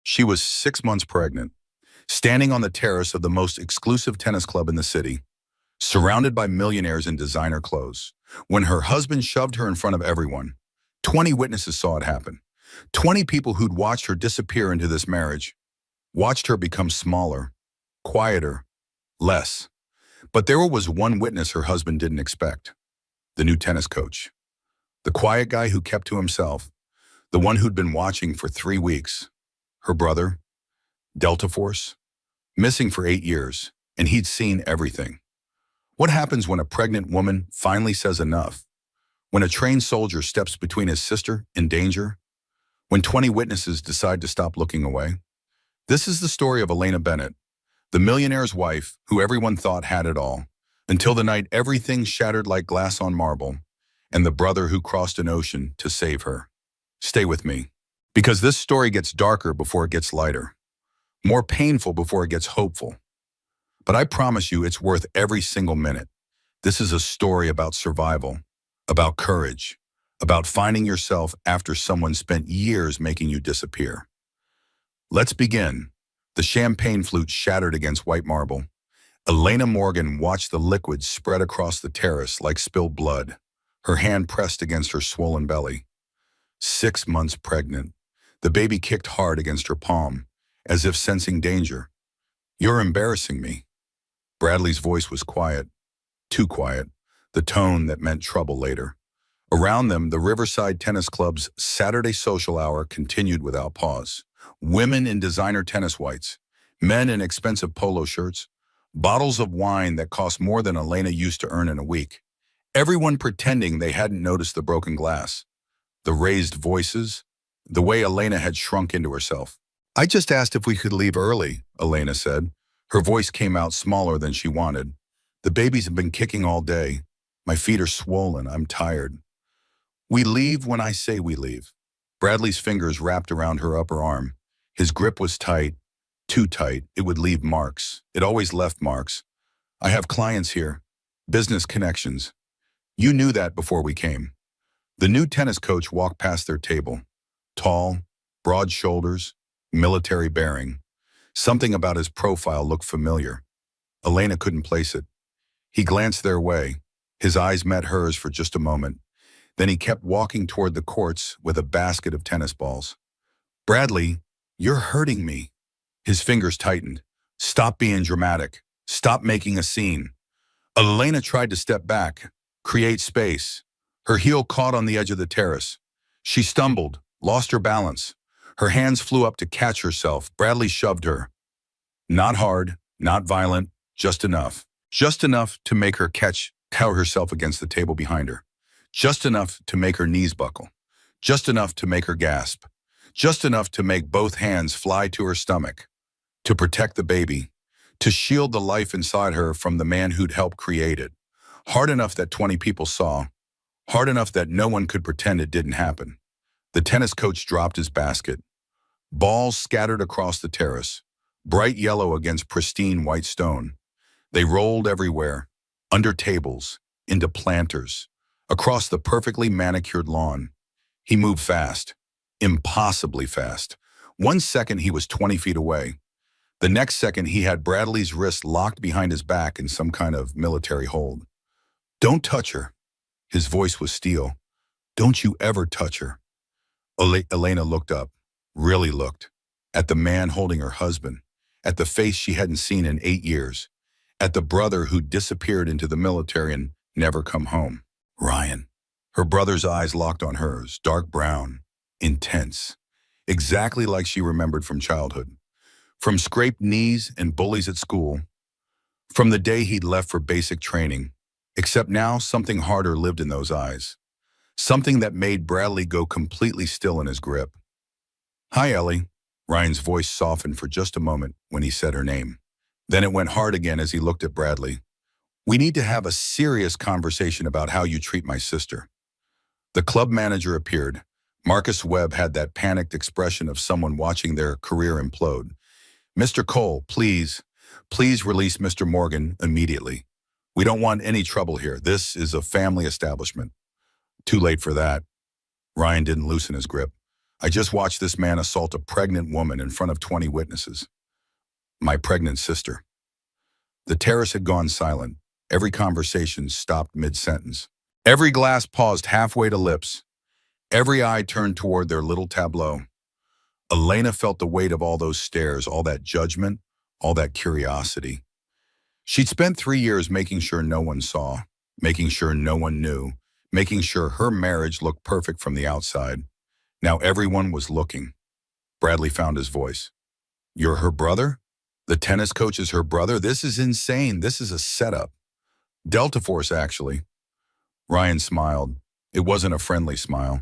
She was 6 months pregnant, standing on the terrace of the most exclusive tennis club in the city, surrounded by millionaires in designer clothes. When her husband shoved her in front of everyone, 20 witnesses saw it happen. 20 people who'd watched her disappear into this marriage, watched her become smaller, quieter, less. But there was one witness her husband didn't expect: the new tennis coach. The quiet guy who kept to himself, the one who'd been watching for 3 weeks. Her brother, Delta Force, missing for 8 years, and he'd seen everything. What happens when a pregnant woman finally says enough? When a trained soldier steps between his sister and danger? When 20 witnesses decide to stop looking away? This is the story of Elena Bennett, the millionaire's wife who everyone thought had it all, until the night everything shattered like glass on marble, and the brother who crossed an ocean to save her. Stay with me, because this story gets darker before it gets lighter, more painful before it gets hopeful. But I promise you it's worth every single minute. This is a story about survival, about courage, about finding yourself after someone spent years making you disappear. Let's begin. The champagne flute shattered against white marble. Elena Morgan watched the liquid spread across the terrace like spilled blood, her hand pressed against her swollen belly. 6 months pregnant, the baby kicked hard against her palm, as if sensing danger. "You're embarrassing me." Bradley's voice was quiet, too quiet, the tone that meant trouble later. Around them, the Riverside Tennis Club's Saturday social hour continued without pause. Women in designer tennis whites, men in expensive polo shirts, bottles of wine that cost more than Elena used to earn in a week. Everyone pretending they hadn't noticed the broken glass, the raised voices, the way Elena had shrunk into herself. "I just asked if we could leave early," Elena said. Her voice came out smaller than she wanted. "The babies have been kicking all day. My feet are swollen. I'm tired." "We leave when I say we leave." Bradley's fingers wrapped around her upper arm. His grip was tight, too tight. It would leave marks. It always left marks. "I have clients here, business connections. You knew that before we came." The new tennis coach walked past their table. Tall, broad shoulders, military bearing. Something about his profile looked familiar. Elena couldn't place it. He glanced their way. His eyes met hers for just a moment. Then he kept walking toward the courts with a basket of tennis balls. "Bradley, you're hurting me." His fingers tightened. "Stop being dramatic. Stop making a scene." Elena tried to step back, create space. Her heel caught on the edge of the terrace. She stumbled, lost her balance. Her hands flew up to catch herself. Bradley shoved her. Not hard, not violent, just enough. Just enough to make her cower herself against the table behind her. Just enough to make her knees buckle. Just enough to make her gasp. Just enough to make both hands fly to her stomach. To protect the baby. To shield the life inside her from the man who'd helped create it. Hard enough that 20 people saw. Hard enough that no one could pretend it didn't happen. The tennis coach dropped his basket. Balls scattered across the terrace, bright yellow against pristine white stone. They rolled everywhere, under tables, into planters, across the perfectly manicured lawn. He moved fast, impossibly fast. 1 second he was 20 feet away. The next second he had Bradley's wrist locked behind his back in some kind of military hold. "Don't touch her." His voice was steel. "Don't you ever touch her." Elena looked up, really looked, at the man holding her husband, at the face she hadn't seen in 8 years, at the brother who disappeared into the military and never come home. Ryan. Her brother's eyes locked on hers, dark brown, intense, exactly like she remembered from childhood. From scraped knees and bullies at school, from the day he'd left for basic training, except now something harder lived in those eyes. Something that made Bradley go completely still in his grip. "Hi, Ellie." Ryan's voice softened for just a moment when he said her name. Then it went hard again as he looked at Bradley. "We need to have a serious conversation about how you treat my sister." The club manager appeared. Marcus Webb had that panicked expression of someone watching their career implode. "Mr. Cole, please release Mr. Morgan immediately. We don't want any trouble here. This is a family establishment." Too late for that. Ryan didn't loosen his grip. I just watched this man assault a pregnant woman in front of 20 witnesses. My pregnant sister. The terrace had gone silent. Every conversation stopped mid-sentence. Every glass paused halfway to lips. Every eye turned toward their little tableau. Elena felt the weight of all those stares, all that judgment, all that curiosity. She'd spent 3 years making sure no one saw, making sure no one knew, making sure her marriage looked perfect from the outside. Now everyone was looking. Bradley found his voice. You're her brother? The tennis coach is her brother? This is insane. This is a setup. Delta Force, actually. Ryan smiled. It wasn't a friendly smile.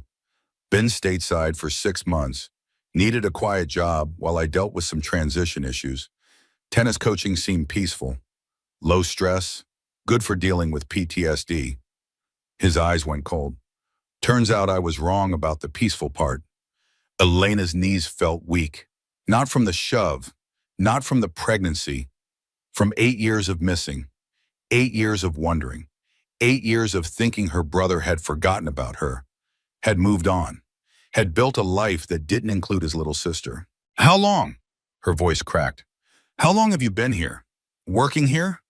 Been stateside for 6 months. Needed a quiet job while I dealt with some transition issues. Tennis coaching seemed peaceful. Low stress. Good for dealing with PTSD. His eyes went cold. Turns out I was wrong about the peaceful part. Elena's knees felt weak. Not from the shove. Not from the pregnancy. From 8 years of missing. 8 years of wondering. 8 years of thinking her brother had forgotten about her. Had moved on. Had built a life that didn't include his little sister. How long? Her voice cracked. How long have you been here? Working here?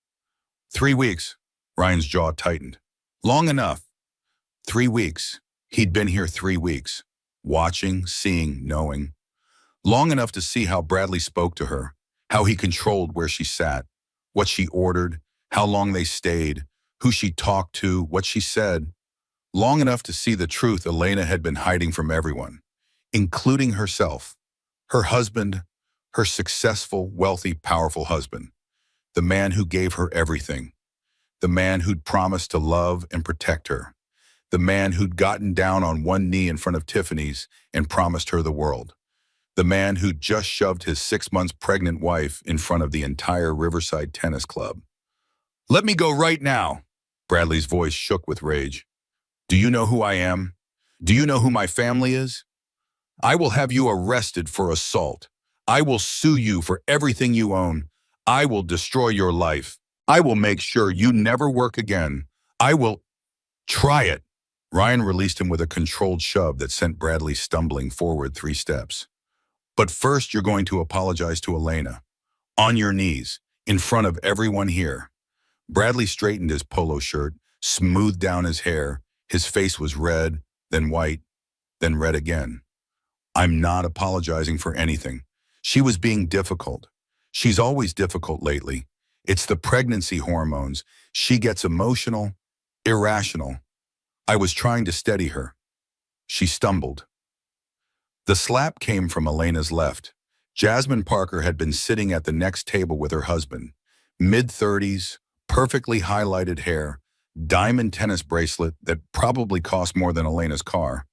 3 weeks. Ryan's jaw tightened. Long enough. 3 weeks. He'd been here 3 weeks. Watching, seeing, knowing. Long enough to see how Bradley spoke to her. How he controlled where she sat. What she ordered. How long they stayed. Who she talked to. What she said. Long enough to see the truth Elena had been hiding from everyone, including herself, her husband, her successful, wealthy, powerful husband, the man who gave her everything, the man who'd promised to love and protect her, the man who'd gotten down on one knee in front of Tiffany's and promised her the world, the man who'd just shoved his 6 months pregnant wife in front of the entire Riverside Tennis Club. Let me go right now. Bradley's voice shook with rage. Do you know who I am? Do you know who my family is? I will have you arrested for assault. I will sue you for everything you own. I will destroy your life. I will make sure you never work again. I will try it. Ryan released him with a controlled shove that sent Bradley stumbling forward 3 steps. But first, you're going to apologize to Elena. On your knees, in front of everyone here. Bradley straightened his polo shirt, smoothed down his hair. His face was red, then white, then red again. I'm not apologizing for anything. She was being difficult. She's always difficult lately. It's the pregnancy hormones. She gets emotional, irrational. I was trying to steady her. She stumbled. The slap came from Elena's left. Jasmine Parker had been sitting at the next table with her husband. Mid-30s, perfectly highlighted hair, diamond tennis bracelet that probably cost more than Elena's car.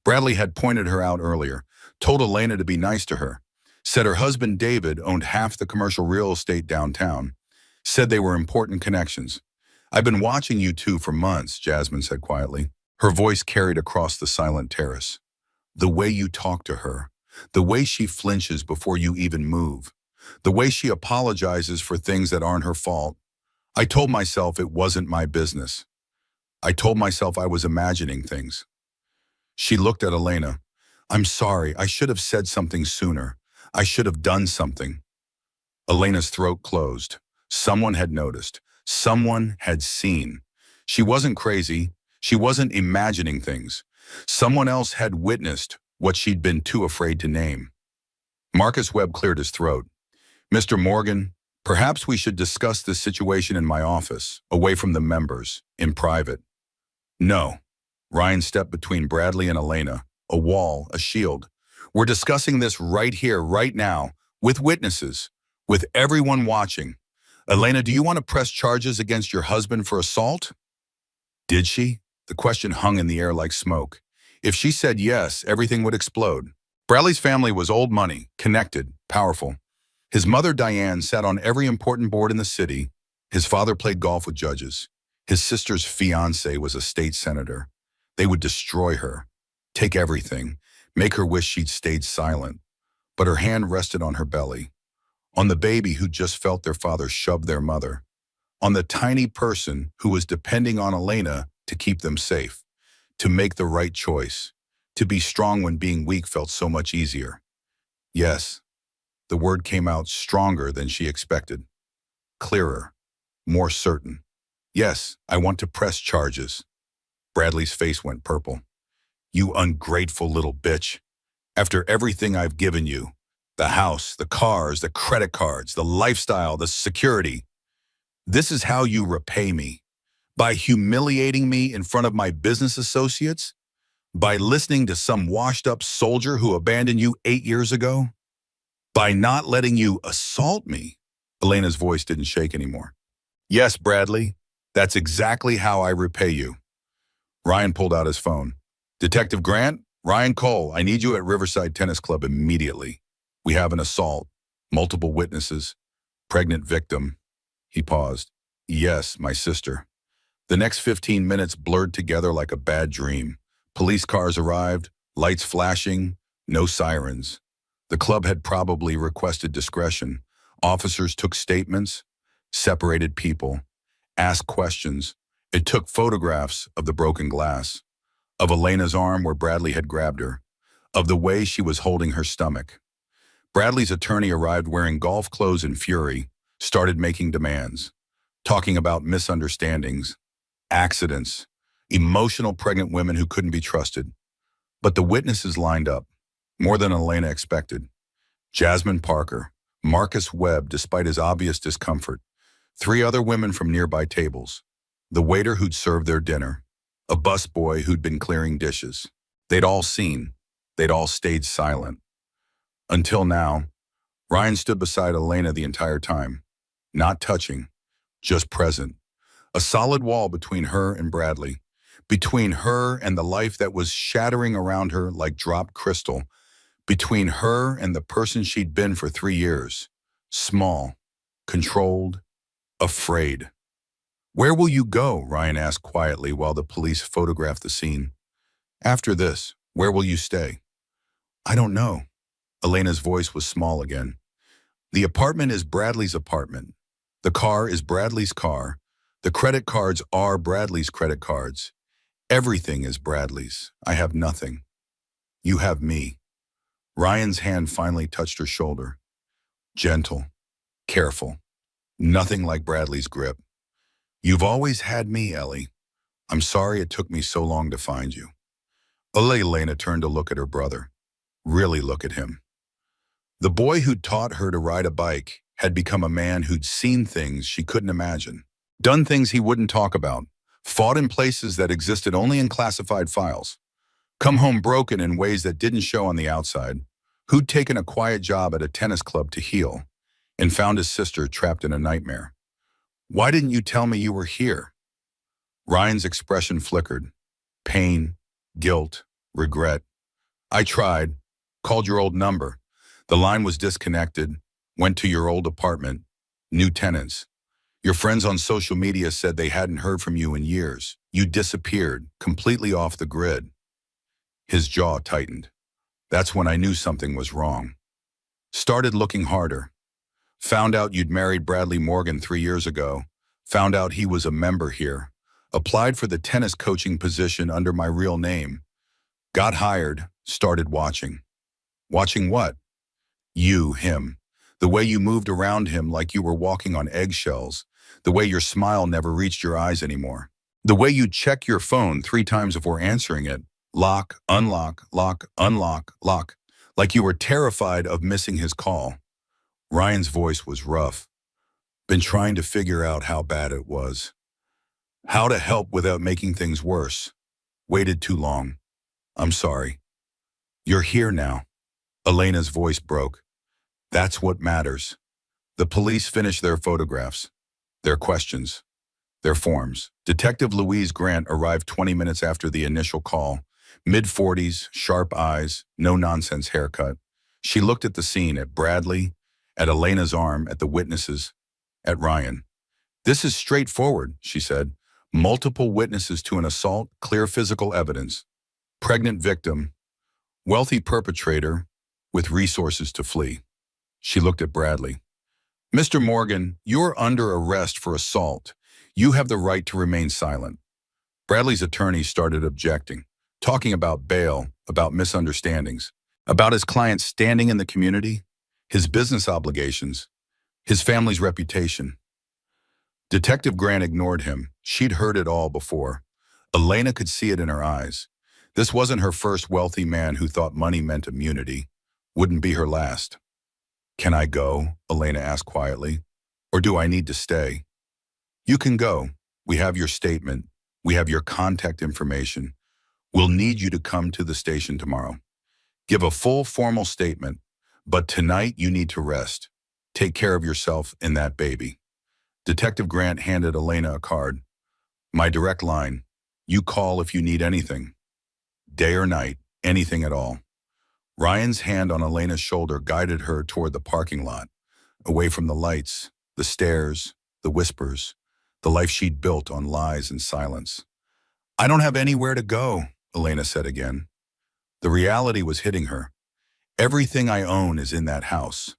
Bradley had pointed her out earlier, told Elena to be nice to her, said her husband David owned half the commercial real estate downtown, said they were important connections. I've been watching you two for months, Jasmine said quietly. Her voice carried across the silent terrace. The way you talk to her, the way she flinches before you even move, the way she apologizes for things that aren't her fault. I told myself it wasn't my business. I told myself I was imagining things. She looked at Elena. I'm sorry, I should have said something sooner. I should have done something. Elena's throat closed. Someone had noticed. Someone had seen. She wasn't crazy. She wasn't imagining things. Someone else had witnessed what she'd been too afraid to name. Marcus Webb cleared his throat. Mr. Morgan, perhaps we should discuss this situation in my office, away from the members, in private. No. Ryan stepped between Bradley and Elena, a wall, a shield. We're discussing this right here, right now, with witnesses, with everyone watching. Elena, do you want to press charges against your husband for assault? Did she? The question hung in the air like smoke. If she said yes, everything would explode. Bradley's family was old money, connected, powerful. His mother, Diane, sat on every important board in the city. His father played golf with judges. His sister's fiancé was a state senator. They would destroy her, take everything, make her wish she'd stayed silent. But her hand rested on her belly, on the baby who just felt their father shove their mother, on the tiny person who was depending on Elena to keep them safe, to make the right choice, To be strong when being weak felt so much easier. Yes, the word came out stronger than she expected. Clearer, more certain. Yes, I want to press charges. Bradley's face went purple. You ungrateful little bitch. After everything I've given you, the house, the cars, the credit cards, the lifestyle, the security, this is how you repay me. By humiliating me in front of my business associates? By listening to some washed-up soldier who abandoned you 8 years ago? By not letting you assault me? Elena's voice didn't shake anymore. Yes, Bradley, that's exactly how I repay you. Ryan pulled out his phone. Detective Grant, Ryan Cole, I need you at Riverside Tennis Club immediately. We have an assault, multiple witnesses, pregnant victim. He paused. Yes, my sister. The next 15 minutes blurred together like a bad dream. Police cars arrived, lights flashing, no sirens. The club had probably requested discretion. Officers took statements, separated people, asked questions. It took photographs of the broken glass, of Elena's arm where Bradley had grabbed her, of the way she was holding her stomach. Bradley's attorney arrived wearing golf clothes in fury, started making demands, talking about misunderstandings, accidents, emotional pregnant women who couldn't be trusted. But the witnesses lined up, more than Elena expected. Jasmine Parker, Marcus Webb, despite his obvious discomfort, 3 other women from nearby tables, the waiter who'd served their dinner, a busboy who'd been clearing dishes. They'd all seen. They'd all stayed silent. Until now, Ryan stood beside Elena the entire time, not touching, just present. A solid wall between her and Bradley, between her and the life that was shattering around her like dropped crystal, between her and the person she'd been for 3 years, small, controlled, afraid. Where will you go? Ryan asked quietly while the police photographed the scene. After this, where will you stay? I don't know. Elena's voice was small again. The apartment is Bradley's apartment. The car is Bradley's car. The credit cards are Bradley's credit cards. Everything is Bradley's. I have nothing. You have me. Ryan's hand finally touched her shoulder. Gentle, careful, nothing like Bradley's grip. You've always had me, Ellie. I'm sorry it took me so long to find you. Elena turned to look at her brother. Really look at him. The boy who'd taught her to ride a bike had become a man who'd seen things she couldn't imagine, done things he wouldn't talk about, fought in places that existed only in classified files, come home broken in ways that didn't show on the outside, who'd taken a quiet job at a tennis club to heal, and found his sister trapped in a nightmare. Why didn't you tell me you were here? Ryan's expression flickered. Pain, guilt, regret. I tried, called your old number. The line was disconnected, went to your old apartment, new tenants. Your friends on social media said they hadn't heard from you in years. You disappeared, completely off the grid. His jaw tightened. That's when I knew something was wrong. Started looking harder. Found out you'd married Bradley Morgan 3 years ago. Found out he was a member here. Applied for the tennis coaching position under my real name. Got hired, started watching. Watching what? You, him. The way you moved around him like you were walking on eggshells. The way your smile never reached your eyes anymore. The way you'd check your phone 3 times before answering it. Lock, unlock, lock, unlock, lock. Like you were terrified of missing his call. Ryan's voice was rough. Been trying to figure out how bad it was. How to help without making things worse. Waited too long. I'm sorry. You're here now. Elena's voice broke. That's what matters. The police finished their photographs, their questions, their forms. Detective Louise Grant arrived 20 minutes after the initial call. Mid-40s, sharp eyes, no-nonsense haircut. She looked at the scene, at Bradley, at Elena's arm, at the witnesses, at Ryan. This is straightforward, she said. Multiple witnesses to an assault, clear physical evidence. Pregnant victim, wealthy perpetrator, with resources to flee. She looked at Bradley. Mr. Morgan, you're under arrest for assault. You have the right to remain silent. Bradley's attorney started objecting. talking about bail, about misunderstandings, about his client's standing in the community, his business obligations, his family's reputation. Detective Grant ignored him. She'd heard it all before. Elena could see it in her eyes. This wasn't her first wealthy man who thought money meant immunity. Wouldn't be her last. "Can I go?" Elena asked quietly. "Or do I need to stay?" "You can go. We have your statement. We have your contact information. We'll need you to come to the station tomorrow. Give a full formal statement. But tonight you need to rest. Take care of yourself and that baby." Detective Grant handed Elena a card. "My direct line. You call if you need anything. Day or night, anything at all." Ryan's hand on Elena's shoulder guided her toward the parking lot, away from the lights, the stairs, the whispers, the life she'd built on lies and silence. "I don't have anywhere to go," Elena said again. The reality was hitting her. "Everything I own is in that house.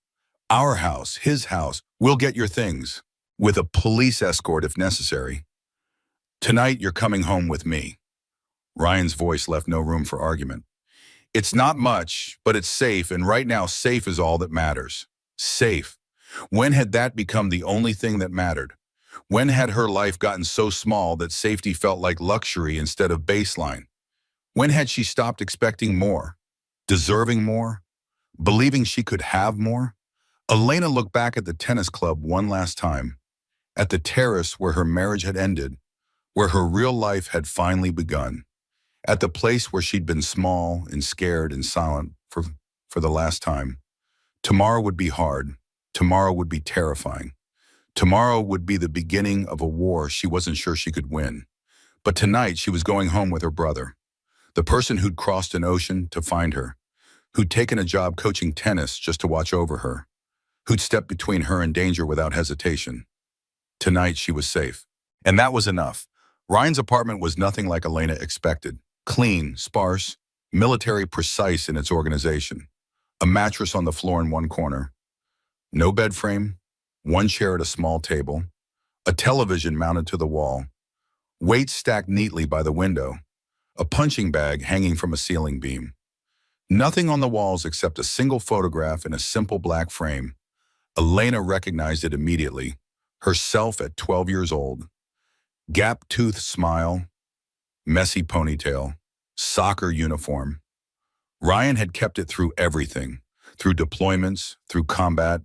Our house, his house. We'll get your things. With a police escort if necessary. Tonight you're coming home with me." Ryan's voice left no room for argument. "It's not much, but it's safe, and right now safe is all that matters." Safe. When had that become the only thing that mattered? When had her life gotten so small that safety felt like luxury instead of baseline? When had she stopped expecting more, deserving more, believing she could have more? Elena looked back at the tennis club one last time, at the terrace where her marriage had ended, where her real life had finally begun, at the place where she'd been small and scared and silent for the last time. Tomorrow would be hard. Tomorrow would be terrifying. Tomorrow would be the beginning of a war she wasn't sure she could win. But tonight she was going home with her brother, the person who'd crossed an ocean to find her, who'd taken a job coaching tennis just to watch over her, who'd stepped between her and danger without hesitation. Tonight she was safe. And that was enough. Ryan's apartment was nothing like Elena expected. Clean, sparse, military precise in its organization. A mattress on the floor in one corner. No bed frame. One chair at a small table. A television mounted to the wall. Weights stacked neatly by the window. A punching bag hanging from a ceiling beam. Nothing on the walls except a single photograph in a simple black frame. Elena recognized it immediately. Herself at 12 years old. Gap-toothed smile, messy ponytail, soccer uniform. Ryan had kept it through everything, through deployments, through combat,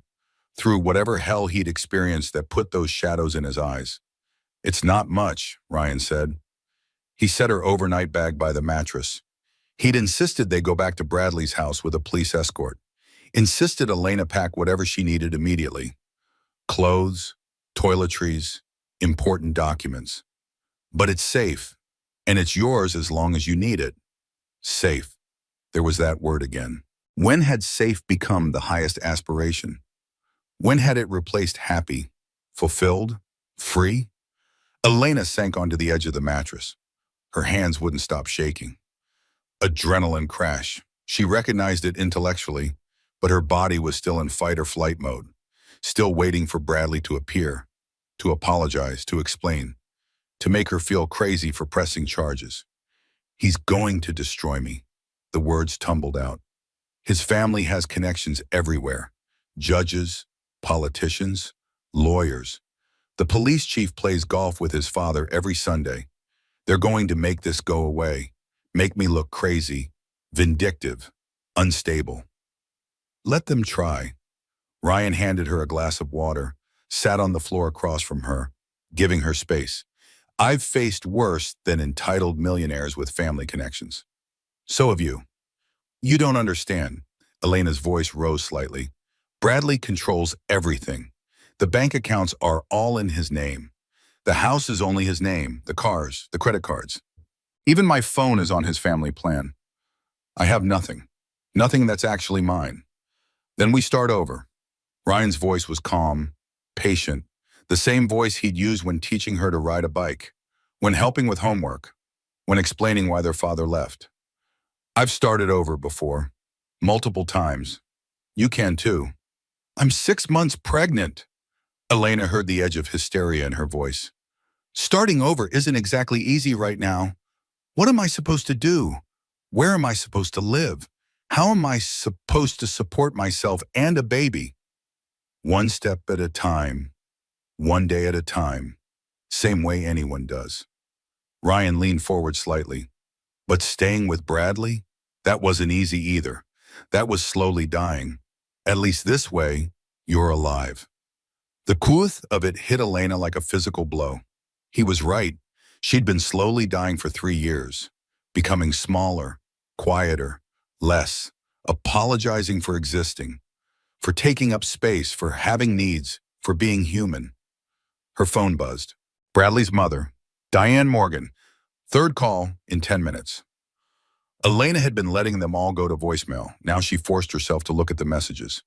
through whatever hell he'd experienced that put those shadows in his eyes. "It's not much," Ryan said. He set her overnight bag by the mattress. He'd insisted they go back to Bradley's house with a police escort. Insisted Elena pack whatever she needed immediately. Clothes, toiletries, important documents. "But it's safe, and it's yours as long as you need it." Safe. There was that word again. When had safe become the highest aspiration? When had it replaced happy, fulfilled, free? Elena sank onto the edge of the mattress. Her hands wouldn't stop shaking. Adrenaline crash. She recognized it intellectually, but her body was still in fight or flight mode, still waiting for Bradley to appear, to apologize, to explain, to make her feel crazy for pressing charges. "He's going to destroy me," the words tumbled out. "His family has connections everywhere. Judges, politicians, lawyers. The police chief plays golf with his father every Sunday. They're going to make this go away, make me look crazy, vindictive, unstable." "Let them try." Ryan handed her a glass of water, sat on the floor across from her, giving her space. "I've faced worse than entitled millionaires with family connections. So have you. You don't understand." Elena's voice rose slightly. "Bradley controls everything. The bank accounts are all in his name. The house is only his name, the cars, the credit cards. Even my phone is on his family plan. I have nothing. Nothing that's actually mine. Then we start over." Ryan's voice was calm, patient, the same voice he'd used when teaching her to ride a bike, when helping with homework, when explaining why their father left. "I've started over before, multiple times. You can too." "I'm 6 months pregnant." Elena heard the edge of hysteria in her voice. "Starting over isn't exactly easy right now. What am I supposed to do? Where am I supposed to live? How am I supposed to support myself and a baby? One step at a time, one day at a time, same way anyone does. Ryan leaned forward slightly. But staying with Bradley? That wasn't easy either. That was slowly dying. At least this way, you're alive. The truth of it hit Elena like a physical blow. He was right. She'd been slowly dying for 3 years, becoming smaller, quieter, less, apologizing for existing, for taking up space, for having needs, for being human. Her phone buzzed. Bradley's mother, Diane Morgan. Third call in 10 minutes. Elena had been letting them all go to voicemail. Now she forced herself to look at the messages.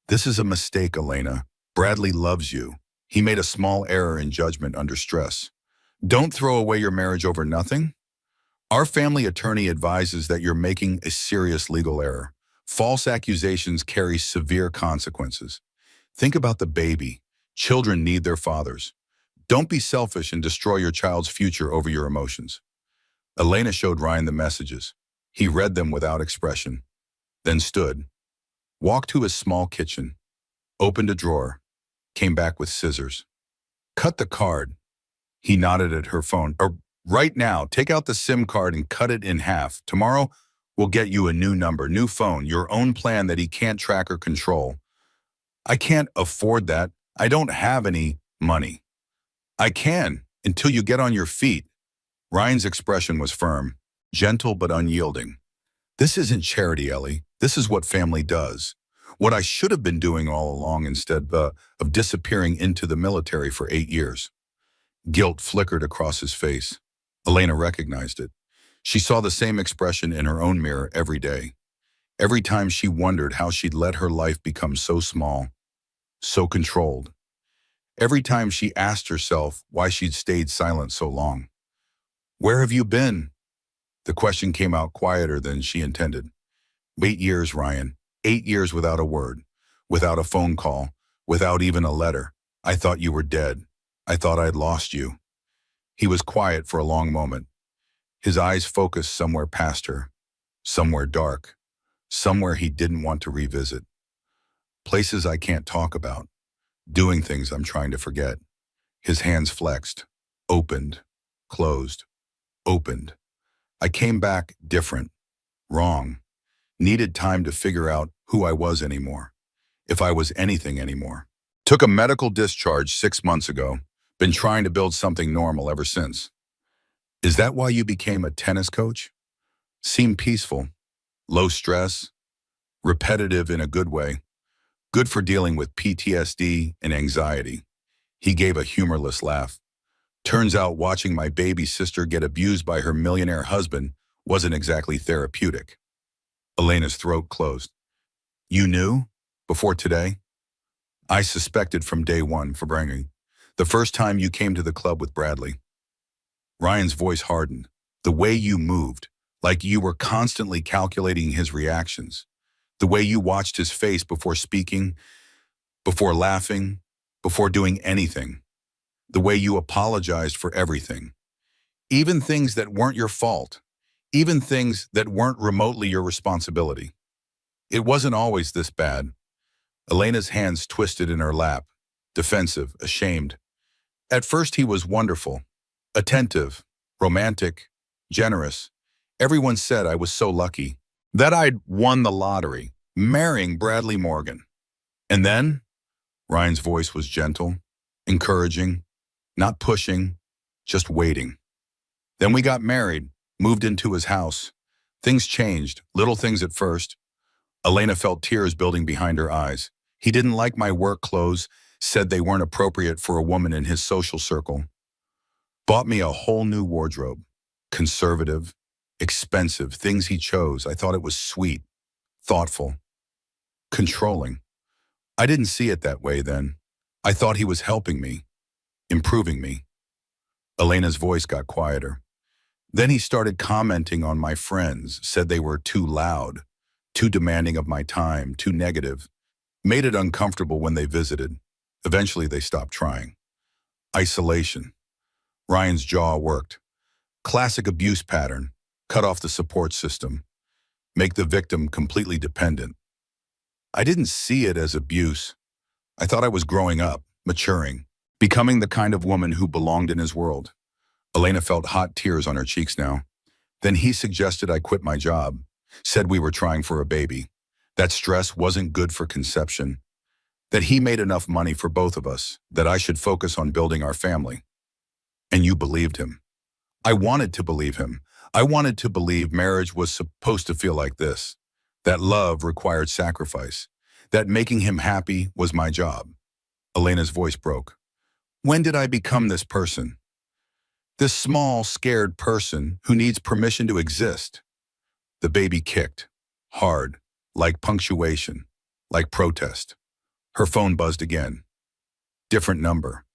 This is a mistake, Elena. Bradley loves you. He made a small error in judgment under stress. Don't throw away your marriage over nothing. Our family attorney advises that you're making a serious legal error. False accusations carry severe consequences. Think about the baby. Children need their fathers. Don't be selfish and destroy your child's future over your emotions. Elena showed Ryan the messages. He read them without expression, then stood, walked to his small kitchen, opened a drawer, came back with scissors. Cut the card. He nodded at her phone. Right now, take out the SIM card and cut it in half. Tomorrow, we'll get you a new number, new phone, your own plan that he can't track or control. I can't afford that. I don't have any money. I can, until you get on your feet. Ryan's expression was firm, gentle but unyielding. This isn't charity, Ellie. This is what family does. What I should have been doing all along instead of disappearing into the military for 8 years. Guilt flickered across his face. Elena recognized it. She saw the same expression in her own mirror every day. Every time she wondered how she'd let her life become so small, so controlled. Every time she asked herself why she'd stayed silent so long. Where have you been? The question came out quieter than she intended. 8 years, Ryan. 8 years without a word, without a phone call, without even a letter. I thought you were dead. I thought I'd lost you. He was quiet for a long moment. His eyes focused somewhere past her, somewhere dark, somewhere he didn't want to revisit. Places I can't talk about, doing things I'm trying to forget. His hands flexed, opened, closed, opened. I came back different, wrong, needed time to figure out who I was anymore, if I was anything anymore. Took a medical discharge 6 months ago, been trying to build something normal ever since. Is that why you became a tennis coach? Seemed peaceful, low stress, repetitive in a good way, good for dealing with PTSD and anxiety. He gave a humorless laugh. Turns out watching my baby sister get abused by her millionaire husband wasn't exactly therapeutic. Elena's throat closed. You knew? Before today? I suspected from day one, for bringing. The first time you came to the club with Bradley. Ryan's voice hardened. The way you moved, like you were constantly calculating his reactions. The way you watched his face before speaking, before laughing, before doing anything. The way you apologized for everything. Even things that weren't your fault. Even things that weren't remotely your responsibility. It wasn't always this bad. Elena's hands twisted in her lap, defensive, ashamed. At first he was wonderful, attentive, romantic, generous. Everyone said I was so lucky, that I'd won the lottery, marrying Bradley Morgan. And then, Ryan's voice was gentle, encouraging, not pushing, just waiting. Then we got married, moved into his house. Things changed, little things at first. Elena felt tears building behind her eyes. He didn't like my work clothes, said they weren't appropriate for a woman in his social circle. Bought me a whole new wardrobe. Conservative, expensive, things he chose. I thought it was sweet, thoughtful, controlling. I didn't see it that way then. I thought he was helping me, improving me. Elena's voice got quieter. Then he started commenting on my friends, said they were too loud, too demanding of my time, too negative. Made it uncomfortable when they visited. Eventually they stopped trying. Isolation. Ryan's jaw worked. Classic abuse pattern. cut off the support system, make the victim completely dependent. I didn't see it as abuse. I thought I was growing up, maturing, becoming the kind of woman who belonged in his world. Elena felt hot tears on her cheeks now. Then he suggested I quit my job, said we were trying for a baby, that stress wasn't good for conception, that he made enough money for both of us, that I should focus on building our family. And you believed him. I wanted to believe him. I wanted to believe marriage was supposed to feel like this, that love required sacrifice, that making him happy was my job. Elena's voice broke. When did I become this person? This small, scared person who needs permission to exist. The baby kicked, hard, like punctuation, like protest. Her phone buzzed again. Different number.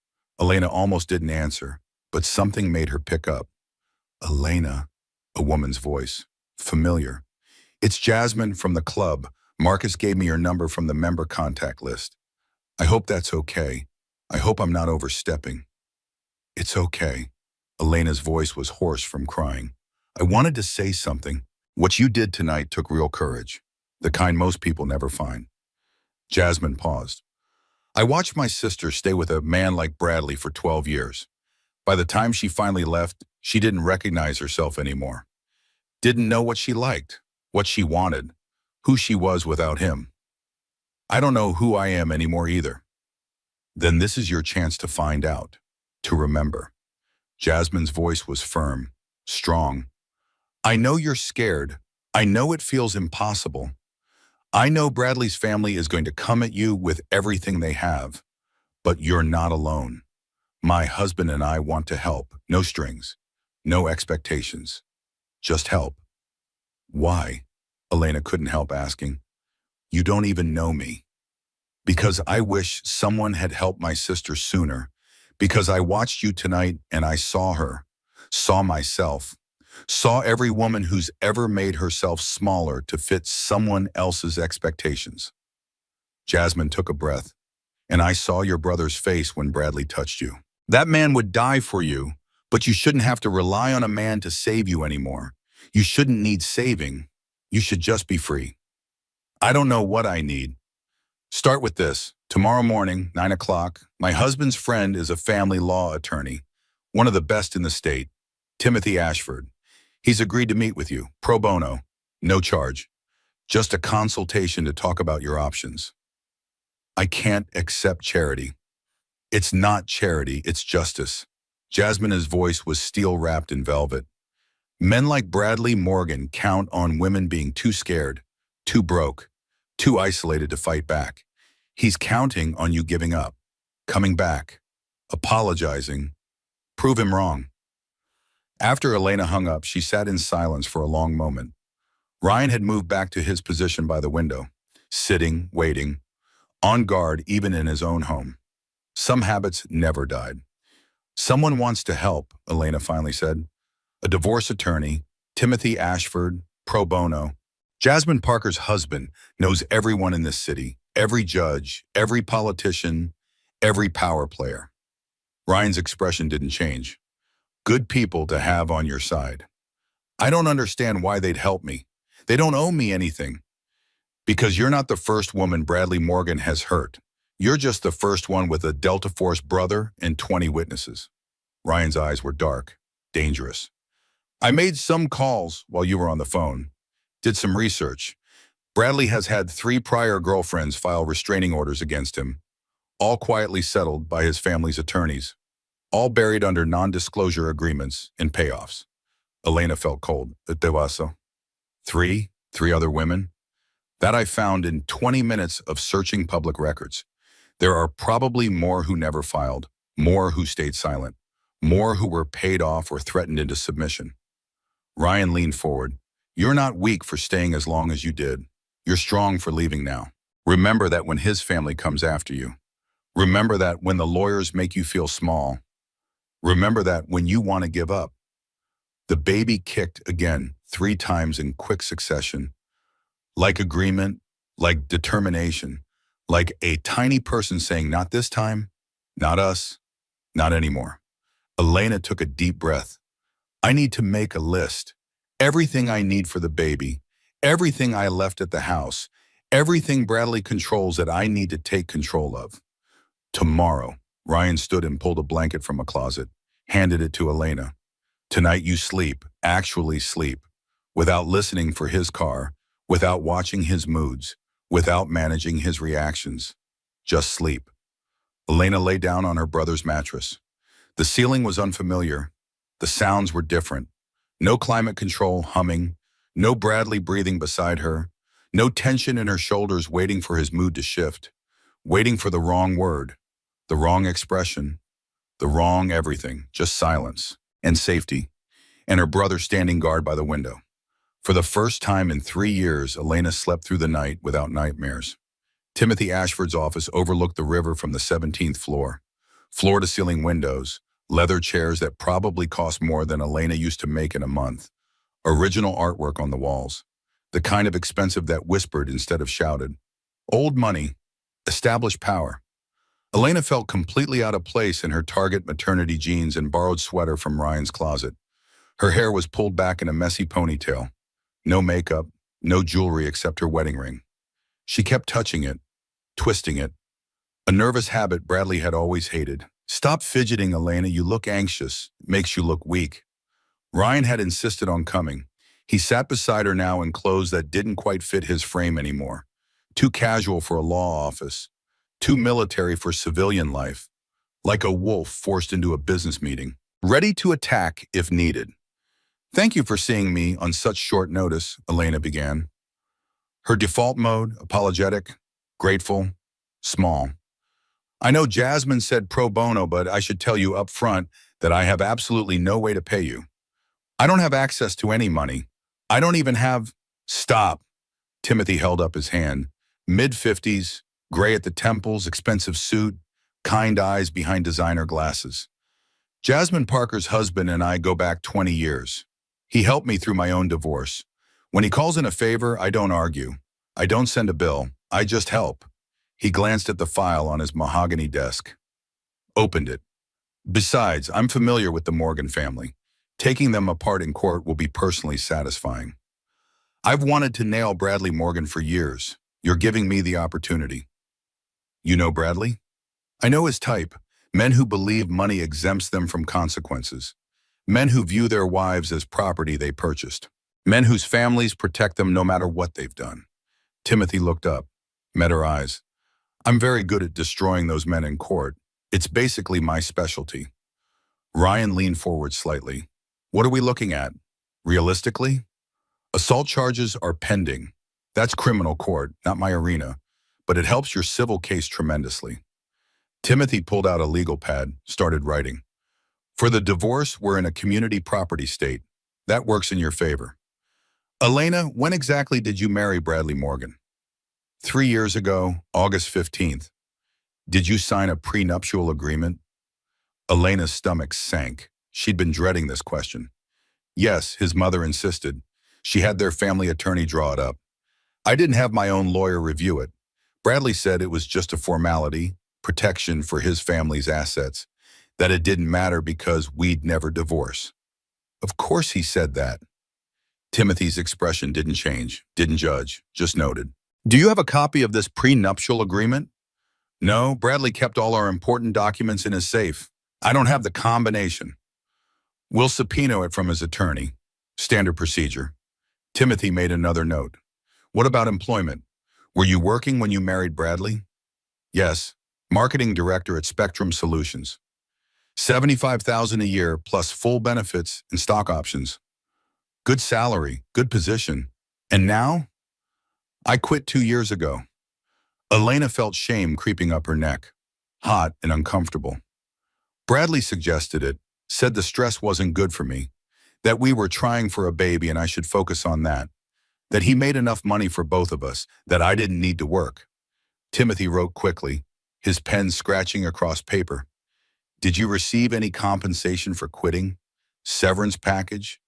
Elena almost didn't answer, but something made her pick up. Elena, a woman's voice, familiar. It's Jasmine from the club. Marcus gave me your number from the member contact list. I hope that's okay. I hope I'm not overstepping. It's okay. Elena's voice was hoarse from crying. I wanted to say something. What you did tonight took real courage, the kind most people never find. Jasmine paused. I watched my sister stay with a man like Bradley for 12 years. By the time she finally left, she didn't recognize herself anymore. Didn't know what she liked, what she wanted, who she was without him. I don't know who I am anymore either. Then this is your chance to find out, to remember. Jasmine's voice was firm, strong. I know you're scared. I know it feels impossible. I know Bradley's family is going to come at you with everything they have, but you're not alone. My husband and I want to help. No strings, no expectations, just help. Why? Elena couldn't help asking. You don't even know me. Because I wish someone had helped my sister sooner. Because I watched you tonight and I saw her, saw myself, saw every woman who's ever made herself smaller to fit someone else's expectations. Jasmine took a breath, and I saw your brother's face when Bradley touched you. That man would die for you, but you shouldn't have to rely on a man to save you anymore. You shouldn't need saving. You should just be free. I don't know what I need. Start with this. Tomorrow morning, 9 o'clock, my husband's friend is a family law attorney, one of the best in the state, Timothy Ashford. He's agreed to meet with you, pro bono, no charge, just a consultation to talk about your options. I can't accept charity. It's not charity, it's justice. Jasmine's voice was steel-wrapped in velvet. Men like Bradley Morgan count on women being too scared, too broke, too isolated to fight back. He's counting on you giving up, coming back, apologizing. Prove him wrong. After Elena hung up, she sat in silence for a long moment. Ryan had moved back to his position by the window, sitting, waiting, on guard even in his own home. Some habits never died. Someone wants to help, Elena finally said. A divorce attorney, Timothy Ashford, pro bono. Jasmine Parker's husband knows everyone in this city, every judge, every politician, every power player. Ryan's expression didn't change. Good people to have on your side. I don't understand why they'd help me. They don't owe me anything. Because you're not the first woman Bradley Morgan has hurt. You're just the first one with a Delta Force brother and 20 witnesses. Ryan's eyes were dark, dangerous. I made some calls while you were on the phone. Did some research. Bradley has had 3 prior girlfriends file restraining orders against him, all quietly settled by his family's attorneys, all buried under non-disclosure agreements and payoffs. Elena felt cold. Devaso. 3 other women? That I found in 20 minutes of searching public records. There are probably more who never filed, more who stayed silent, more who were paid off or threatened into submission. Ryan leaned forward. You're not weak for staying as long as you did. You're strong for leaving now. Remember that when his family comes after you. Remember that when the lawyers make you feel small. Remember that when you want to give up. The baby kicked again 3 times in quick succession. Like agreement, like determination, like a tiny person saying, not this time, not us, not anymore. Elena took a deep breath. I need to make a list. Everything I need for the baby, everything I left at the house, everything Bradley controls that I need to take control of. Tomorrow, Ryan stood and pulled a blanket from a closet, handed it to Elena. Tonight you sleep, actually sleep, without listening for his car, without watching his moods, without managing his reactions. Just sleep. Elena lay down on her brother's mattress. The ceiling was unfamiliar. The sounds were different. No climate control humming, no Bradley breathing beside her, no tension in her shoulders waiting for his mood to shift, waiting for the wrong word, the wrong expression, the wrong everything, just silence and safety, and her brother standing guard by the window. For the first time in 3 years, Elena slept through the night without nightmares. Timothy Ashford's office overlooked the river from the 17th floor. Floor-to-ceiling windows, leather chairs that probably cost more than Elena used to make in a month, original artwork on the walls, the kind of expensive that whispered instead of shouted. Old money, established power. Elena felt completely out of place in her Target maternity jeans and borrowed sweater from Ryan's closet. Her hair was pulled back in a messy ponytail. No makeup, no jewelry except her wedding ring. She kept touching it, twisting it, a nervous habit Bradley had always hated. Stop fidgeting, Elena, you look anxious. It makes you look weak. Ryan had insisted on coming. He sat beside her now in clothes that didn't quite fit his frame anymore. Too casual for a law office. Too military for civilian life. Like a wolf forced into a business meeting. Ready to attack if needed. Thank you for seeing me on such short notice, Elena began. Her default mode, apologetic, grateful, small. I know Jasmine said pro bono, but I should tell you up front that I have absolutely no way to pay you. I don't have access to any money. I don't even have... Stop. Timothy held up his hand. Mid-50s, gray at the temples, expensive suit, kind eyes behind designer glasses. Jasmine Parker's husband and I go back 20 years. He helped me through my own divorce. When he calls in a favor, I don't argue. I don't send a bill. I just help. He glanced at the file on his mahogany desk. Opened it. Besides, I'm familiar with the Morgan family. Taking them apart in court will be personally satisfying. I've wanted to nail Bradley Morgan for years. You're giving me the opportunity. You know Bradley? I know his type. Men who believe money exempts them from consequences. Men who view their wives as property they purchased. Men whose families protect them no matter what they've done. Timothy looked up, met her eyes. I'm very good at destroying those men in court. It's basically my specialty. Ryan leaned forward slightly. What are we looking at? Realistically? Assault charges are pending. That's criminal court, not my arena, but it helps your civil case tremendously. Timothy pulled out a legal pad, started writing. For the divorce, we're in a community property state. That works in your favor. Elena, when exactly did you marry Bradley Morgan? 3 years ago, August 15th. Did you sign a prenuptial agreement? Elena's stomach sank. She'd been dreading this question. Yes, his mother insisted. She had their family attorney draw it up. I didn't have my own lawyer review it. Bradley said it was just a formality, protection for his family's assets, that it didn't matter because we'd never divorce. Of course he said that. Timothy's expression didn't change, didn't judge, just noted. Do you have a copy of this prenuptial agreement? No, Bradley kept all our important documents in his safe. I don't have the combination. We'll subpoena it from his attorney. Standard procedure. Timothy made another note. What about employment? Were you working when you married Bradley? Yes, marketing director at Spectrum Solutions. $75,000 a year plus full benefits and stock options. Good salary, good position. And now? I quit 2 years ago. Elena felt shame creeping up her neck, hot and uncomfortable. Bradley suggested it, said the stress wasn't good for me, that we were trying for a baby and I should focus on that he made enough money for both of us, that I didn't need to work. Timothy wrote quickly, his pen scratching across paper. Did you receive any compensation for quitting? Severance package?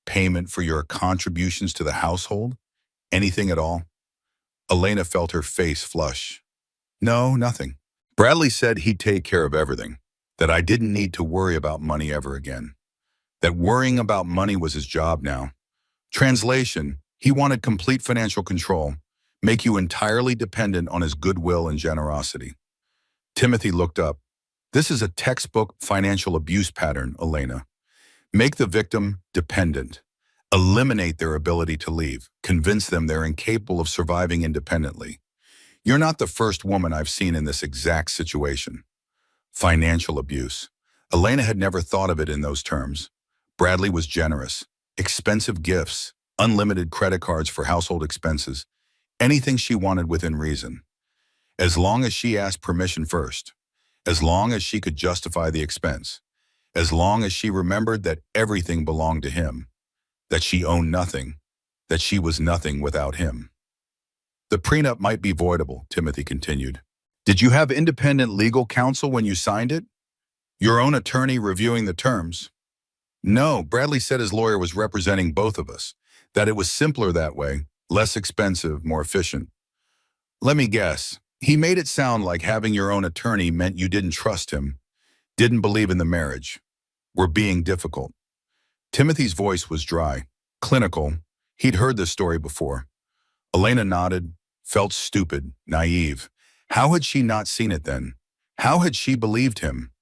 Payment for your contributions to the household? Anything at all? Elena felt her face flush. No, nothing. Bradley said he'd take care of everything, that I didn't need to worry about money ever again, that worrying about money was his job now. Translation, he wanted complete financial control, make you entirely dependent on his goodwill and generosity. Timothy looked up. This is a textbook financial abuse pattern, Elena. Make the victim dependent. Eliminate their ability to leave. Convince them they're incapable of surviving independently. You're not the first woman I've seen in this exact situation. Financial abuse. Elena had never thought of it in those terms. Bradley was generous. Expensive gifts, unlimited credit cards for household expenses, anything she wanted within reason. As long as she asked permission first. As long as she could justify the expense. As long as she remembered that everything belonged to him. That she owned nothing. That she was nothing without him. The prenup might be voidable, Timothy continued. Did you have independent legal counsel when you signed it? Your own attorney reviewing the terms? No, Bradley said his lawyer was representing both of us, that it was simpler that way, less expensive, more efficient. Let me guess, he made it sound like having your own attorney meant you didn't trust him, didn't believe in the marriage, were being difficult. Timothy's voice was dry, clinical. He'd heard this story before. Elena nodded, felt stupid, naive. How had she not seen it then? How had she believed him?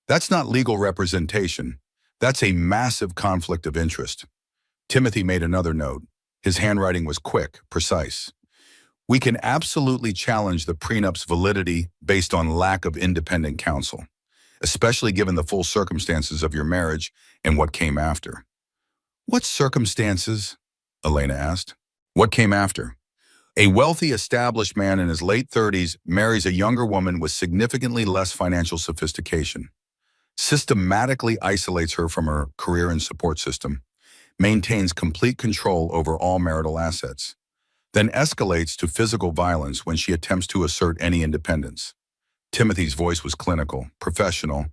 That's not legal representation. That's a massive conflict of interest. Timothy made another note. His handwriting was quick, precise. We can absolutely challenge the prenup's validity based on lack of independent counsel, especially given the full circumstances of your marriage and what came after. What circumstances? Elena asked. What came after? A wealthy, established man in his late 30s marries a younger woman with significantly less financial sophistication, systematically isolates her from her career and support system, maintains complete control over all marital assets, then escalates to physical violence when she attempts to assert any independence. Timothy's voice was clinical, professional,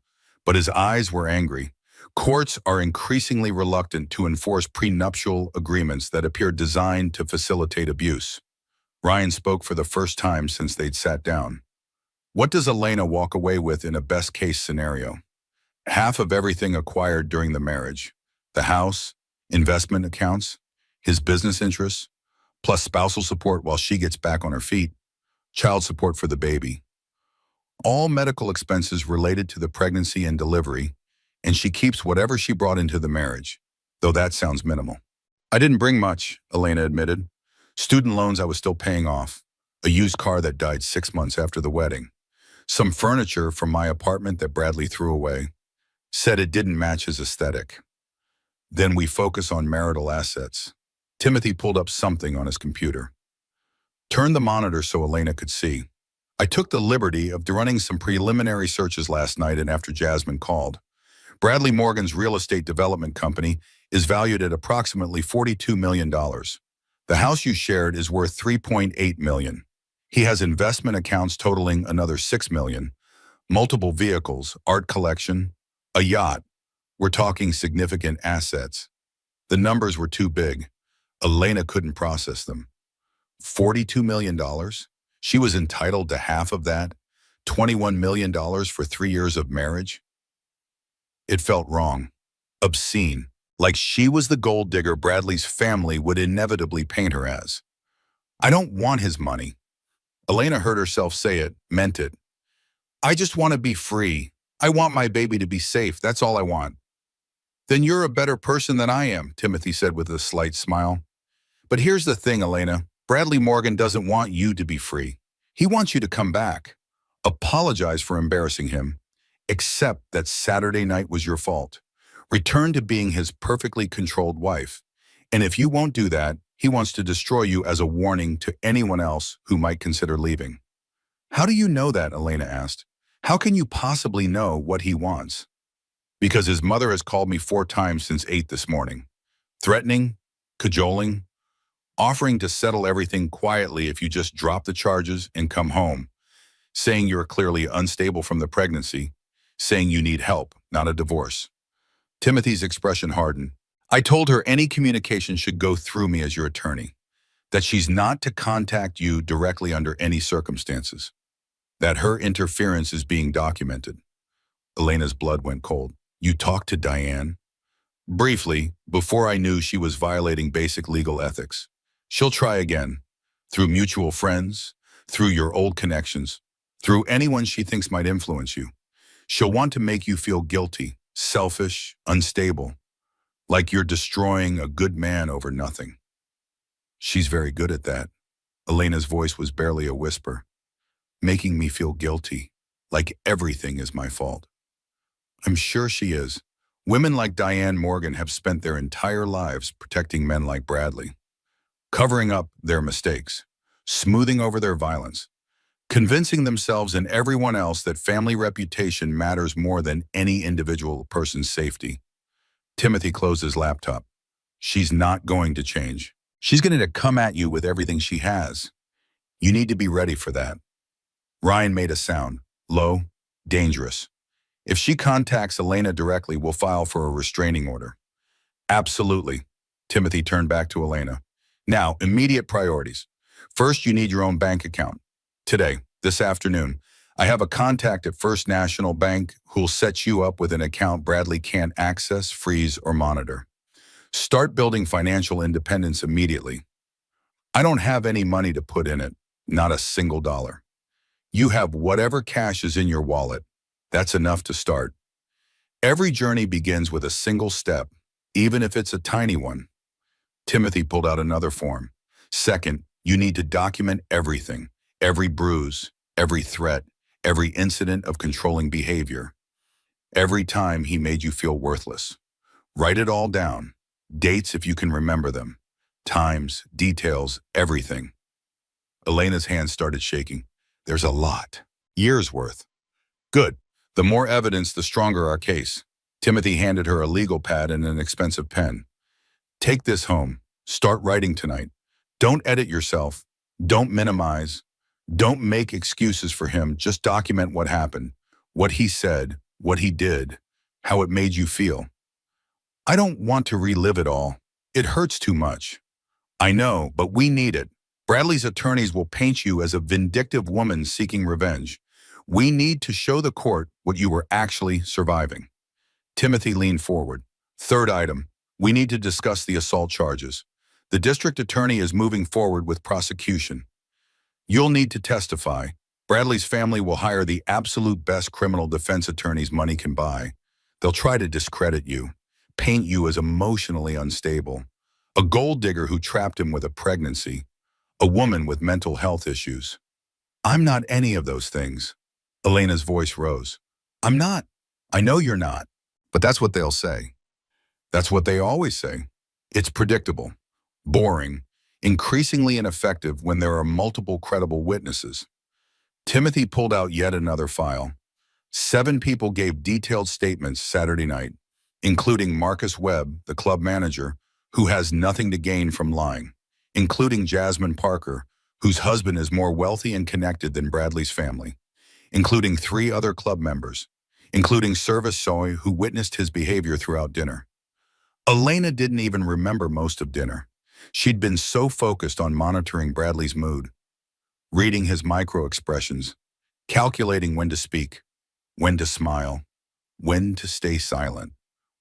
but his eyes were angry. Courts are increasingly reluctant to enforce prenuptial agreements that appear designed to facilitate abuse. Ryan spoke for the first time since they'd sat down. What does Elena walk away with in a best-case scenario? Half of everything acquired during the marriage, the house, investment accounts, his business interests, plus spousal support while she gets back on her feet, child support for the baby. All medical expenses related to the pregnancy and delivery, and she keeps whatever she brought into the marriage, though that sounds minimal. I didn't bring much, Elena admitted. Student loans I was still paying off, a used car that died 6 months after the wedding, some furniture from my apartment that Bradley threw away, said it didn't match his aesthetic. Then we focus on marital assets. Timothy pulled up something on his computer. Turned the monitor so Elena could see. I took the liberty of running some preliminary searches last night and after Jasmine called. Bradley Morgan's real estate development company is valued at approximately $42 million. The house you shared is worth $3.8 million. He has investment accounts totaling another $6 million, multiple vehicles, art collection, a yacht. We're talking significant assets. The numbers were too big. Elena couldn't process them. $42 million? She was entitled to half of that? $21 million for 3 years of marriage? It felt wrong, obscene, like she was the gold digger Bradley's family would inevitably paint her as. I don't want his money. Elena heard herself say it, meant it. I just want to be free. I want my baby to be safe. That's all I want. Then you're a better person than I am, Timothy said with a slight smile. But here's the thing, Elena. Bradley Morgan doesn't want you to be free. He wants you to come back. Apologize for embarrassing him. Accept that Saturday night was your fault. Return to being his perfectly controlled wife. And if you won't do that, he wants to destroy you as a warning to anyone else who might consider leaving. How do you know that? Elena asked. How can you possibly know what he wants? Because his mother has called me 4 times since 8 this morning. Threatening, cajoling, offering to settle everything quietly if you just drop the charges and come home, saying you're clearly unstable from the pregnancy, saying you need help, not a divorce. Timothy's expression hardened. I told her any communication should go through me as your attorney, that she's not to contact you directly under any circumstances, that her interference is being documented. Elena's blood went cold. You talked to Diane? Briefly, before I knew she was violating basic legal ethics. She'll try again, through mutual friends, through your old connections, through anyone she thinks might influence you. She'll want to make you feel guilty, selfish, unstable, like you're destroying a good man over nothing. She's very good at that. Elena's voice was barely a whisper, making me feel guilty, like everything is my fault. I'm sure she is. Women like Diane Morgan have spent their entire lives protecting men like Bradley, covering up their mistakes, smoothing over their violence, convincing themselves and everyone else that family reputation matters more than any individual person's safety. Timothy closed his laptop. She's not going to change. She's going to come at you with everything she has. You need to be ready for that. Ryan made a sound, low, dangerous. If she contacts Elena directly, we'll file for a restraining order. Absolutely. Timothy turned back to Elena. Now, immediate priorities. First, you need your own bank account. Today, this afternoon, I have a contact at First National Bank who'll set you up with an account Bradley can't access, freeze, or monitor. Start building financial independence immediately. I don't have any money to put in it, not a single dollar. You have whatever cash is in your wallet. That's enough to start. Every journey begins with a single step, even if it's a tiny one. Timothy pulled out another form. Second, you need to document everything, every bruise, every threat, every incident of controlling behavior. Every time he made you feel worthless. Write it all down. Dates if you can remember them. Times, details, everything. Elena's hands started shaking. There's a lot. Years worth. Good. The more evidence, the stronger our case. Timothy handed her a legal pad and an expensive pen. Take this home. Start writing tonight. Don't edit yourself. Don't minimize. Don't make excuses for him. Just document what happened, what he said, what he did, how it made you feel. I don't want to relive it all. It hurts too much. I know, but we need it. Bradley's attorneys will paint you as a vindictive woman seeking revenge. We need to show the court what you were actually surviving. Timothy leaned forward. Third item, we need to discuss the assault charges. The district attorney is moving forward with prosecution. You'll need to testify. Bradley's family will hire the absolute best criminal defense attorneys money can buy. They'll try to discredit you, paint you as emotionally unstable, a gold digger who trapped him with a pregnancy, a woman with mental health issues. I'm not any of those things. Elena's voice rose. I'm not. I know you're not. But that's what they'll say. That's what they always say. It's predictable, boring, increasingly ineffective when there are multiple credible witnesses. Timothy pulled out yet another file. 7 people gave detailed statements Saturday night, including Marcus Webb, the club manager, who has nothing to gain from lying, including Jasmine Parker, whose husband is more wealthy and connected than Bradley's family, including 3 other club members, including Service Soy, who witnessed his behavior throughout dinner. Elena didn't even remember most of dinner. She'd been so focused on monitoring Bradley's mood, reading his micro-expressions, calculating when to speak, when to smile, when to stay silent,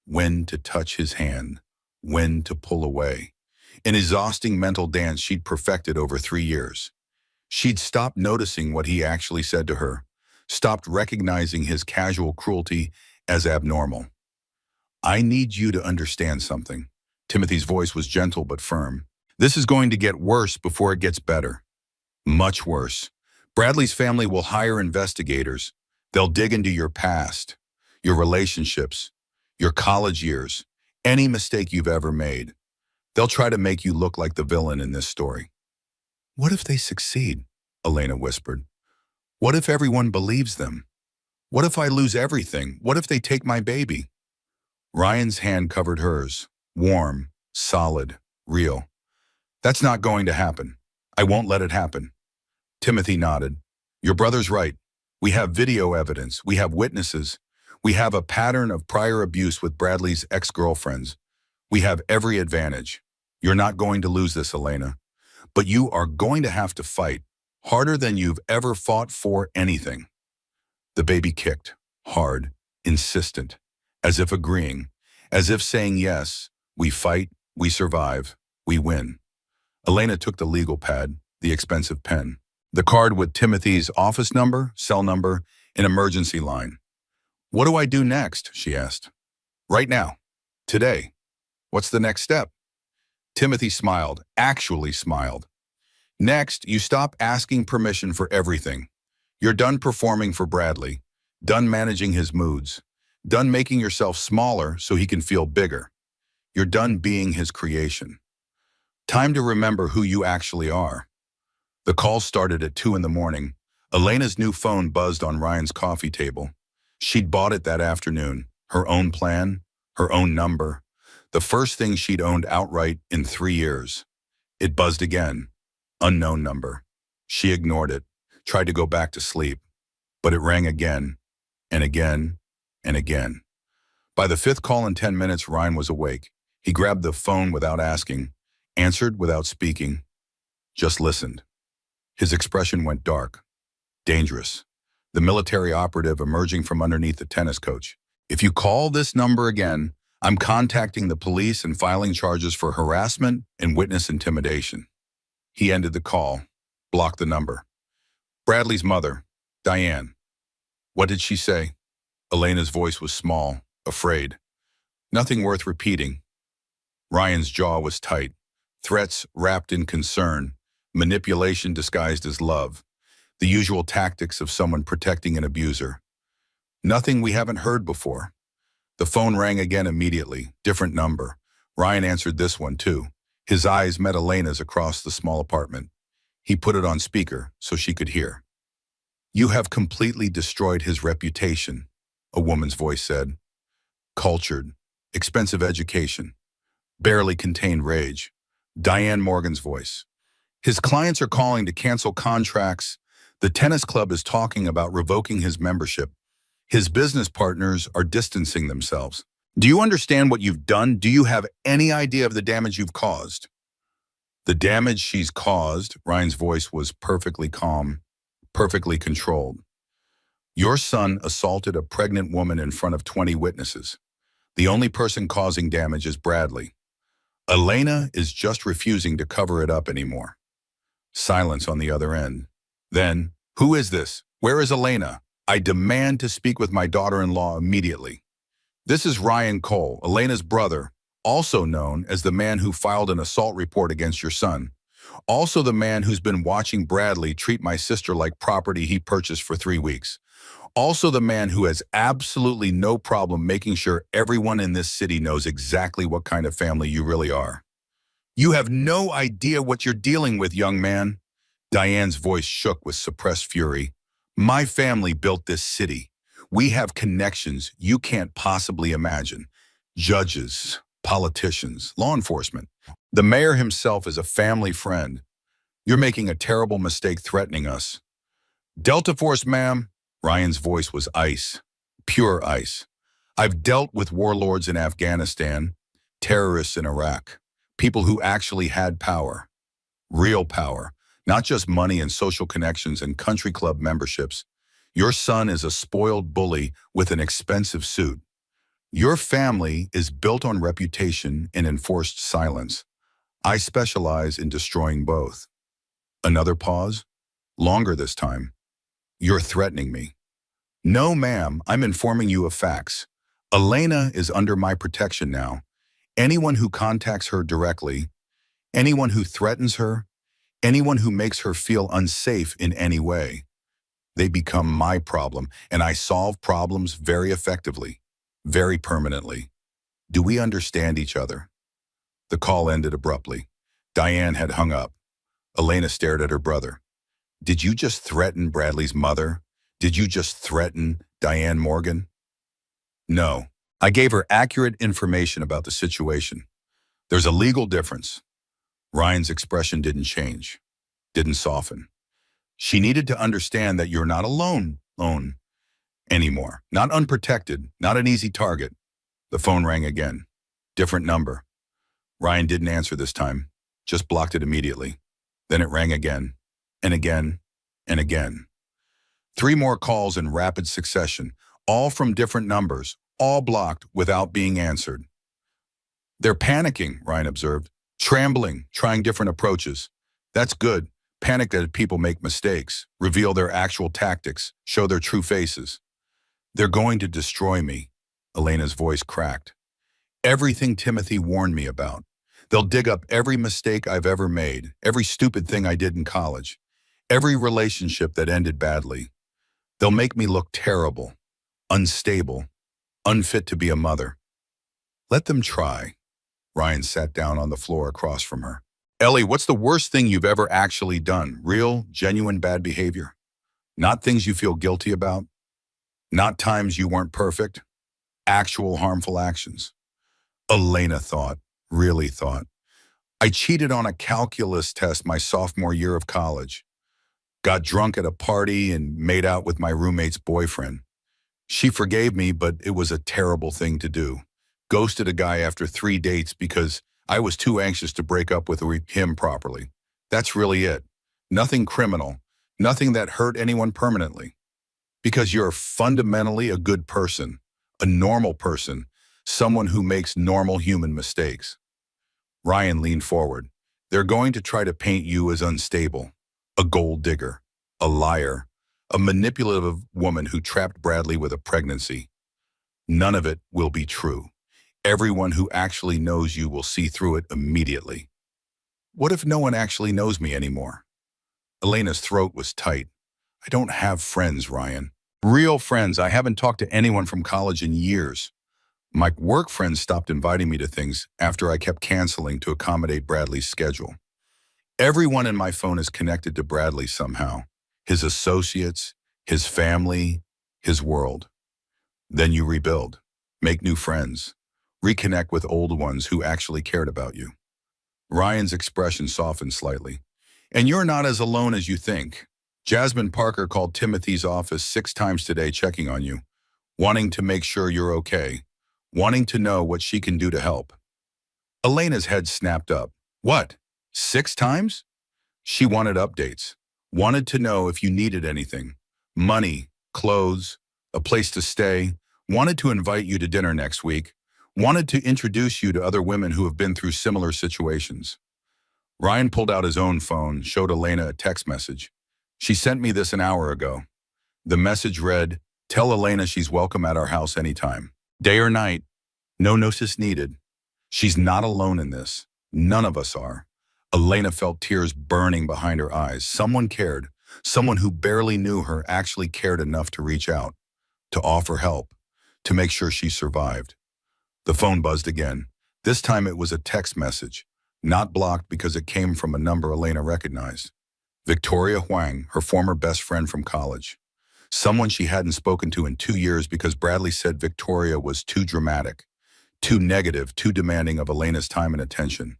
when to touch his hand, when to pull away. An exhausting mental dance she'd perfected over 3 years. She'd stopped noticing what he actually said to her, stopped recognizing his casual cruelty as abnormal. I need you to understand something. Timothy's voice was gentle but firm. This is going to get worse before it gets better. Much worse. Bradley's family will hire investigators. They'll dig into your past, your relationships, your college years, any mistake you've ever made. They'll try to make you look like the villain in this story. What if they succeed? Elena whispered. What if everyone believes them? What if I lose everything? What if they take my baby? Ryan's hand covered hers, warm, solid, real. That's not going to happen. I won't let it happen. Timothy nodded. Your brother's right. We have video evidence. We have witnesses. We have a pattern of prior abuse with Bradley's ex-girlfriends. We have every advantage. You're not going to lose this, Elena. But you are going to have to fight harder than you've ever fought for anything. The baby kicked, hard, insistent, as if agreeing, As if saying yes, we fight, we survive, we win. Elena took the legal pad, the expensive pen, the card with Timothy's office number, cell number, and emergency line. What do I do next? She asked. Right now. Today. What's the next step? Timothy smiled, actually smiled. Next, you stop asking permission for everything. You're done performing for Bradley, done managing his moods, done making yourself smaller so he can feel bigger. You're done being his creation. Time to remember who you actually are. The call started at 2 in the morning. Elena's new phone buzzed on Ryan's coffee table. She'd bought it that afternoon. Her own plan, her own number. The first thing she'd owned outright in 3 years. It buzzed again. Unknown number. She ignored it, tried to go back to sleep. But it rang again, and again, and again. By the 5th call in 10 minutes, Ryan was awake. He grabbed the phone without asking, answered without speaking, just listened. His expression went dark, dangerous. The military operative emerging from underneath the tennis coach. If you call this number again, I'm contacting the police and filing charges for harassment and witness intimidation. He ended the call, blocked the number. Bradley's mother, Diane. What did she say? Elena's voice was small, afraid. Nothing worth repeating. Ryan's jaw was tight. Threats wrapped in concern, manipulation disguised as love, the usual tactics of someone protecting an abuser. Nothing we haven't heard before. The phone rang again immediately, different number. Ryan answered this one too. His eyes met Elena's across the small apartment. He put it on speaker so she could hear. You have completely destroyed his reputation, a woman's voice said. Cultured, expensive education, barely contained rage. Diane Morgan's voice. His clients are calling to cancel contracts. The tennis club is talking about revoking his membership. His business partners are distancing themselves. Do you understand what you've done? Do you have any idea of the damage you've caused? The damage she's caused, Ryan's voice was perfectly calm, perfectly controlled. Your son assaulted a pregnant woman in front of 20 witnesses. The only person causing damage is Bradley. Elena is just refusing to cover it up anymore. Silence on the other end. Then, who is this? Where is Elena? I demand to speak with my daughter-in-law immediately. This is Ryan Cole, Elena's brother, also known as the man who filed an assault report against your son. Also the man who's been watching Bradley treat my sister like property he purchased for 3 weeks. Also the man who has absolutely no problem making sure everyone in this city knows exactly what kind of family you really are. You have no idea what you're dealing with, young man. Diane's voice shook with suppressed fury. My family built this city. We have connections you can't possibly imagine. Judges, politicians, law enforcement. The mayor himself is a family friend. You're making a terrible mistake threatening us. Delta Force, ma'am. Ryan's voice was ice, pure ice. I've dealt with warlords in Afghanistan, terrorists in Iraq, people who actually had power, real power, not just money and social connections and country club memberships. Your son is a spoiled bully with an expensive suit. Your family is built on reputation and enforced silence. I specialize in destroying both. Another pause, longer this time. You're threatening me. No, ma'am, I'm informing you of facts. Elena is under my protection now. Anyone who contacts her directly, anyone who threatens her, anyone who makes her feel unsafe in any way, they become my problem, and I solve problems very effectively, very permanently. Do we understand each other? The call ended abruptly. Diane had hung up. Elena stared at her brother. Did you just threaten Bradley's mother? Did you just threaten Diane Morgan? No. I gave her accurate information about the situation. There's a legal difference. Ryan's expression didn't change, didn't soften. She needed to understand that you're not alone anymore. Not unprotected, not an easy target. The phone rang again. Different number. Ryan didn't answer this time, just blocked it immediately. Then it rang again, and again, and again. 3 more calls in rapid succession, all from different numbers, all blocked without being answered. They're panicking, Ryan observed. Trembling, trying different approaches. That's good. Panic that people make mistakes, reveal their actual tactics, show their true faces. They're going to destroy me. Elena's voice cracked. Everything Timothy warned me about. They'll dig up every mistake I've ever made, every stupid thing I did in college, every relationship that ended badly. They'll make me look terrible, unstable, unfit to be a mother. Let them try. Ryan sat down on the floor across from her. Ellie, what's the worst thing you've ever actually done? Real, genuine bad behavior? Not things you feel guilty about? Not times you weren't perfect? Actual harmful actions? Elena thought, really thought. I cheated on a calculus test my sophomore year of college. Got drunk at a party and made out with my roommate's boyfriend. She forgave me, but it was a terrible thing to do. Ghosted a guy after 3 dates because I was too anxious to break up with him properly. That's really it. Nothing criminal. Nothing that hurt anyone permanently. Because you're fundamentally a good person, a normal person, someone who makes normal human mistakes. Ryan leaned forward. They're going to try to paint you as unstable, a gold digger, a liar, a manipulative woman who trapped Bradley with a pregnancy. None of it will be true. Everyone who actually knows you will see through it immediately. What if no one actually knows me anymore? Elena's throat was tight. I don't have friends, Ryan. Real friends. I haven't talked to anyone from college in years. My work friends stopped inviting me to things after I kept canceling to accommodate Bradley's schedule. Everyone in my phone is connected to Bradley somehow. His associates, his family, his world. Then you rebuild, make new friends, reconnect with old ones who actually cared about you. Ryan's expression softened slightly. And you're not as alone as you think. Jasmine Parker called Timothy's office 6 times today checking on you, wanting to make sure you're okay, wanting to know what she can do to help. Elena's head snapped up. What? 6 times? She wanted updates, wanted to know if you needed anything. Money, clothes, a place to stay, wanted to invite you to dinner next week, wanted to introduce you to other women who have been through similar situations. Ryan pulled out his own phone, showed Elena a text message. She sent me this an hour ago. The message read, tell Elena she's welcome at our house anytime. Day or night, no notice needed. She's not alone in this. None of us are. Elena felt tears burning behind her eyes. Someone cared. Someone who barely knew her actually cared enough to reach out, to offer help, to make sure she survived. The phone buzzed again. This time it was a text message, not blocked because it came from a number Elena recognized. Victoria Huang, her former best friend from college. Someone she hadn't spoken to in 2 years because Bradley said Victoria was too dramatic, too negative, too demanding of Elena's time and attention.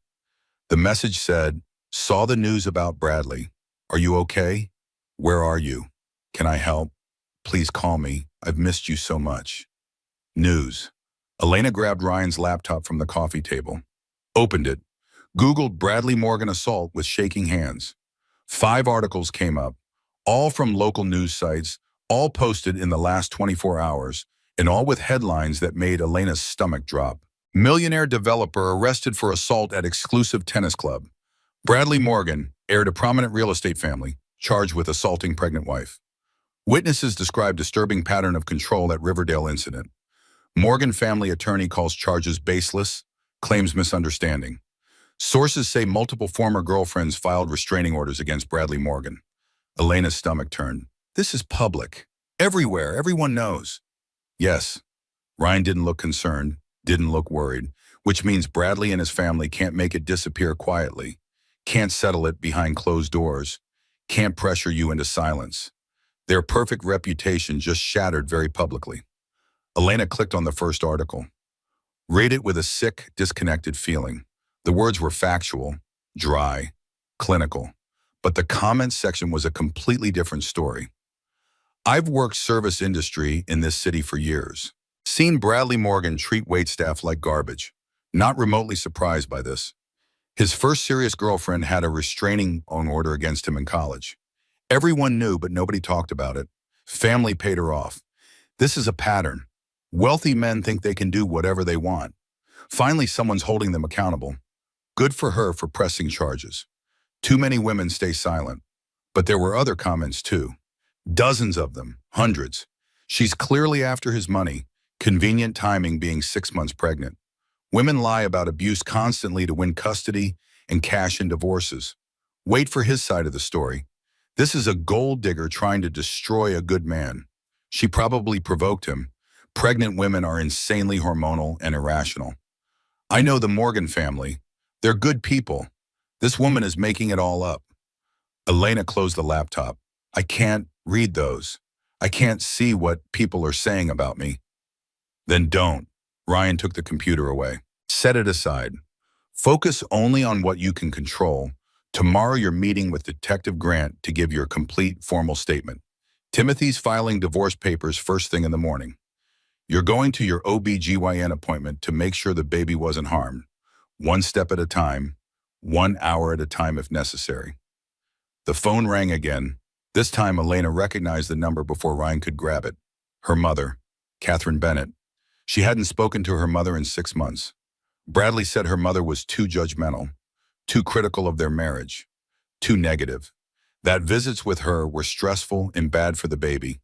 The message said, saw the news about Bradley. Are you okay? Where are you? Can I help? Please call me. I've missed you so much. News. Elena grabbed Ryan's laptop from the coffee table, opened it, Googled Bradley Morgan assault with shaking hands. 5 articles came up, all from local news sites, all posted in the last 24 hours, and all with headlines that made Elena's stomach drop. Millionaire developer arrested for assault at exclusive tennis club. Bradley Morgan, heir to prominent real estate family, charged with assaulting pregnant wife. Witnesses describe disturbing pattern of control at Riverdale incident. Morgan family attorney calls charges baseless, claims misunderstanding. Sources say multiple former girlfriends filed restraining orders against Bradley Morgan. Elena's stomach turned. This is public. Everywhere, everyone knows. Yes. Ryan didn't look concerned, didn't look worried, which means Bradley and his family can't make it disappear quietly, can't settle it behind closed doors, can't pressure you into silence. Their perfect reputation just shattered very publicly. Elena clicked on the first article. Read it with a sick, disconnected feeling. The words were factual, dry, clinical, but the comments section was a completely different story. I've worked service industry in this city for years. Seen Bradley Morgan treat waitstaff like garbage. Not remotely surprised by this. His first serious girlfriend had a restraining order against him in college. Everyone knew, but nobody talked about it. Family paid her off. This is a pattern. Wealthy men think they can do whatever they want. Finally, someone's holding them accountable. Good for her for pressing charges. Too many women stay silent. But there were other comments too. Dozens of them, hundreds. She's clearly after his money, convenient timing being 6 months pregnant. Women lie about abuse constantly to win custody and cash in divorces. Wait for his side of the story. This is a gold digger trying to destroy a good man. She probably provoked him. Pregnant women are insanely hormonal and irrational. I know the Morgan family. They're good people. This woman is making it all up. Elena closed the laptop. I can't read those. I can't see what people are saying about me. Then don't. Ryan took the computer away. Set it aside. Focus only on what you can control. Tomorrow you're meeting with Detective Grant to give your complete formal statement. Timothy's filing divorce papers first thing in the morning. You're going to your OB/GYN appointment to make sure the baby wasn't harmed. One step at a time, 1 hour at a time if necessary. The phone rang again. This time Elena recognized the number before Ryan could grab it. Her mother, Catherine Bennett. She hadn't spoken to her mother in 6 months. Bradley said her mother was too judgmental, too critical of their marriage, too negative. That visits with her were stressful and bad for the baby.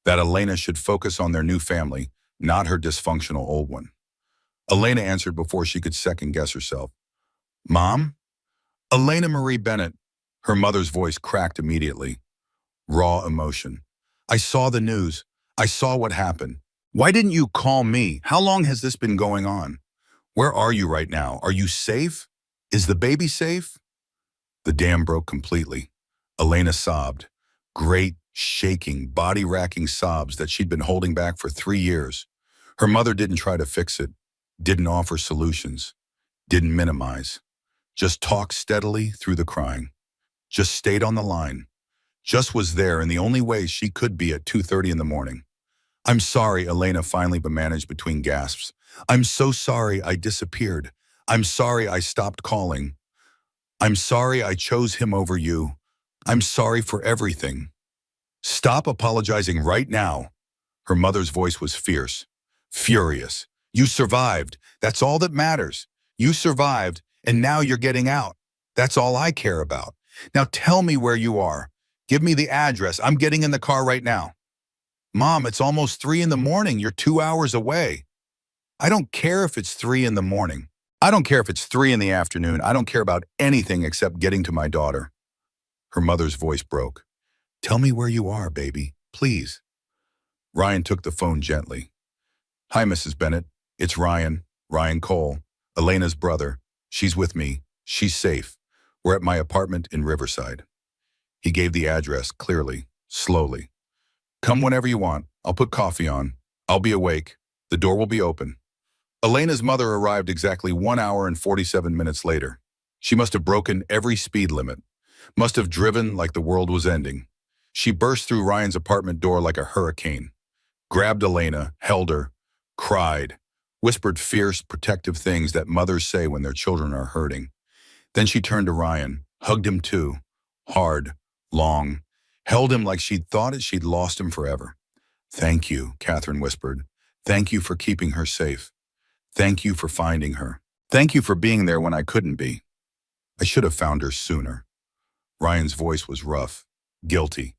That Elena should focus on their new family, not her dysfunctional old one. Elena answered before she could second-guess herself. Mom? Elena Marie Bennett. Her mother's voice cracked immediately. Raw emotion. I saw the news. I saw what happened. Why didn't you call me? How long has this been going on? Where are you right now? Are you safe? Is the baby safe? The dam broke completely. Elena sobbed. Great, shaking, body-racking sobs that she'd been holding back for 3 years. Her mother didn't try to fix it, didn't offer solutions, didn't minimize. Just talked steadily through the crying. Just stayed on the line. Just was there in the only way she could be at 2:30 in the morning. I'm sorry, Elena finally managed between gasps. I'm so sorry I disappeared. I'm sorry I stopped calling. I'm sorry I chose him over you. I'm sorry for everything. Stop apologizing right now. Her mother's voice was fierce, furious. You survived. That's all that matters. You survived, and now you're getting out. That's all I care about. Now tell me where you are. Give me the address. I'm getting in the car right now. Mom, it's almost 3 in the morning. You're 2 hours away. I don't care if it's 3 in the morning. I don't care if it's 3 in the afternoon. I don't care about anything except getting to my daughter. Her mother's voice broke. Tell me where you are, baby, please. Ryan took the phone gently. Hi, Mrs. Bennett. It's Ryan, Ryan Cole, Elena's brother. She's with me. She's safe. We're at my apartment in Riverside. He gave the address clearly, slowly. Come whenever you want. I'll put coffee on. I'll be awake. The door will be open. Elena's mother arrived exactly 1 hour and 47 minutes later. She must have broken every speed limit. Must have driven like the world was ending. She burst through Ryan's apartment door like a hurricane. Grabbed Elena, held her, cried, whispered fierce, protective things that mothers say when their children are hurting. Then she turned to Ryan, hugged him too, hard, long, held him like she'd thought she'd lost him forever. Thank you, Catherine whispered. Thank you for keeping her safe. Thank you for finding her. Thank you for being there when I couldn't be. I should have found her sooner. Ryan's voice was rough, guilty.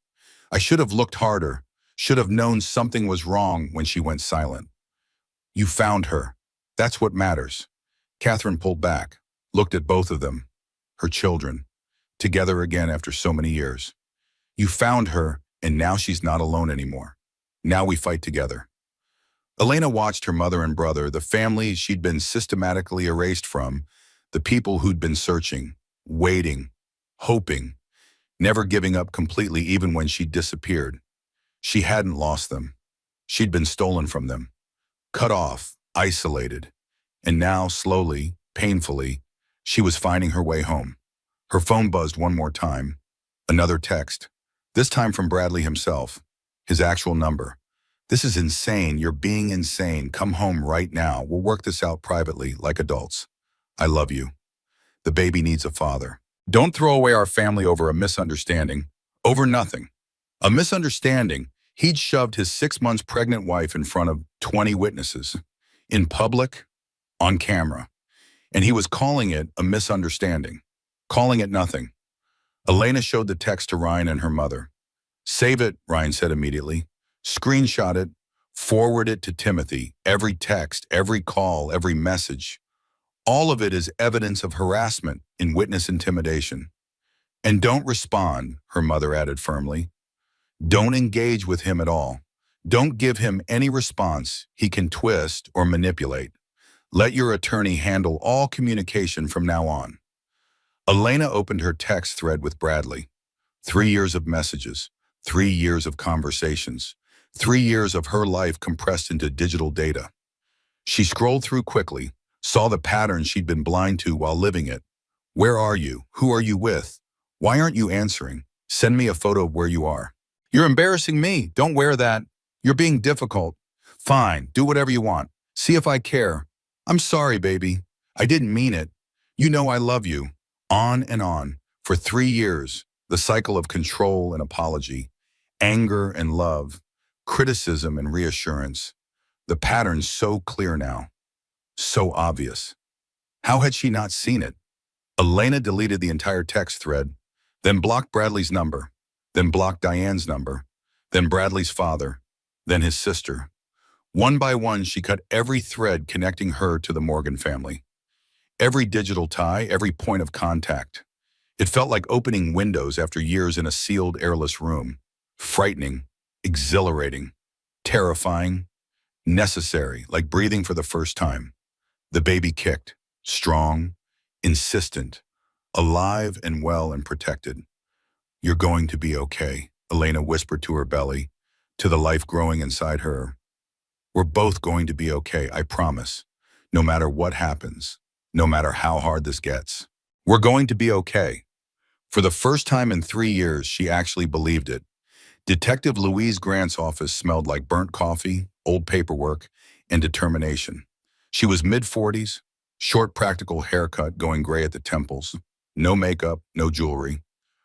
I should have looked harder, should have known something was wrong when she went silent. You found her. That's what matters. Catherine pulled back, looked at both of them, her children, together again after so many years. You found her, and now she's not alone anymore. Now we fight together. Elena watched her mother and brother, the family she'd been systematically erased from, the people who'd been searching, waiting, hoping, never giving up completely even when she'd disappeared. She hadn't lost them. She'd been stolen from them, cut off, isolated. And now, slowly, painfully, she was finding her way home. Her phone buzzed one more time. Another text, this time from Bradley himself, his actual number. This is insane. You're being insane. Come home right now. We'll work this out privately, like adults. I love you. The baby needs a father. Don't throw away our family over a misunderstanding. Over nothing. A misunderstanding. He'd shoved his 6 months pregnant wife in front of 20 witnesses. In public, on camera, and he was calling it a misunderstanding, calling it nothing. Elena showed the text to Ryan and her mother. Save it, Ryan said immediately. Screenshot it, forward it to Timothy. Every text, every call, every message. All of it is evidence of harassment in witness intimidation. And don't respond, her mother added firmly. Don't engage with him at all. Don't give him any response he can twist or manipulate. Let your attorney handle all communication from now on. Elena opened her text thread with Bradley. 3 years of messages, 3 years of conversations, 3 years of her life compressed into digital data. She scrolled through quickly, saw the patterns she'd been blind to while living it. Where are you? Who are you with? Why aren't you answering? Send me a photo of where you are. You're embarrassing me. Don't wear that. You're being difficult. Fine, do whatever you want. See if I care. I'm sorry, baby. I didn't mean it. You know I love you. On and on. For 3 years, the cycle of control and apology, anger and love, criticism and reassurance. The pattern's so clear now. So obvious. How had she not seen it? Elena deleted the entire text thread, then blocked Bradley's number, then blocked Diane's number, then Bradley's father, then his sister. One by one, she cut every thread connecting her to the Morgan family. Every digital tie, every point of contact. It felt like opening windows after years in a sealed, airless room. Frightening, exhilarating, terrifying, necessary, like breathing for the first time. The baby kicked, strong, insistent, alive and well and protected. You're going to be okay, Elena whispered to her belly, to the life growing inside her. We're both going to be okay, I promise. No matter what happens, no matter how hard this gets. We're going to be okay. For the first time in 3 years, she actually believed it. Detective Louise Grant's office smelled like burnt coffee, old paperwork, and determination. She was mid-40s, short practical haircut going gray at the temples, no makeup, no jewelry,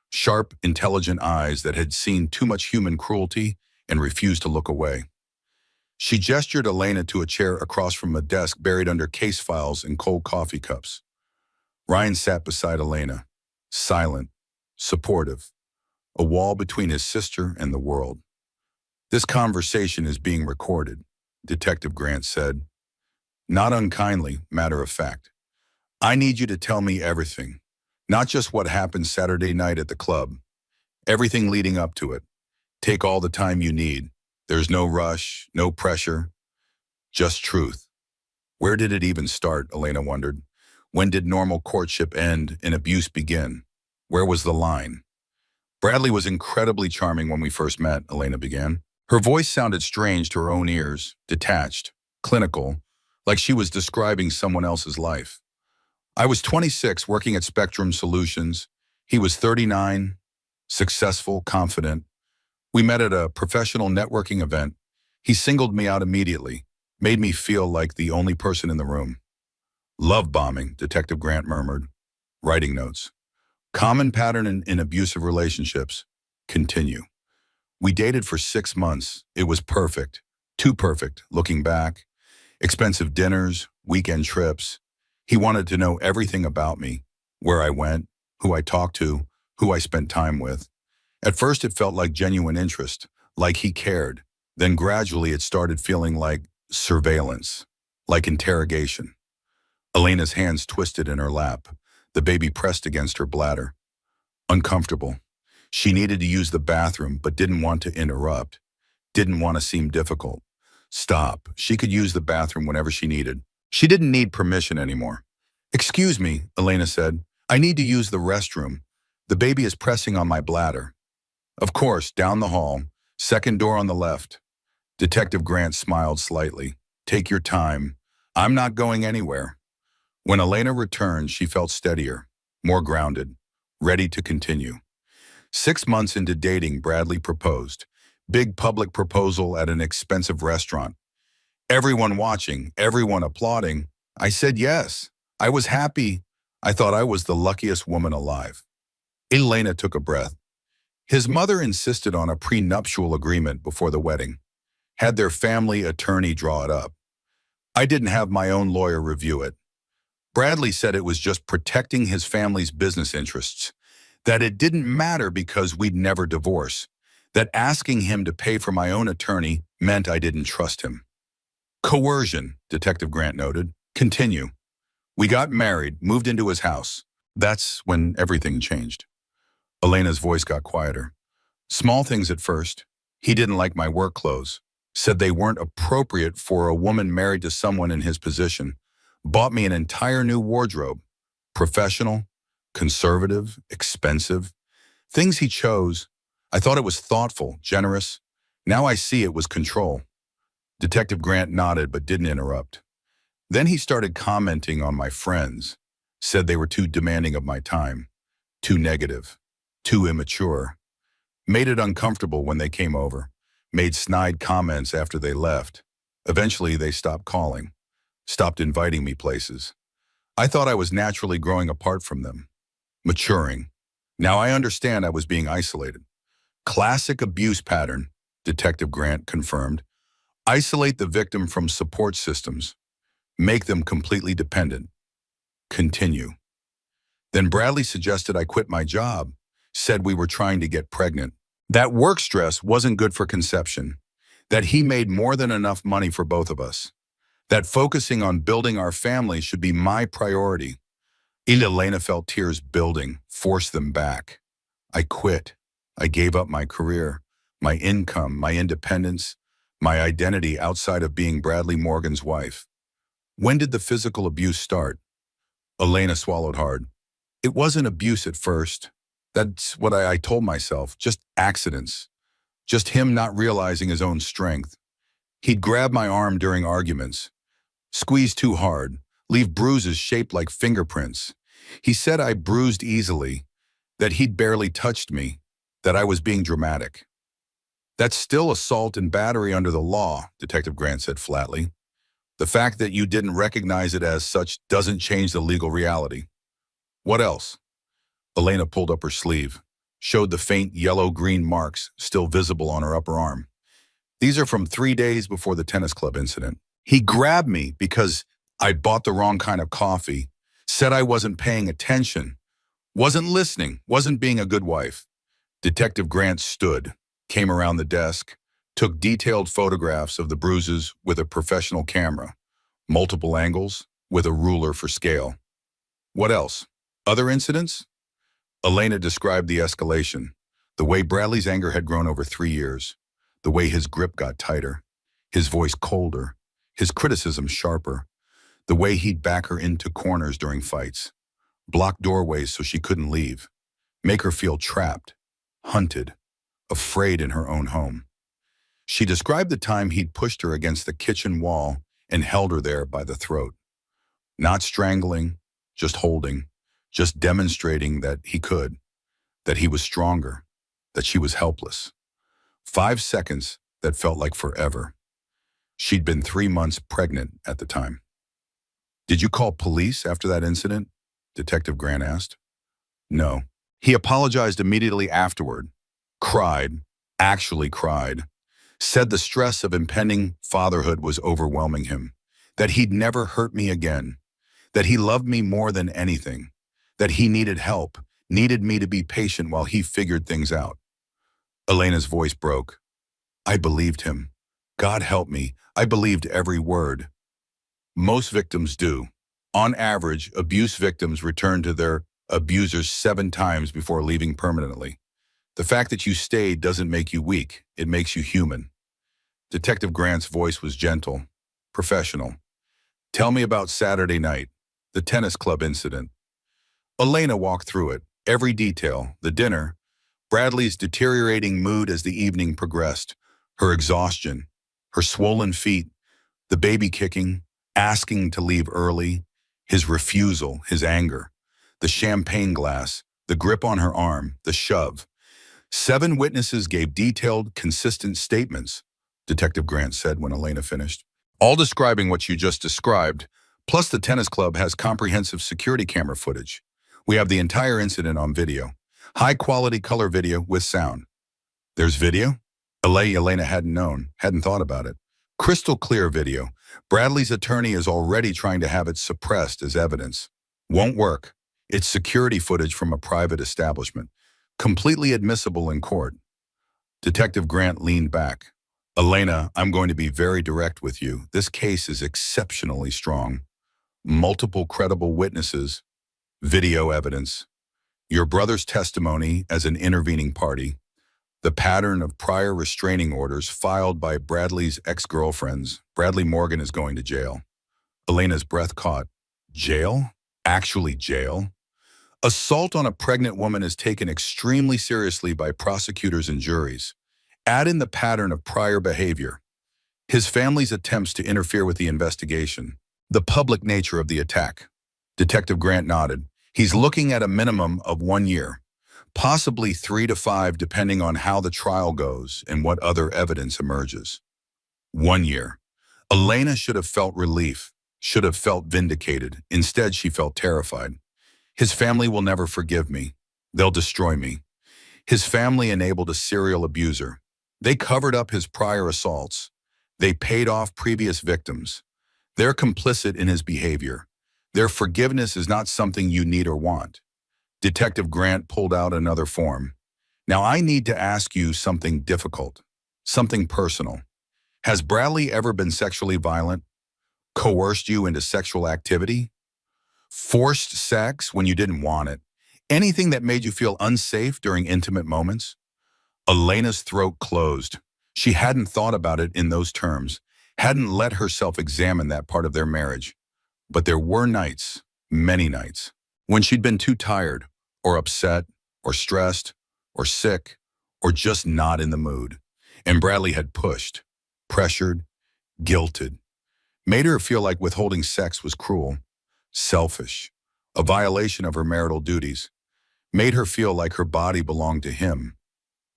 sharp, intelligent eyes that had seen too much human cruelty and refused to look away. She gestured Elena to a chair across from a desk buried under case files and cold coffee cups. Ryan sat beside Elena, silent, supportive, a wall between his sister and the world. This conversation is being recorded, Detective Grant said. Not unkindly, matter of fact. I need you to tell me everything, not just what happened Saturday night at the club. Everything leading up to it. Take all the time you need. There's no rush, no pressure, just truth. Where did it even start, Elena wondered. When did normal courtship end and abuse begin? Where was the line? Bradley was incredibly charming when we first met, Elena began. Her voice sounded strange to her own ears, detached, clinical, like she was describing someone else's life. I was 26, working at Spectrum Solutions. He was 39, successful, confident. We met at a professional networking event. He singled me out immediately, made me feel like the only person in the room. Love bombing, Detective Grant murmured. Writing notes. Common pattern in abusive relationships. Continue. We dated for 6 months. It was perfect. Too perfect, looking back. Expensive dinners, weekend trips. He wanted to know everything about me, where I went, who I talked to, who I spent time with. At first, it felt like genuine interest, like he cared. Then gradually, it started feeling like surveillance, like interrogation. Elena's hands twisted in her lap. The baby pressed against her bladder. Uncomfortable. She needed to use the bathroom, but didn't want to interrupt. Didn't want to seem difficult. Stop. She could use the bathroom whenever she needed. She didn't need permission anymore. Excuse me, Elena said. I need to use the restroom. The baby is pressing on my bladder. Of course, down the hall, second door on the left. Detective Grant smiled slightly. Take your time. I'm not going anywhere. When Elena returned, she felt steadier, more grounded, ready to continue. 6 months into dating, Bradley proposed. Big public proposal at an expensive restaurant. Everyone watching, everyone applauding. I said yes. I was happy. I thought I was the luckiest woman alive. Elena took a breath. His mother insisted on a prenuptial agreement before the wedding. Had their family attorney draw it up. I didn't have my own lawyer review it. Bradley said it was just protecting his family's business interests, that it didn't matter because we'd never divorce, that asking him to pay for my own attorney meant I didn't trust him. Coercion, Detective Grant noted. Continue. We got married, moved into his house. That's when everything changed. Elena's voice got quieter. Small things at first. He didn't like my work clothes, said they weren't appropriate for a woman married to someone in his position, bought me an entire new wardrobe. Professional, conservative, expensive. Things he chose. I thought it was thoughtful, generous. Now I see it was control. Detective Grant nodded but didn't interrupt. Then he started commenting on my friends, said they were too demanding of my time, too negative, too immature. Made it uncomfortable when they came over, made snide comments after they left. Eventually, they stopped calling, stopped inviting me places. I thought I was naturally growing apart from them, maturing. Now I understand I was being isolated. Classic abuse pattern, Detective Grant confirmed. Isolate the victim from support systems. Make them completely dependent. Continue. Then Bradley suggested I quit my job, said we were trying to get pregnant. That work stress wasn't good for conception, that he made more than enough money for both of us, that focusing on building our family should be my priority. Elena felt tears building, forced them back. I quit. I gave up my career, my income, my independence, my identity outside of being Bradley Morgan's wife. When did the physical abuse start? Elena swallowed hard. It wasn't abuse at first. That's what I told myself, just accidents. Just him not realizing his own strength. He'd grab my arm during arguments, squeeze too hard, leave bruises shaped like fingerprints. He said I bruised easily, that he'd barely touched me, that I was being dramatic. That's still assault and battery under the law, Detective Grant said flatly. The fact that you didn't recognize it as such doesn't change the legal reality. What else? Elena pulled up her sleeve, showed the faint yellow-green marks still visible on her upper arm. These are from 3 days before the tennis club incident. He grabbed me because I'd bought the wrong kind of coffee, said I wasn't paying attention, wasn't listening, wasn't being a good wife. Detective Grant stood, came around the desk, took detailed photographs of the bruises with a professional camera, multiple angles, with a ruler for scale. What else? Other incidents? Elena described the escalation, the way Bradley's anger had grown over 3 years, the way his grip got tighter, his voice colder, his criticism sharper, the way he'd back her into corners during fights, block doorways so she couldn't leave, make her feel trapped, hunted, afraid in her own home. She described the time he'd pushed her against the kitchen wall and held her there by the throat. Not strangling, just holding, just demonstrating that he could, that he was stronger, that she was helpless. 5 seconds that felt like forever. She'd been 3 months pregnant at the time. Did you call police after that incident? Detective Grant asked. No. He apologized immediately afterward. Cried, actually cried. Said the stress of impending fatherhood was overwhelming him. That he'd never hurt me again. That he loved me more than anything. That he needed help, needed me to be patient while he figured things out. Elena's voice broke. I believed him. God help me, I believed every word. Most victims do. On average, abuse victims return to their abusers 7 times before leaving permanently. The fact that you stayed doesn't make you weak, it makes you human. Detective Grant's voice was gentle, professional. Tell me about Saturday night, the tennis club incident. Elena walked through it, every detail, the dinner, Bradley's deteriorating mood as the evening progressed, her exhaustion, her swollen feet, the baby kicking, asking to leave early, his refusal, his anger, the champagne glass, the grip on her arm, the shove. 7 witnesses gave detailed, consistent statements, Detective Grant said when Elena finished. All describing what you just described, plus the tennis club has comprehensive security camera footage. We have the entire incident on video. High-quality color video with sound. There's video? Elena hadn't known, hadn't thought about it. Crystal clear video. Bradley's attorney is already trying to have it suppressed as evidence. Won't work. It's security footage from a private establishment. Completely admissible in court. Detective Grant leaned back. Elena, I'm going to be very direct with you. This case is exceptionally strong. Multiple credible witnesses, video evidence, your brother's testimony as an intervening party, the pattern of prior restraining orders filed by Bradley's ex-girlfriends. Bradley Morgan is going to jail. Elena's breath caught. Jail? Actually jail? Assault on a pregnant woman is taken extremely seriously by prosecutors and juries. Add in the pattern of prior behavior, his family's attempts to interfere with the investigation, the public nature of the attack. Detective Grant nodded. He's looking at a minimum of 1 year, possibly 3 to 5 depending on how the trial goes and what other evidence emerges. 1 year. Elena should have felt relief, should have felt vindicated. Instead, she felt terrified. His family will never forgive me. They'll destroy me. His family enabled a serial abuser. They covered up his prior assaults. They paid off previous victims. They're complicit in his behavior. Their forgiveness is not something you need or want. Detective Grant pulled out another form. Now I need to ask you something difficult, something personal. Has Bradley ever been sexually violent? Coerced you into sexual activity? Forced sex when you didn't want it? Anything that made you feel unsafe during intimate moments? Elena's throat closed. She hadn't thought about it in those terms, hadn't let herself examine that part of their marriage. But there were nights, many nights, when she'd been too tired, or upset, or stressed, or sick, or just not in the mood. And Bradley had pushed, pressured, guilted, made her feel like withholding sex was cruel, selfish, a violation of her marital duties, made her feel like her body belonged to him,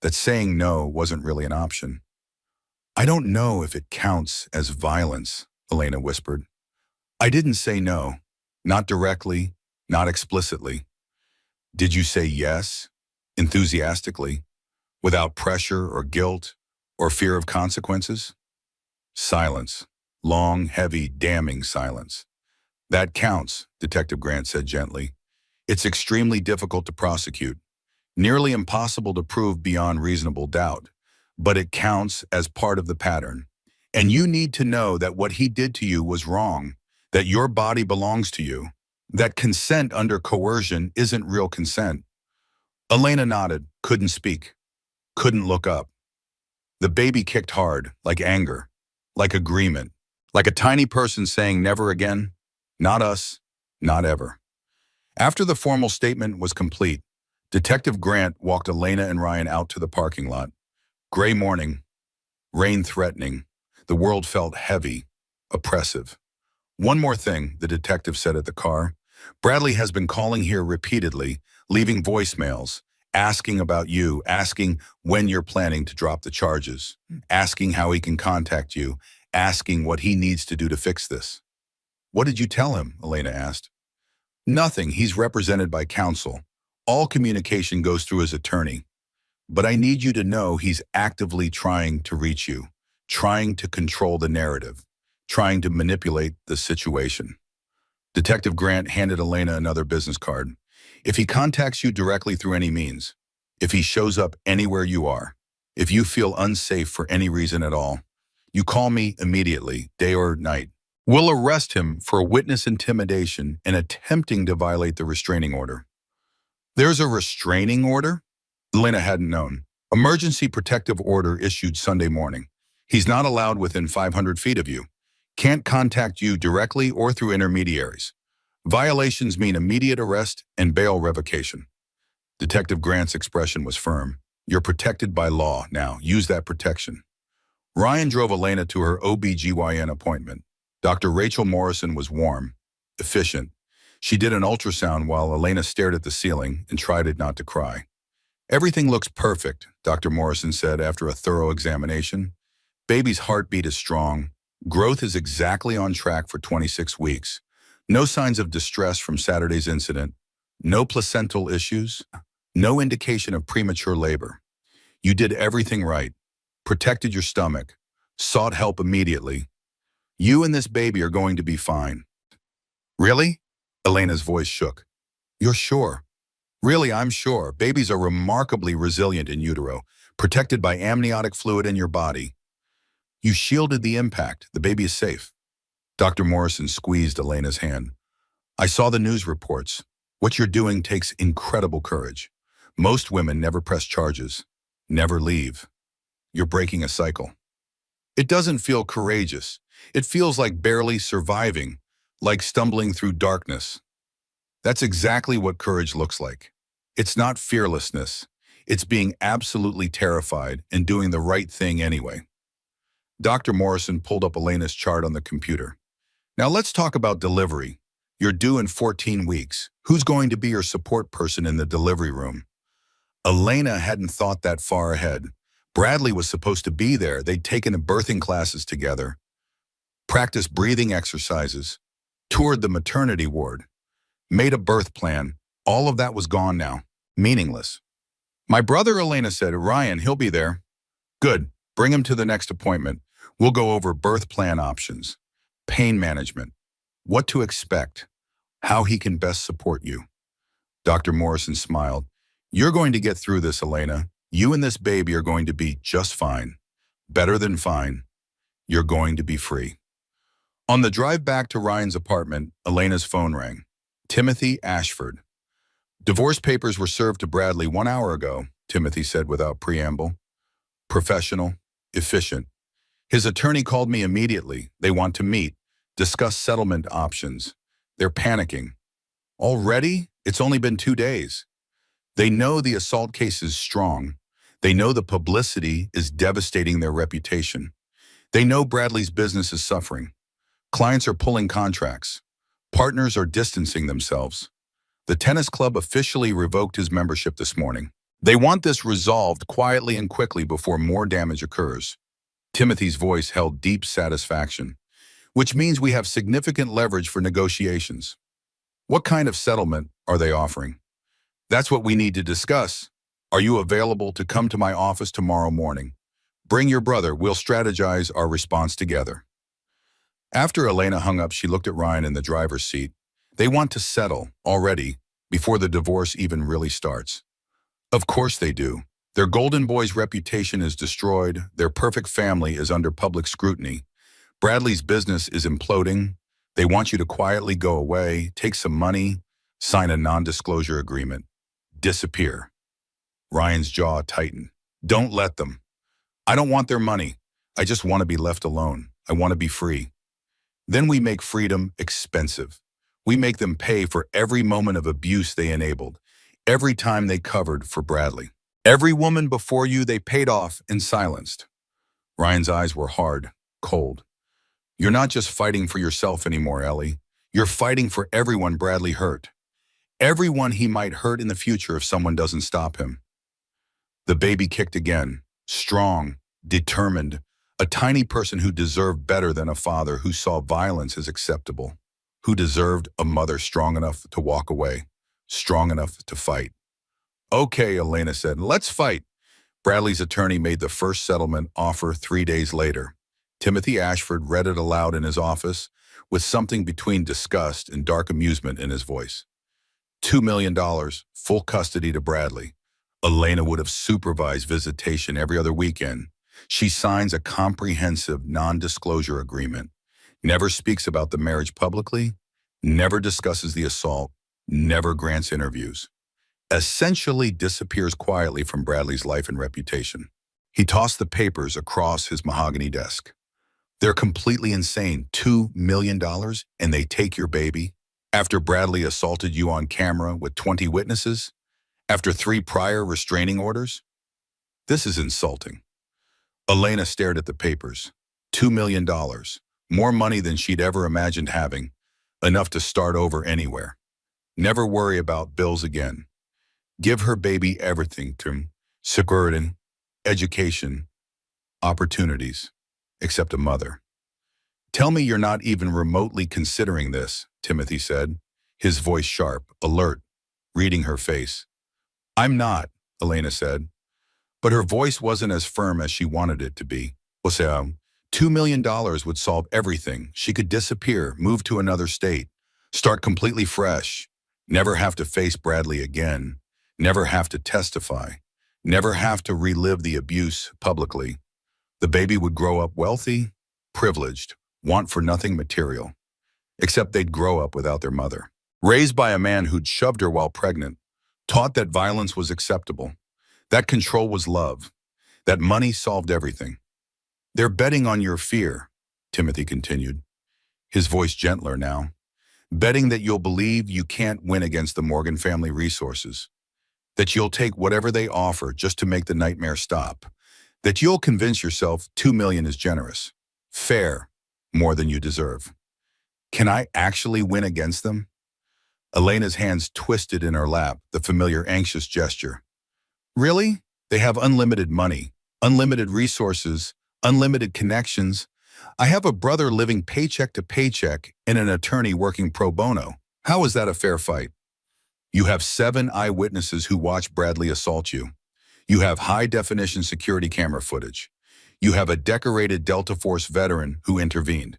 that saying no wasn't really an option. I don't know if it counts as violence, Elena whispered. I didn't say no, not directly, not explicitly. Did you say yes, enthusiastically, without pressure or guilt or fear of consequences? Silence, long, heavy, damning silence. That counts, Detective Grant said gently. It's extremely difficult to prosecute, nearly impossible to prove beyond reasonable doubt, but it counts as part of the pattern. And you need to know that what he did to you was wrong, that your body belongs to you, that consent under coercion isn't real consent. Elena nodded, couldn't speak, couldn't look up. The baby kicked hard, like anger, like agreement, like a tiny person saying never again, not us, not ever. After the formal statement was complete, Detective Grant walked Elena and Ryan out to the parking lot. Gray morning, rain threatening. The world felt heavy, oppressive. One more thing, the detective said at the car. Bradley has been calling here repeatedly, leaving voicemails, asking about you, asking when you're planning to drop the charges, asking how he can contact you, asking what he needs to do to fix this. What did you tell him? Elena asked. Nothing. He's represented by counsel. All communication goes through his attorney. But I need you to know he's actively trying to reach you, trying to control the narrative, trying to manipulate the situation. Detective Grant handed Elena another business card. If he contacts you directly through any means, if he shows up anywhere you are, if you feel unsafe for any reason at all, you call me immediately, day or night. We'll arrest him for witness intimidation and attempting to violate the restraining order. There's a restraining order? Elena hadn't known. Emergency protective order issued Sunday morning. He's not allowed within 500 feet of you. Can't contact you directly or through intermediaries. Violations mean immediate arrest and bail revocation. Detective Grant's expression was firm. You're protected by law now. Use that protection. Ryan drove Elena to her OB/GYN appointment. Dr. Rachel Morrison was warm, efficient. She did an ultrasound while Elena stared at the ceiling and tried not to cry. Everything looks perfect, Dr. Morrison said after a thorough examination. Baby's heartbeat is strong. Growth is exactly on track for 26 weeks. No signs of distress from Saturday's incident. No placental issues. No indication of premature labor. You did everything right. Protected your stomach. sought help immediately. You and this baby are going to be fine. Really? Elena's voice shook. You're sure? Really, I'm sure. Babies are remarkably resilient in utero, protected by amniotic fluid in your body. You shielded the impact. The baby is safe. Dr. Morrison squeezed Elena's hand. I saw the news reports. What you're doing takes incredible courage. Most women never press charges, never leave. You're breaking a cycle. It doesn't feel courageous. It feels like barely surviving, like stumbling through darkness. That's exactly what courage looks like. It's not fearlessness. It's being absolutely terrified and doing the right thing anyway. Dr. Morrison pulled up Elena's chart on the computer. Now let's talk about delivery. You're due in 14 weeks. Who's going to be your support person in the delivery room? Elena hadn't thought that far ahead. Bradley was supposed to be there. They'd taken birthing classes together, practiced breathing exercises, toured the maternity ward, made a birth plan. All of that was gone now, meaningless. My brother, Elena said, Ryan, he'll be there. Good, bring him to the next appointment. We'll go over birth plan options, pain management, what to expect, how he can best support you. Dr. Morrison smiled. You're going to get through this, Elena. You and this baby are going to be just fine. Better than fine. You're going to be free. On the drive back to Ryan's apartment, Elena's phone rang. Timothy Ashford. Divorce papers were served to Bradley 1 hour ago, Timothy said without preamble. Professional, efficient. His attorney called me immediately. They want to meet, discuss settlement options. They're panicking. Already? It's only been 2 days. They know the assault case is strong. They know the publicity is devastating their reputation. They know Bradley's business is suffering. Clients are pulling contracts. Partners are distancing themselves. The tennis club officially revoked his membership this morning. They want this resolved quietly and quickly before more damage occurs. Timothy's voice held deep satisfaction, which means we have significant leverage for negotiations. What kind of settlement are they offering? That's what we need to discuss. Are you available to come to my office tomorrow morning? Bring your brother. We'll strategize our response together. After Elena hung up, she looked at Ryan in the driver's seat. They want to settle already before the divorce even really starts. Of course they do. Their golden boy's reputation is destroyed. Their perfect family is under public scrutiny. Bradley's business is imploding. They want you to quietly go away, take some money, sign a non-disclosure agreement, disappear. Ryan's jaw tightened. Don't let them. I don't want their money. I just want to be left alone. I want to be free. Then we make freedom expensive. We make them pay for every moment of abuse they enabled, every time they covered for Bradley. Every woman before you they paid off and silenced. Ryan's eyes were hard, cold. You're not just fighting for yourself anymore, Ellie. You're fighting for everyone Bradley hurt. Everyone he might hurt in the future if someone doesn't stop him. The baby kicked again, strong, determined, a tiny person who deserved better than a father who saw violence as acceptable, who deserved a mother strong enough to walk away, strong enough to fight. Okay, Elena said, let's fight. Bradley's attorney made the first settlement offer 3 days later. Timothy Ashford read it aloud in his office with something between disgust and dark amusement in his voice. $2 million, full custody to Bradley. Elena would have supervised visitation every other weekend. She signs a comprehensive non-disclosure agreement, never speaks about the marriage publicly, never discusses the assault, never grants interviews. Essentially disappears quietly from Bradley's life and reputation. He tossed the papers across his mahogany desk. They're completely insane. $2 million and they take your baby? After Bradley assaulted you on camera with 20 witnesses? After 3 prior restraining orders? This is insulting. Elena stared at the papers. $2 million. More money than she'd ever imagined having. Enough to start over anywhere. Never worry about bills again. Give her baby everything, Tim. Security, education, opportunities, except a mother. Tell me you're not even remotely considering this, Timothy said, his voice sharp, alert, reading her face. I'm not, Elena said, but her voice wasn't as firm as she wanted it to be. O sea, $2 million would solve everything. She could disappear, move to another state, start completely fresh, never have to face Bradley again, never have to testify, never have to relive the abuse publicly. The baby would grow up wealthy, privileged, want for nothing material, except they'd grow up without their mother. Raised by a man who'd shoved her while pregnant, taught that violence was acceptable, that control was love, that money solved everything. They're betting on your fear, Timothy continued, his voice gentler now, betting that you'll believe you can't win against the Morgan family resources, that you'll take whatever they offer just to make the nightmare stop, that you'll convince yourself 2 million is generous, fair, more than you deserve. Can I actually win against them? Elena's hands twisted in her lap, the familiar anxious gesture. Really? They have unlimited money, unlimited resources, unlimited connections. I have a brother living paycheck to paycheck and an attorney working pro bono. How is that a fair fight? You have 7 eyewitnesses who watched Bradley assault you. You have high-definition security camera footage. You have a decorated Delta Force veteran who intervened.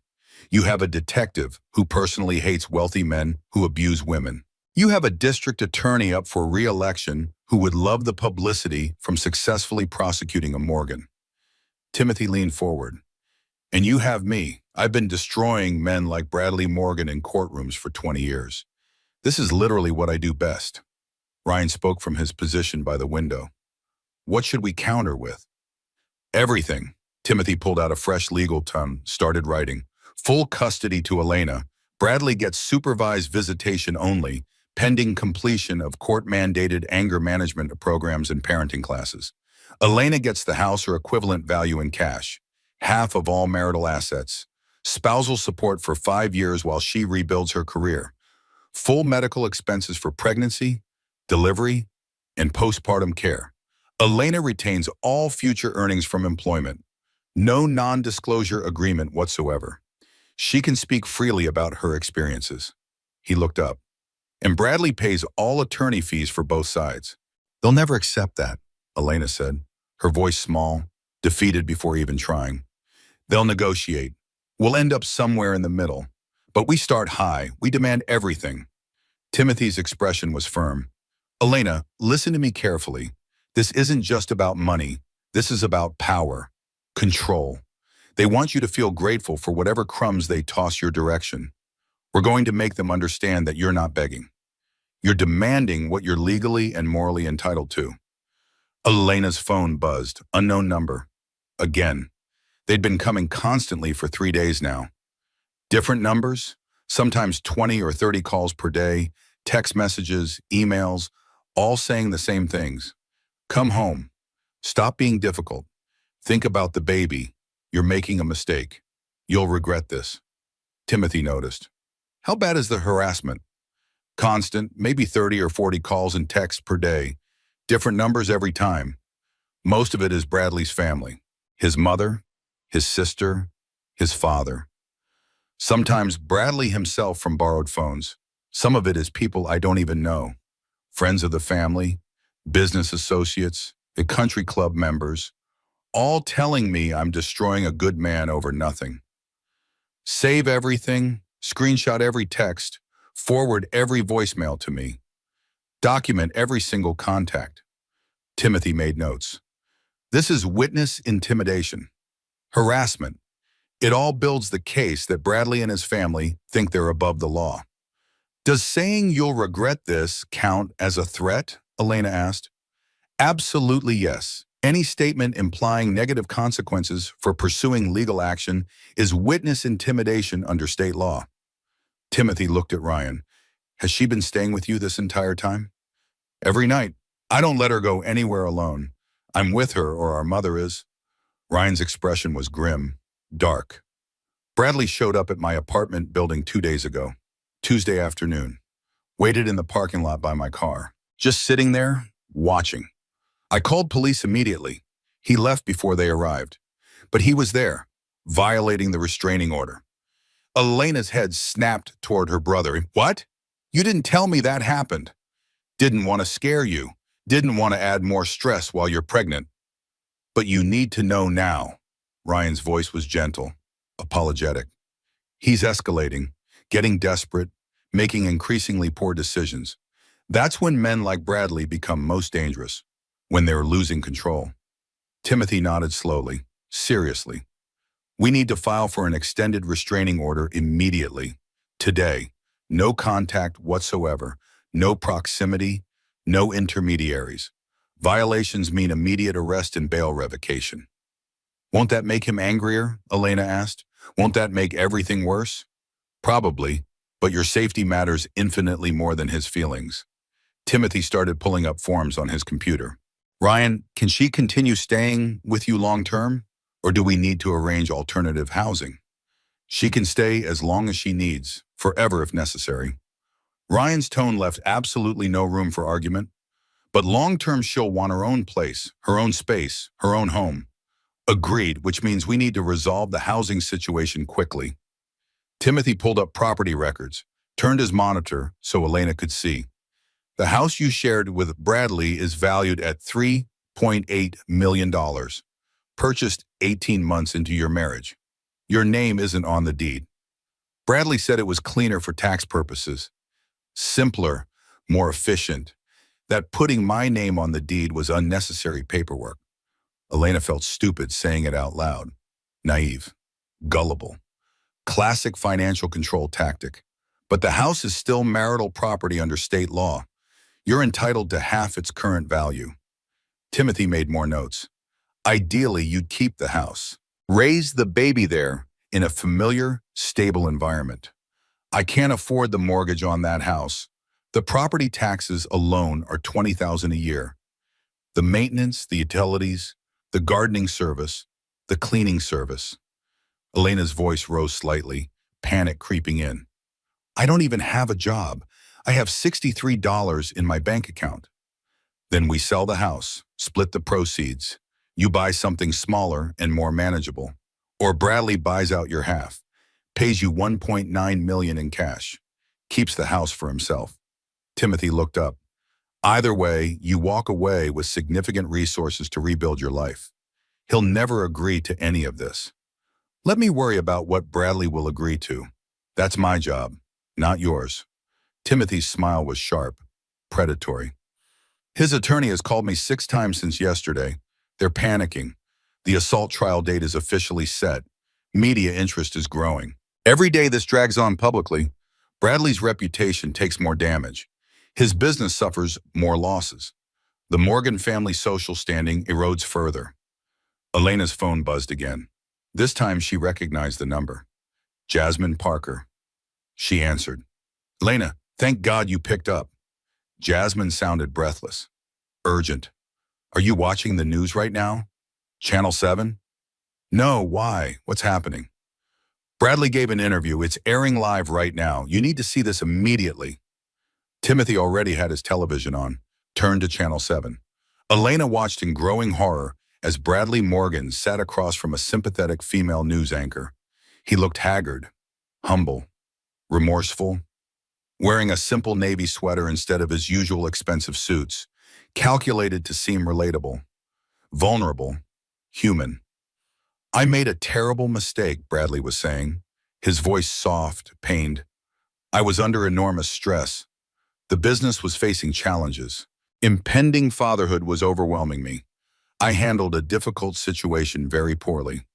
You have a detective who personally hates wealthy men who abuse women. You have a district attorney up for re-election who would love the publicity from successfully prosecuting a Morgan. Timothy leaned forward. And you have me. I've been destroying men like Bradley Morgan in courtrooms for 20 years. This is literally what I do best. Ryan spoke from his position by the window. What should we counter with? Everything. Timothy pulled out a fresh legal tome, started writing. Full custody to Elena. Bradley gets supervised visitation only, pending completion of court-mandated anger management programs and parenting classes. Elena gets the house or equivalent value in cash, half of all marital assets, spousal support for 5 years while she rebuilds her career, full medical expenses for pregnancy, delivery, and postpartum care. Elena retains all future earnings from employment, no non-disclosure agreement whatsoever. She can speak freely about her experiences. He looked up. And Bradley pays all attorney fees for both sides. They'll never accept that, Elena said, her voice small, defeated before even trying. They'll negotiate. We'll end up somewhere in the middle. But we start high. We demand everything. Timothy's expression was firm. Elena, listen to me carefully. This isn't just about money. This is about power, control. They want you to feel grateful for whatever crumbs they toss your direction. We're going to make them understand that you're not begging. You're demanding what you're legally and morally entitled to. Elena's phone buzzed. Unknown number. Again. They'd been coming constantly for 3 days now. Different numbers, sometimes 20 or 30 calls per day, text messages, emails, all saying the same things. Come home. Stop being difficult. Think about the baby. You're making a mistake. You'll regret this. Timothy noticed. How bad is the harassment? Constant, maybe 30 or 40 calls and texts per day. Different numbers every time. Most of it is Bradley's family. His mother, his sister, his father. Sometimes Bradley himself from borrowed phones. Some of it is people I don't even know. Friends of the family, business associates, the country club members, all telling me I'm destroying a good man over nothing. Save everything, screenshot every text, forward every voicemail to me. Document every single contact. Timothy made notes. This is witness intimidation, harassment. It all builds the case that Bradley and his family think they're above the law. Does saying you'll regret this count as a threat? Elena asked. Absolutely yes. Any statement implying negative consequences for pursuing legal action is witness intimidation under state law. Timothy looked at Ryan. Has she been staying with you this entire time? Every night. I don't let her go anywhere alone. I'm with her or our mother is. Ryan's expression was grim, dark. Bradley showed up at my apartment building 2 days ago, Tuesday afternoon. Waited in the parking lot by my car, just sitting there, watching. I called police immediately. He left before they arrived. But he was there, violating the restraining order. Elena's head snapped toward her brother. What? You didn't tell me that happened. Didn't want to scare you. Didn't want to add more stress while you're pregnant. But you need to know now. Ryan's voice was gentle, apologetic. He's escalating, getting desperate, making increasingly poor decisions. That's when men like Bradley become most dangerous, when they're losing control. Timothy nodded slowly, seriously. We need to file for an extended restraining order immediately. Today. No contact whatsoever. No proximity. No intermediaries. Violations mean immediate arrest and bail revocation. Won't that make him angrier? Elena asked. Won't that make everything worse? Probably, but your safety matters infinitely more than his feelings. Timothy started pulling up forms on his computer. Ryan, can she continue staying with you long term? Or do we need to arrange alternative housing? She can stay as long as she needs, forever if necessary. Ryan's tone left absolutely no room for argument. But long-term she'll want her own place, her own space, her own home. Agreed, which means we need to resolve the housing situation quickly. Timothy pulled up property records, turned his monitor so Elena could see. The house you shared with Bradley is valued at $3.8 million. Purchased 18 months into your marriage. Your name isn't on the deed. Bradley said it was cleaner for tax purposes. Simpler, more efficient. That putting my name on the deed was unnecessary paperwork. Elena felt stupid saying it out loud. Naive. Gullible. Classic financial control tactic. But the house is still marital property under state law. You're entitled to half its current value. Timothy made more notes. Ideally, you'd keep the house. Raise the baby there in a familiar, stable environment. I can't afford the mortgage on that house. The property taxes alone are $20,000 a year. The maintenance, the utilities, the gardening service, the cleaning service. Elena's voice rose slightly, panic creeping in. I don't even have a job. I have $63 in my bank account. Then we sell the house, split the proceeds. You buy something smaller and more manageable. Or Bradley buys out your half, pays you $1.9 million in cash, keeps the house for himself. Timothy looked up. Either way, you walk away with significant resources to rebuild your life. He'll never agree to any of this. Let me worry about what Bradley will agree to. That's my job, not yours. Timothy's smile was sharp, predatory. His attorney has called me 6 times since yesterday. They're panicking. The assault trial date is officially set. Media interest is growing. Every day this drags on publicly, Bradley's reputation takes more damage. His business suffers more losses. The Morgan family social standing erodes further. Elena's phone buzzed again. This time she recognized the number. Jasmine Parker. She answered. Elena, thank God you picked up. Jasmine sounded breathless. Urgent. Are you watching the news right now? Channel 7? No, why? What's happening? Bradley gave an interview. It's airing live right now. You need to see this immediately. Timothy already had his television on, turned to Channel 7. Elena watched in growing horror as Bradley Morgan sat across from a sympathetic female news anchor. He looked haggard, humble, remorseful, wearing a simple navy sweater instead of his usual expensive suits, calculated to seem relatable, vulnerable, human. I made a terrible mistake, Bradley was saying, his voice soft, pained. I was under enormous stress. The business was facing challenges. Impending fatherhood was overwhelming me. I handled a difficult situation very poorly.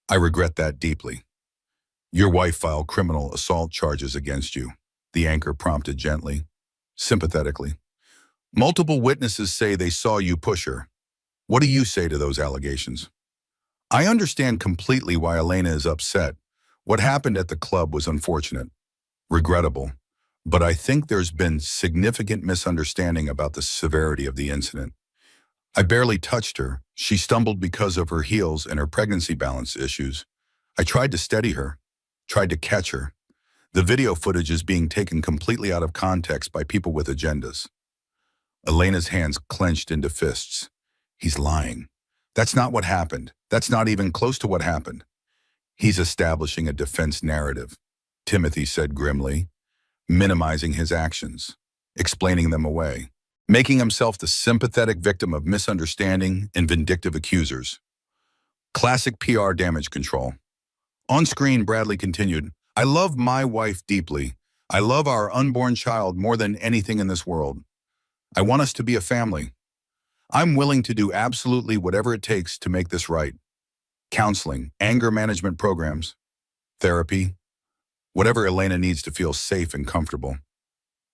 I regret that deeply. Your wife filed criminal assault charges against you, the anchor prompted gently, sympathetically. Multiple witnesses say they saw you push her. What do you say to those allegations? I understand completely why Elena is upset. What happened at the club was unfortunate, regrettable, but I think there's been significant misunderstanding about the severity of the incident. I barely touched her. She stumbled because of her heels and her pregnancy balance issues. I tried to steady her, tried to catch her. The video footage is being taken completely out of context by people with agendas. Elena's hands clenched into fists. He's lying. That's not what happened. That's not even close to what happened. He's establishing a defense narrative, Timothy said grimly, minimizing his actions, explaining them away, making himself the sympathetic victim of misunderstanding and vindictive accusers. Classic PR damage control. On screen, Bradley continued, I love my wife deeply. I love our unborn child more than anything in this world. I want us to be a family. I'm willing to do absolutely whatever it takes to make this right. Counseling, anger management programs, therapy, whatever Elena needs to feel safe and comfortable.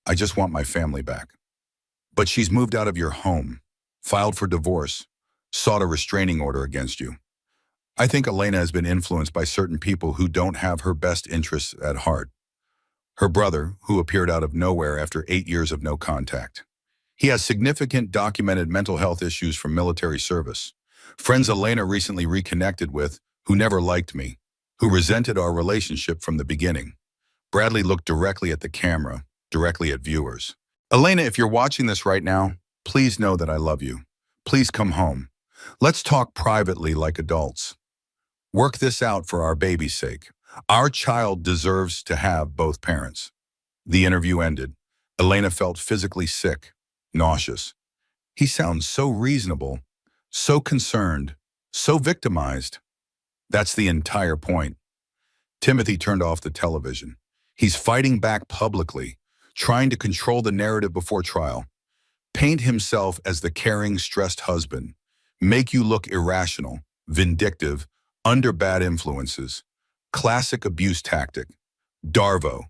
I just want my family back. But she's moved out of your home, filed for divorce, sought a restraining order against you. I think Elena has been influenced by certain people who don't have her best interests at heart. Her brother, who appeared out of nowhere after 8 years of no contact. He has significant documented mental health issues from military service. Friends Elena recently reconnected with, who never liked me, who resented our relationship from the beginning. Bradley looked directly at the camera, directly at viewers. Elena, if you're watching this right now, please know that I love you. Please come home. Let's talk privately like adults. Work this out for our baby's sake. Our child deserves to have both parents. The interview ended. Elena felt physically sick, nauseous. He sounds so reasonable, so concerned, so victimized. That's the entire point. Timothy turned off the television. He's fighting back publicly, trying to control the narrative before trial. Paint himself as the caring, stressed husband. Make you look irrational, vindictive, under bad influences. Classic abuse tactic. Darvo.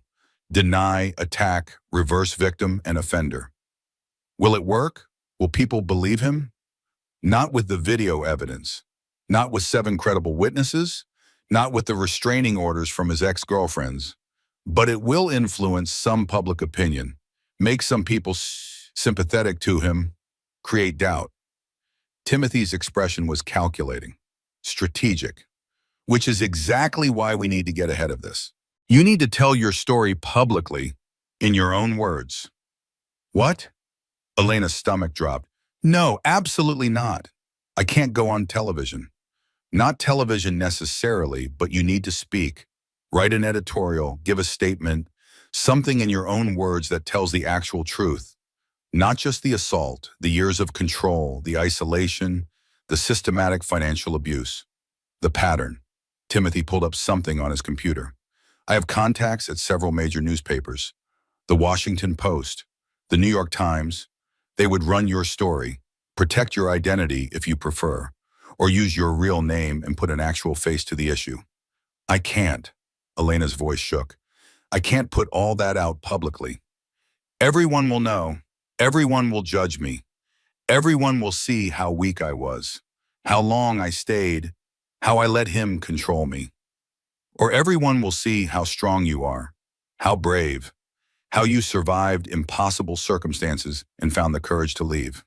Deny, attack, reverse victim and offender. Will it work? Will people believe him? Not with the video evidence. Not with 7 credible witnesses. Not with the restraining orders from his ex-girlfriends. But it will influence some public opinion. Make some people sympathetic to him. Create doubt. Timothy's expression was calculating. Strategic. Which is exactly why we need to get ahead of this. You need to tell your story publicly, in your own words. What? Elena's stomach dropped. No, absolutely not. I can't go on television. Not television necessarily, but you need to speak. Write an editorial, give a statement, something in your own words that tells the actual truth. Not just the assault, the years of control, the isolation, the systematic financial abuse. The pattern. Timothy pulled up something on his computer. I have contacts at several major newspapers. The Washington Post, the New York Times. They would run your story, protect your identity if you prefer, or use your real name and put an actual face to the issue. I can't. Elena's voice shook. I can't put all that out publicly. Everyone will know. Everyone will judge me. Everyone will see how weak I was, how long I stayed, how I let him control me. Or everyone will see how strong you are, how brave, how you survived impossible circumstances and found the courage to leave.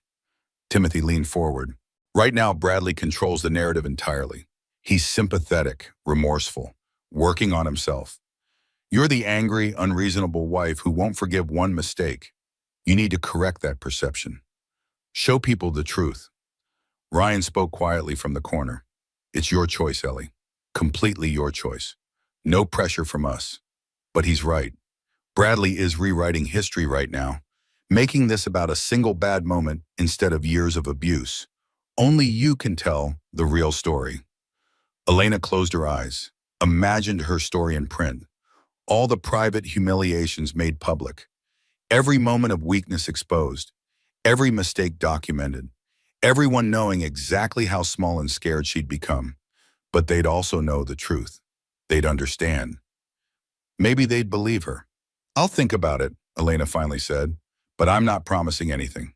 Timothy leaned forward. Right now, Bradley controls the narrative entirely. He's sympathetic, remorseful, working on himself. You're the angry, unreasonable wife who won't forgive one mistake. You need to correct that perception. Show people the truth. Ryan spoke quietly from the corner. It's your choice, Ellie. Completely your choice. No pressure from us. But he's right. Bradley is rewriting history right now, making this about a single bad moment instead of years of abuse. Only you can tell the real story. Elena closed her eyes, imagined her story in print. All the private humiliations made public. Every moment of weakness exposed. Every mistake documented. Everyone knowing exactly how small and scared she'd become. But they'd also know the truth. They'd understand. Maybe they'd believe her. I'll think about it, Elena finally said, but I'm not promising anything.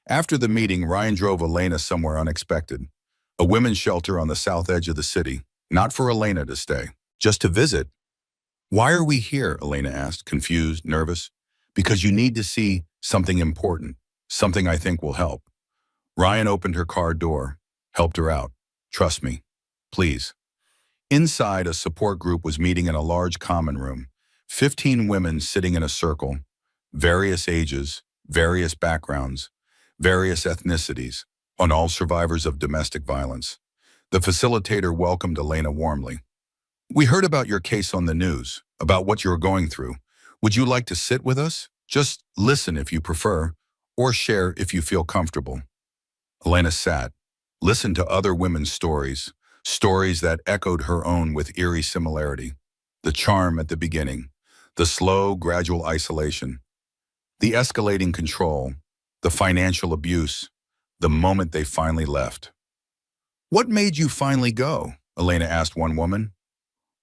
After the meeting, Ryan drove Elena somewhere unexpected. A women's shelter on the south edge of the city. Not for Elena to stay, just to visit. Why are we here? Elena asked, confused, nervous. Because you need to see something important, something I think will help. Ryan opened her car door, helped her out. Trust me, please. Inside, a support group was meeting in a large common room. 15 women sitting in a circle, various ages, various backgrounds, various ethnicities, and all survivors of domestic violence. The facilitator welcomed Elena warmly. We heard about your case on the news, about what you're going through. Would you like to sit with us? Just listen if you prefer, or share if you feel comfortable. Elena sat, listened to other women's stories, Stories that echoed her own with eerie similarity. The charm at the beginning, the slow, gradual isolation, the escalating control, the financial abuse, the moment they finally left. "What made you finally go?" Elena asked one woman.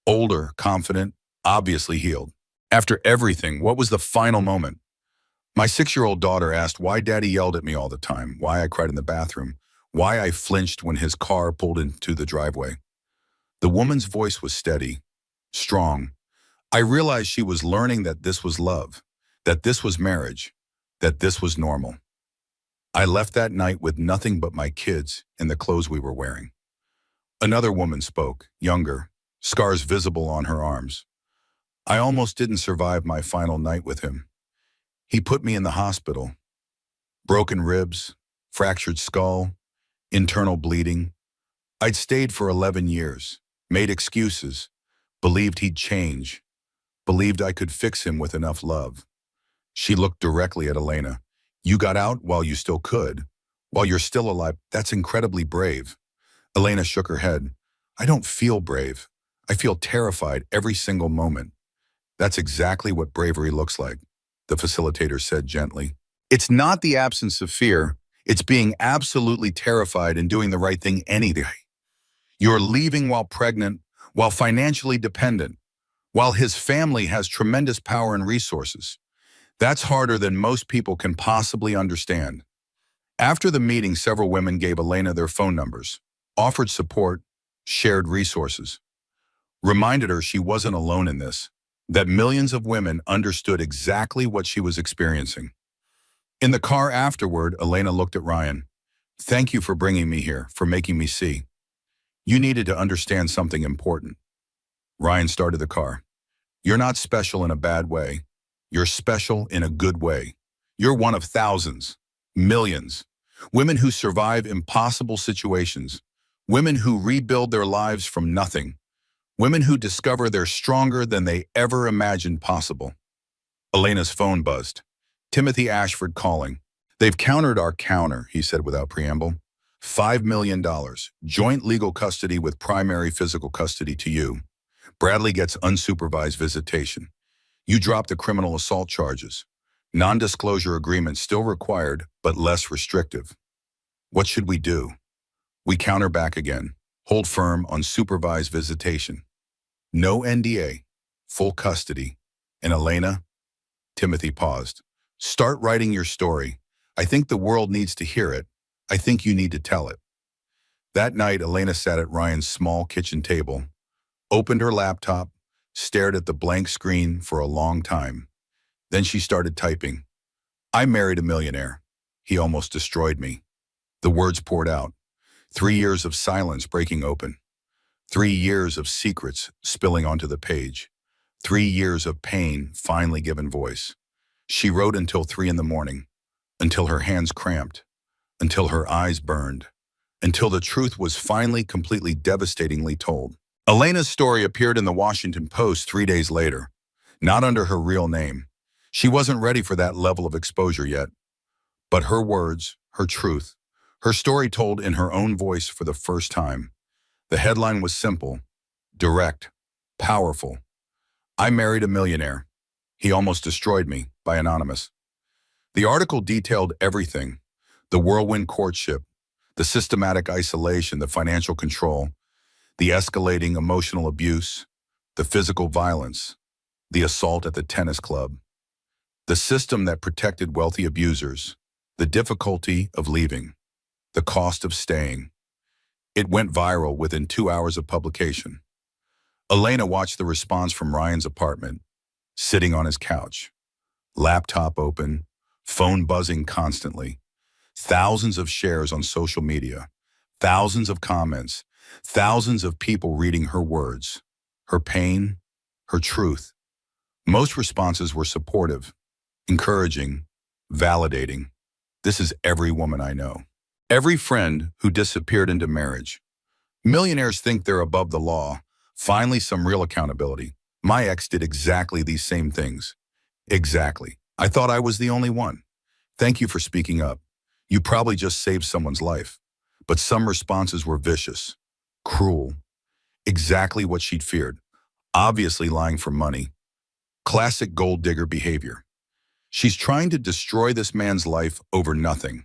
Older, confident, obviously healed. "After everything, what was the final moment?" "My 6-year-old daughter asked why Daddy yelled at me all the time, why I cried in the bathroom, why I flinched when his car pulled into the driveway." The woman's voice was steady, strong. "I realized she was learning that this was love, that this was marriage, that this was normal. I left that night with nothing but my kids and the clothes we were wearing." Another woman spoke, younger, scars visible on her arms. "I almost didn't survive my final night with him. He put me in the hospital. Broken ribs, fractured skull, internal bleeding. I'd stayed for 11 years, made excuses, believed he'd change, believed I could fix him with enough love." She looked directly at Elena. "You got out while you still could, while you're still alive. That's incredibly brave." Elena shook her head. "I don't feel brave. I feel terrified every single moment." "That's exactly what bravery looks like," the facilitator said gently. "It's not the absence of fear. It's being absolutely terrified and doing the right thing any day. You're leaving while pregnant, while financially dependent, while his family has tremendous power and resources. That's harder than most people can possibly understand." After the meeting, several women gave Elena their phone numbers, offered support, shared resources, reminded her she wasn't alone in this, that millions of women understood exactly what she was experiencing. In the car afterward, Elena looked at Ryan. "Thank you for bringing me here, for making me see. You needed to understand something important." Ryan started the car. "You're not special in a bad way. You're special in a good way. You're one of thousands, millions, women who survive impossible situations, women who rebuild their lives from nothing, women who discover they're stronger than they ever imagined possible." Elena's phone buzzed. Timothy Ashford calling. "They've countered our counter," he said without preamble. $5 million, joint legal custody with primary physical custody to you. Bradley gets unsupervised visitation. You drop the criminal assault charges. Non-disclosure agreement still required, but less restrictive. What should we do?" "We counter back again. Hold firm on supervised visitation. No NDA. Full custody. And Elena?" Timothy paused. "Start writing your story. I think the world needs to hear it. I think you need to tell it." That night, Elena sat at Ryan's small kitchen table, opened her laptop, stared at the blank screen for a long time. Then she started typing. "I married a millionaire. He almost destroyed me." The words poured out. 3 years of silence breaking open. 3 years of secrets spilling onto the page. 3 years of pain finally given voice. She wrote until 3 in the morning, until her hands cramped, until her eyes burned, until the truth was finally completely devastatingly told. Elena's story appeared in the Washington Post 3 days later, not under her real name. She wasn't ready for that level of exposure yet. But her words, her truth, her story told in her own voice for the first time. The headline was simple, direct, powerful. "I married a millionaire. He almost destroyed me," by Anonymous. The article detailed everything: the whirlwind courtship, the systematic isolation, the financial control, the escalating emotional abuse, the physical violence, the assault at the tennis club, the system that protected wealthy abusers, the difficulty of leaving, the cost of staying. It went viral within 2 hours of publication. Elena watched the response from Ryan's apartment, sitting on his couch, laptop open, phone buzzing constantly, thousands of shares on social media, thousands of comments, thousands of people reading her words, her pain, her truth. Most responses were supportive, encouraging, validating. "This is every woman I know. Every friend who disappeared into marriage. Millionaires think they're above the law. Finally, some real accountability. My ex did exactly these same things. Exactly. I thought I was the only one. Thank you for speaking up. You probably just saved someone's life." But some responses were vicious. Cruel. Exactly what she'd feared. Obviously lying for money. Classic gold digger behavior. She's trying to destroy this man's life over nothing.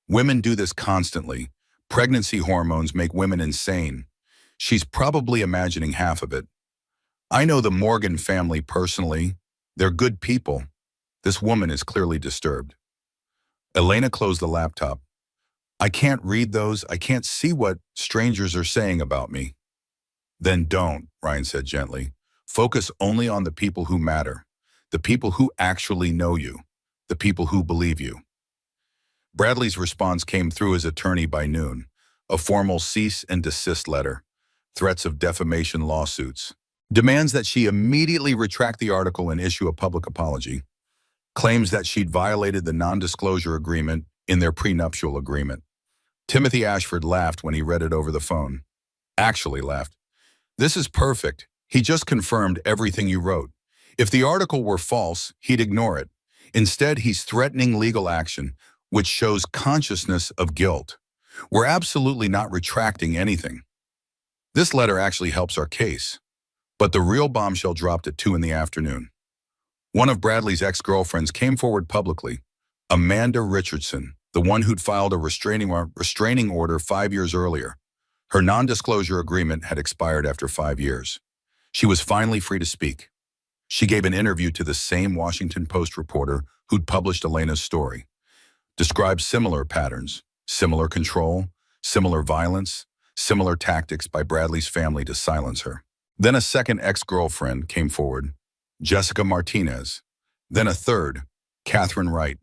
Women do this constantly. Pregnancy hormones make women insane. She's probably imagining half of it. I know the Morgan family personally. They're good people. This woman is clearly disturbed. Elena closed the laptop. I can't read those. I can't see what strangers are saying about me. Then don't, Ryan said gently. Focus only on the people who matter, the people who actually know you, the people who believe you. Bradley's response came through his attorney by noon, a formal cease and desist letter, threats of defamation lawsuits, demands that she immediately retract the article and issue a public apology, claims that she'd violated the non-disclosure agreement in their prenuptial agreement. Timothy Ashford laughed when he read it over the phone. Actually laughed. This is perfect. He just confirmed everything you wrote. If the article were false, he'd ignore it. Instead, he's threatening legal action, which shows consciousness of guilt. We're absolutely not retracting anything. This letter actually helps our case. But the real bombshell dropped at 2 in the afternoon. One of Bradley's ex-girlfriends came forward publicly, Amanda Richardson, the one who'd filed a restraining order 5 years earlier. Her non-disclosure agreement had expired after 5 years. She was finally free to speak. She gave an interview to the same Washington Post reporter who'd published Elena's story, described similar patterns, similar control, similar violence, similar tactics by Bradley's family to silence her. Then a second ex-girlfriend came forward, Jessica Martinez. Then a third, Catherine Wright.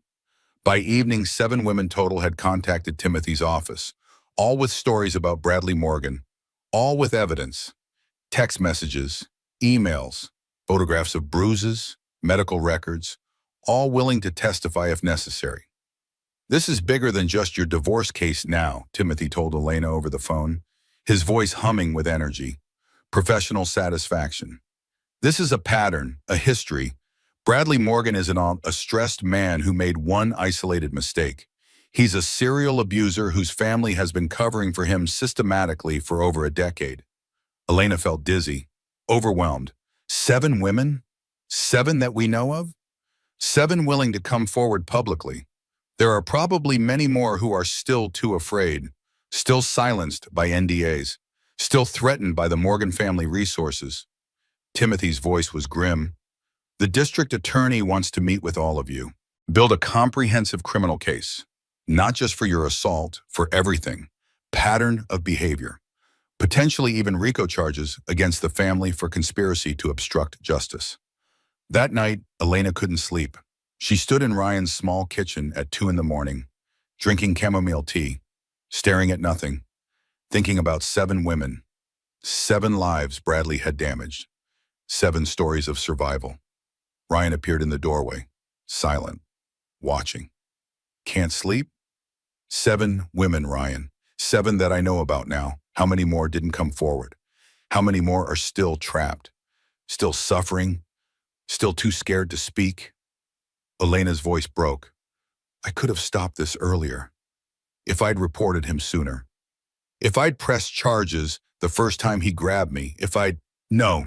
By evening, 7 women total had contacted Timothy's office, all with stories about Bradley Morgan, all with evidence, text messages, emails, photographs of bruises, medical records, all willing to testify if necessary. This is bigger than just your divorce case now, Timothy told Elena over the phone, his voice humming with energy, professional satisfaction. This is a pattern, a history. Bradley Morgan isn't a stressed man who made one isolated mistake. He's a serial abuser whose family has been covering for him systematically for over a decade. Elena felt dizzy, overwhelmed. 7 women? 7 that we know of? 7 willing to come forward publicly. There are probably many more who are still too afraid, still silenced by NDAs, still threatened by the Morgan family resources. Timothy's voice was grim. The district attorney wants to meet with all of you. Build a comprehensive criminal case, not just for your assault, for everything. Pattern of behavior. Potentially even RICO charges against the family for conspiracy to obstruct justice. That night, Elena couldn't sleep. She stood in Ryan's small kitchen at 2 in the morning, drinking chamomile tea, staring at nothing, thinking about 7 women, 7 lives Bradley had damaged, 7 stories of survival. Ryan appeared in the doorway, silent, watching. Can't sleep? 7 women, Ryan. 7 that I know about now. How many more didn't come forward? How many more are still trapped? Still suffering? Still too scared to speak? Elena's voice broke. I could have stopped this earlier. If I'd reported him sooner. If I'd pressed charges the first time he grabbed me. No.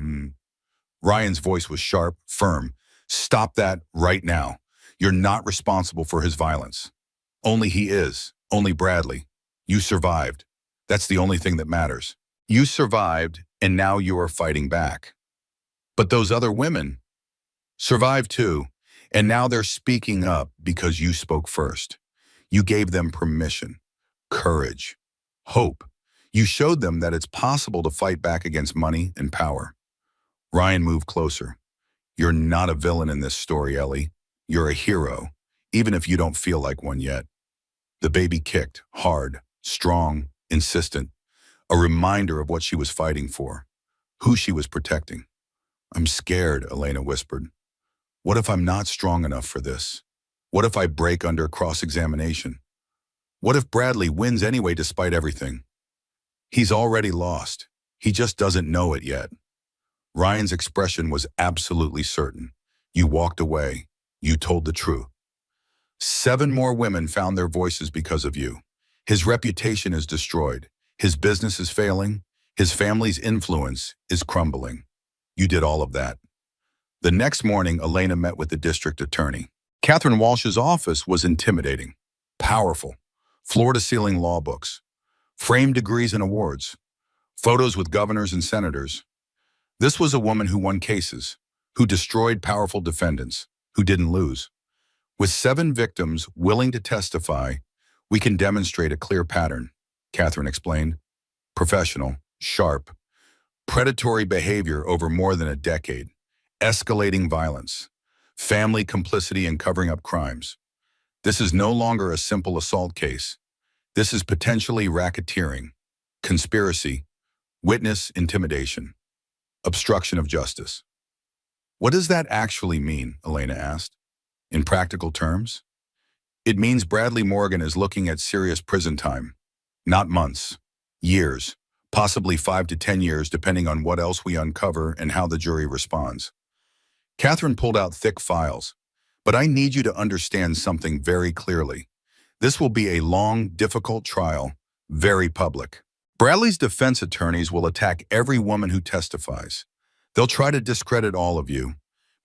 Ryan's voice was sharp, firm. Stop that right now. You're not responsible for his violence. Only he is. Only Bradley. You survived. That's the only thing that matters. You survived, and now you are fighting back. But those other women survived too, and now they're speaking up because you spoke first. You gave them permission, courage, hope. You showed them that it's possible to fight back against money and power. Ryan moved closer. You're not a villain in this story, Ellie. You're a hero, even if you don't feel like one yet. The baby kicked, hard, strong, insistent, a reminder of what she was fighting for, who she was protecting. I'm scared, Elena whispered. What if I'm not strong enough for this? What if I break under cross-examination? What if Bradley wins anyway despite everything? He's already lost. He just doesn't know it yet. Ryan's expression was absolutely certain. You walked away. You told the truth. 7 more women found their voices because of you. His reputation is destroyed. His business is failing. His family's influence is crumbling. You did all of that. The next morning, Elena met with the district attorney. Catherine Walsh's office was intimidating, powerful, floor-to-ceiling law books, framed degrees and awards, photos with governors and senators. This was a woman who won cases, who destroyed powerful defendants, who didn't lose. With 7 victims willing to testify, we can demonstrate a clear pattern, Catherine explained. Professional, sharp, predatory behavior over more than a decade, escalating violence, family complicity in covering up crimes. This is no longer a simple assault case. This is potentially racketeering, conspiracy, witness intimidation, obstruction of justice. What does that actually mean? Elena asked. In practical terms? It means Bradley Morgan is looking at serious prison time. Not months, years, possibly 5 to 10 years depending on what else we uncover and how the jury responds. Catherine pulled out thick files. But I need you to understand something very clearly. This will be a long, difficult trial, very public. Bradley's defense attorneys will attack every woman who testifies. They'll try to discredit all of you,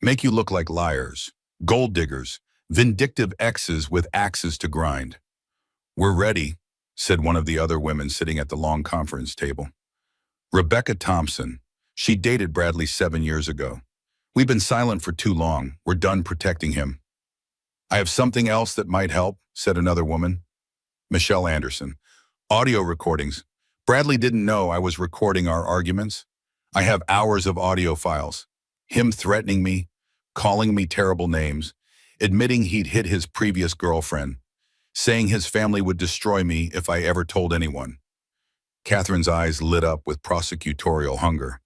make you look like liars, gold diggers, vindictive exes with axes to grind. We're ready, said one of the other women sitting at the long conference table. Rebecca Thompson. She dated Bradley 7 years ago. We've been silent for too long. We're done protecting him. I have something else that might help, said another woman. Michelle Anderson. Audio recordings. Bradley didn't know I was recording our arguments. I have hours of audio files. Him threatening me, calling me terrible names, admitting he'd hit his previous girlfriend, saying his family would destroy me if I ever told anyone. Catherine's eyes lit up with prosecutorial hunger.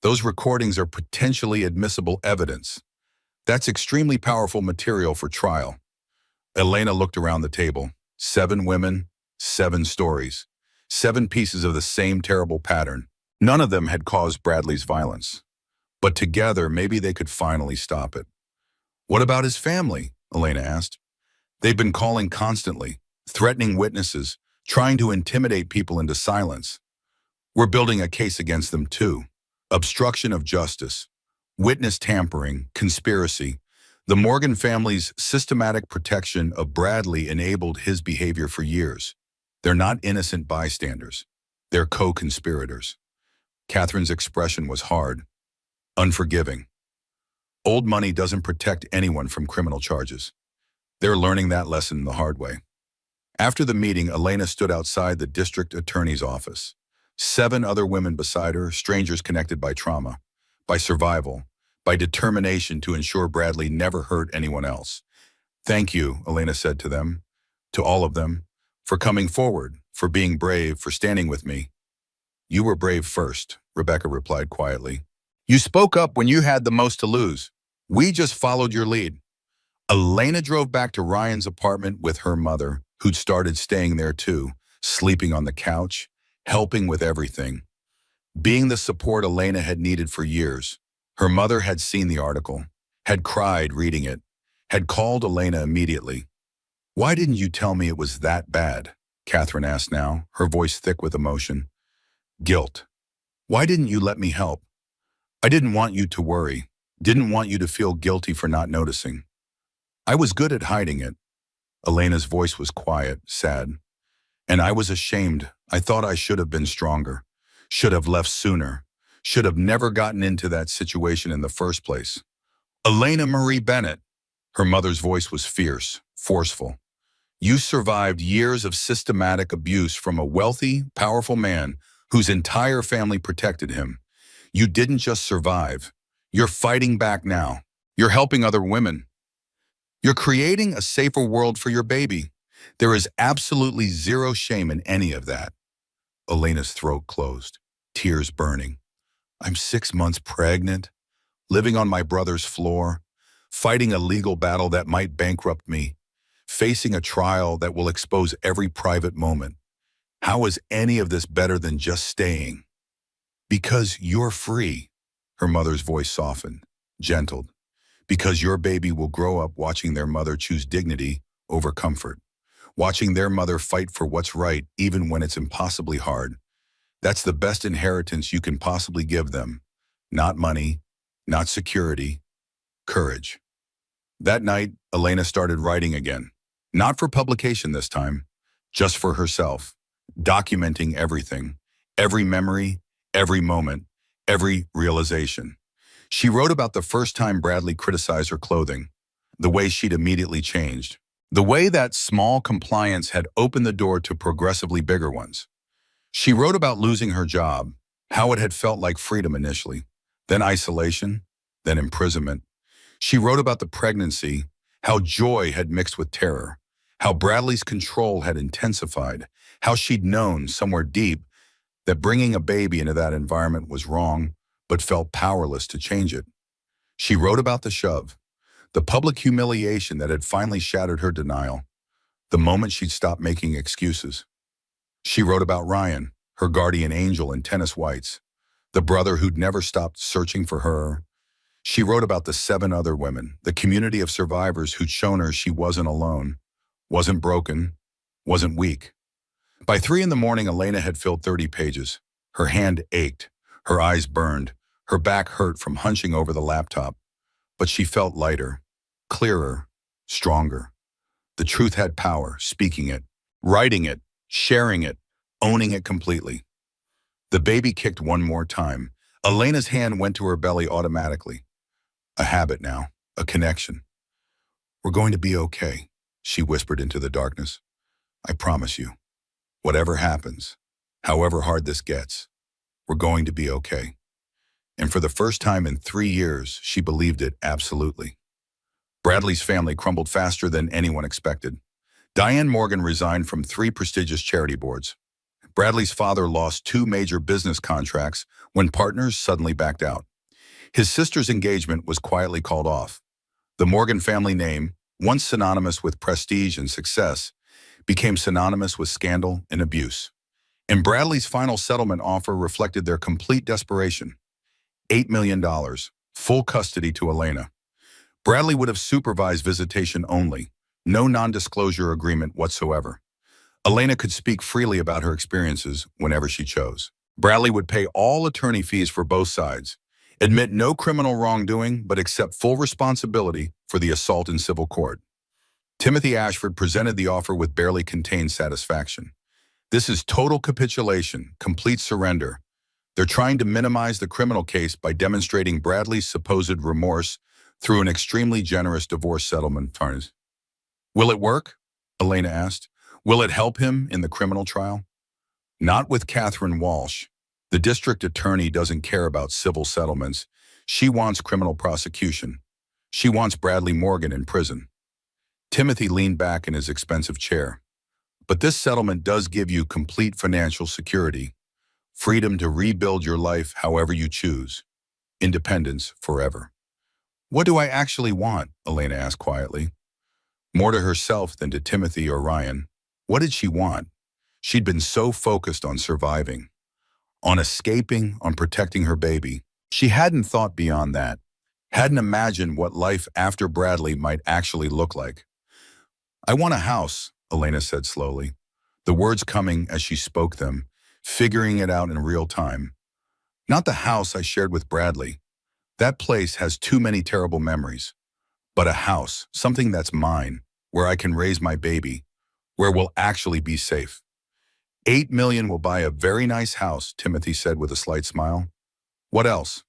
Those recordings are potentially admissible evidence. That's extremely powerful material for trial. Elena looked around the table. 7 women, 7 stories, 7 pieces of the same terrible pattern. None of them had caused Bradley's violence. But together, maybe they could finally stop it. What about his family? Elena asked. They've been calling constantly, threatening witnesses, trying to intimidate people into silence. We're building a case against them too. Obstruction of justice, witness tampering, conspiracy. The Morgan family's systematic protection of Bradley enabled his behavior for years. They're not innocent bystanders. They're co-conspirators. Catherine's expression was hard, unforgiving. Old money doesn't protect anyone from criminal charges. They're learning that lesson the hard way. After the meeting, Elena stood outside the district attorney's office. 7 other women beside her, strangers connected by trauma, by survival, by determination to ensure Bradley never hurt anyone else. Thank you, Elena said to them, to all of them, for coming forward, for being brave, for standing with me. You were brave first, Rebecca replied quietly. You spoke up when you had the most to lose. We just followed your lead. Elena drove back to Ryan's apartment with her mother, who'd started staying there too, sleeping on the couch, helping with everything. Being the support Elena had needed for years. Her mother had seen the article, had cried reading it, had called Elena immediately. Why didn't you tell me it was that bad? Catherine asked now, her voice thick with emotion. Guilt. Why didn't you let me help? I didn't want you to worry, didn't want you to feel guilty for not noticing. I was good at hiding it. Elena's voice was quiet, sad. And I was ashamed. I thought I should have been stronger, should have left sooner, should have never gotten into that situation in the first place. Elena Marie Bennett. Her mother's voice was fierce, forceful. You survived years of systematic abuse from a wealthy, powerful man whose entire family protected him. You didn't just survive. You're fighting back now. You're helping other women. You're creating a safer world for your baby. There is absolutely zero shame in any of that. Elena's throat closed, tears burning. I'm 6 months pregnant, living on my brother's floor, fighting a legal battle that might bankrupt me, facing a trial that will expose every private moment. How is any of this better than just staying? Because you're free. Her mother's voice softened, gentled. Because your baby will grow up watching their mother choose dignity over comfort, watching their mother fight for what's right even when it's impossibly hard. That's the best inheritance you can possibly give them. Not money, not security, courage. That night, Elena started writing again. Not for publication this time, just for herself, documenting everything, every memory, every moment, every realization. She wrote about the first time Bradley criticized her clothing, the way she'd immediately changed, the way that small compliance had opened the door to progressively bigger ones. She wrote about losing her job, how it had felt like freedom initially, then isolation, then imprisonment. She wrote about the pregnancy, how joy had mixed with terror, how Bradley's control had intensified, how she'd known somewhere deep that bringing a baby into that environment was wrong, but felt powerless to change it. She wrote about the shove, the public humiliation that had finally shattered her denial, the moment she'd stopped making excuses. She wrote about Ryan, her guardian angel in tennis whites, the brother who'd never stopped searching for her. She wrote about the 7 other women, the community of survivors who'd shown her she wasn't alone, wasn't broken, wasn't weak. By 3 in the morning, Elena had filled 30 pages. Her hand ached, her eyes burned, her back hurt from hunching over the laptop. But she felt lighter, clearer, stronger. The truth had power, speaking it, writing it, sharing it, owning it completely. The baby kicked one more time. Elena's hand went to her belly automatically. A habit now, a connection. "We're going to be okay," she whispered into the darkness. "I promise you. Whatever happens, however hard this gets, we're going to be okay." And for the first time in 3 years, she believed it absolutely. Bradley's family crumbled faster than anyone expected. Diane Morgan resigned from 3 prestigious charity boards. Bradley's father lost 2 major business contracts when partners suddenly backed out. His sister's engagement was quietly called off. The Morgan family name, once synonymous with prestige and success, became synonymous with scandal and abuse. And Bradley's final settlement offer reflected their complete desperation. $8 million, full custody to Elena. Bradley would have supervised visitation only, no non-disclosure agreement whatsoever. Elena could speak freely about her experiences whenever she chose. Bradley would pay all attorney fees for both sides, admit no criminal wrongdoing, but accept full responsibility for the assault in civil court. Timothy Ashford presented the offer with barely contained satisfaction. "This is total capitulation, complete surrender. They're trying to minimize the criminal case by demonstrating Bradley's supposed remorse through an extremely generous divorce settlement." "Will it work?" Elena asked. "Will it help him in the criminal trial?" "Not with Catherine Walsh. The district attorney doesn't care about civil settlements. She wants criminal prosecution. She wants Bradley Morgan in prison." Timothy leaned back in his expensive chair. "But this settlement does give you complete financial security, freedom to rebuild your life however you choose, independence forever." "What do I actually want?" Elena asked quietly. More to herself than to Timothy or Ryan. What did she want? She'd been so focused on surviving, on escaping, on protecting her baby. She hadn't thought beyond that, hadn't imagined what life after Bradley might actually look like. "I want a house," Elena said slowly, the words coming as she spoke them, figuring it out in real time. "Not the house I shared with Bradley. That place has too many terrible memories. But a house, something that's mine, where I can raise my baby, where we'll actually be safe." $8 million will buy a very nice house," Timothy said with a slight smile. "What else?"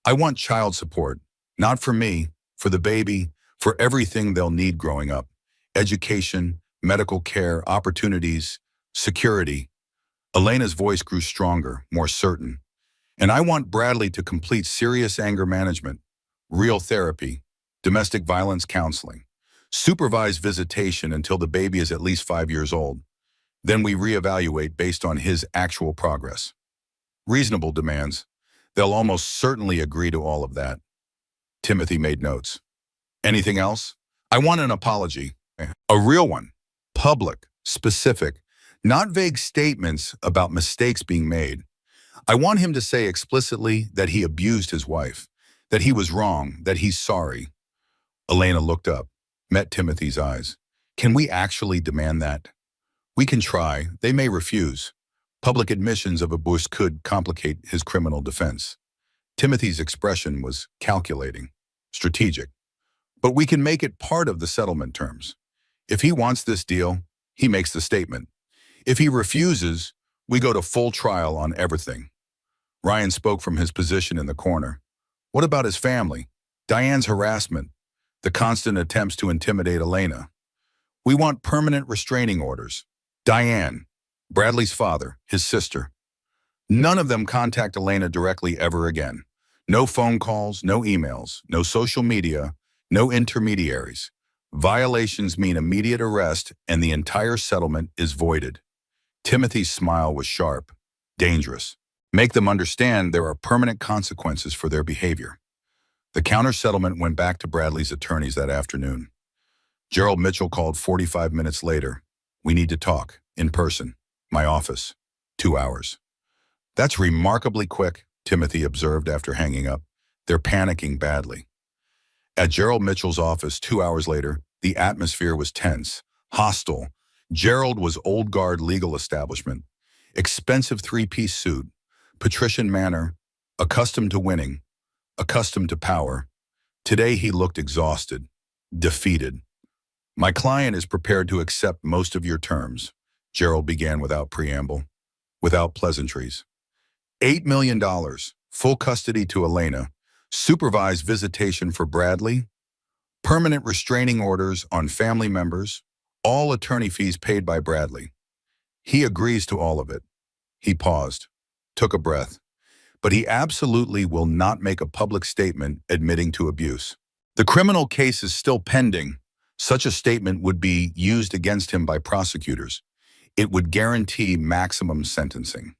"I want child support. Not for me, for the baby, for everything they'll need growing up. Education, medical care, opportunities, security." Elena's voice grew stronger, more certain. "And I want Bradley to complete serious anger management, real therapy, domestic violence counseling, supervised visitation until the baby is at least 5 years old. Then we reevaluate based on his actual progress." Reasonable demands. They'll almost certainly agree to all of that. Timothy made notes. "Anything else?" "I want an apology. A real one. Public, specific, not vague statements about mistakes being made. I want him to say explicitly that he abused his wife, that he was wrong, that he's sorry." Elena looked up, met Timothy's eyes. "Can we actually demand that?" "We can try. They may refuse. Public admissions of abuse could complicate his criminal defense. Timothy's expression was calculating, strategic. But we can make it part of the settlement terms. If he wants this deal, he makes the statement. If he refuses, we go to full trial on everything. Ryan spoke from his position in the corner. What about his family? Diane's harassment, the constant attempts to intimidate Elena. We want permanent restraining orders. Diane, Bradley's father, his sister. None of them contact Elena directly ever again. No phone calls, no emails, no social media, no intermediaries. Violations mean immediate arrest and the entire settlement is voided. Timothy's smile was sharp, dangerous. Make them understand there are permanent consequences for their behavior. The counter-settlement went back to Bradley's attorneys that afternoon. Gerald Mitchell called 45 minutes later. We need to talk, in person, my office, 2 hours. That's remarkably quick, Timothy observed after hanging up. They're panicking badly. At Gerald Mitchell's office 2 hours later, the atmosphere was tense, hostile. Gerald was old guard legal establishment, expensive three-piece suit, patrician manner, accustomed to winning, accustomed to power. Today he looked exhausted, defeated. My client is prepared to accept most of your terms, Gerald began without preamble, without pleasantries. $8 million, full custody to Elena, supervised visitation for Bradley, permanent restraining orders on family members, all attorney fees paid by Bradley. He agrees to all of it. He paused, took a breath, but he absolutely will not make a public statement admitting to abuse. The criminal case is still pending. Such a statement would be used against him by prosecutors. It would guarantee maximum sentencing.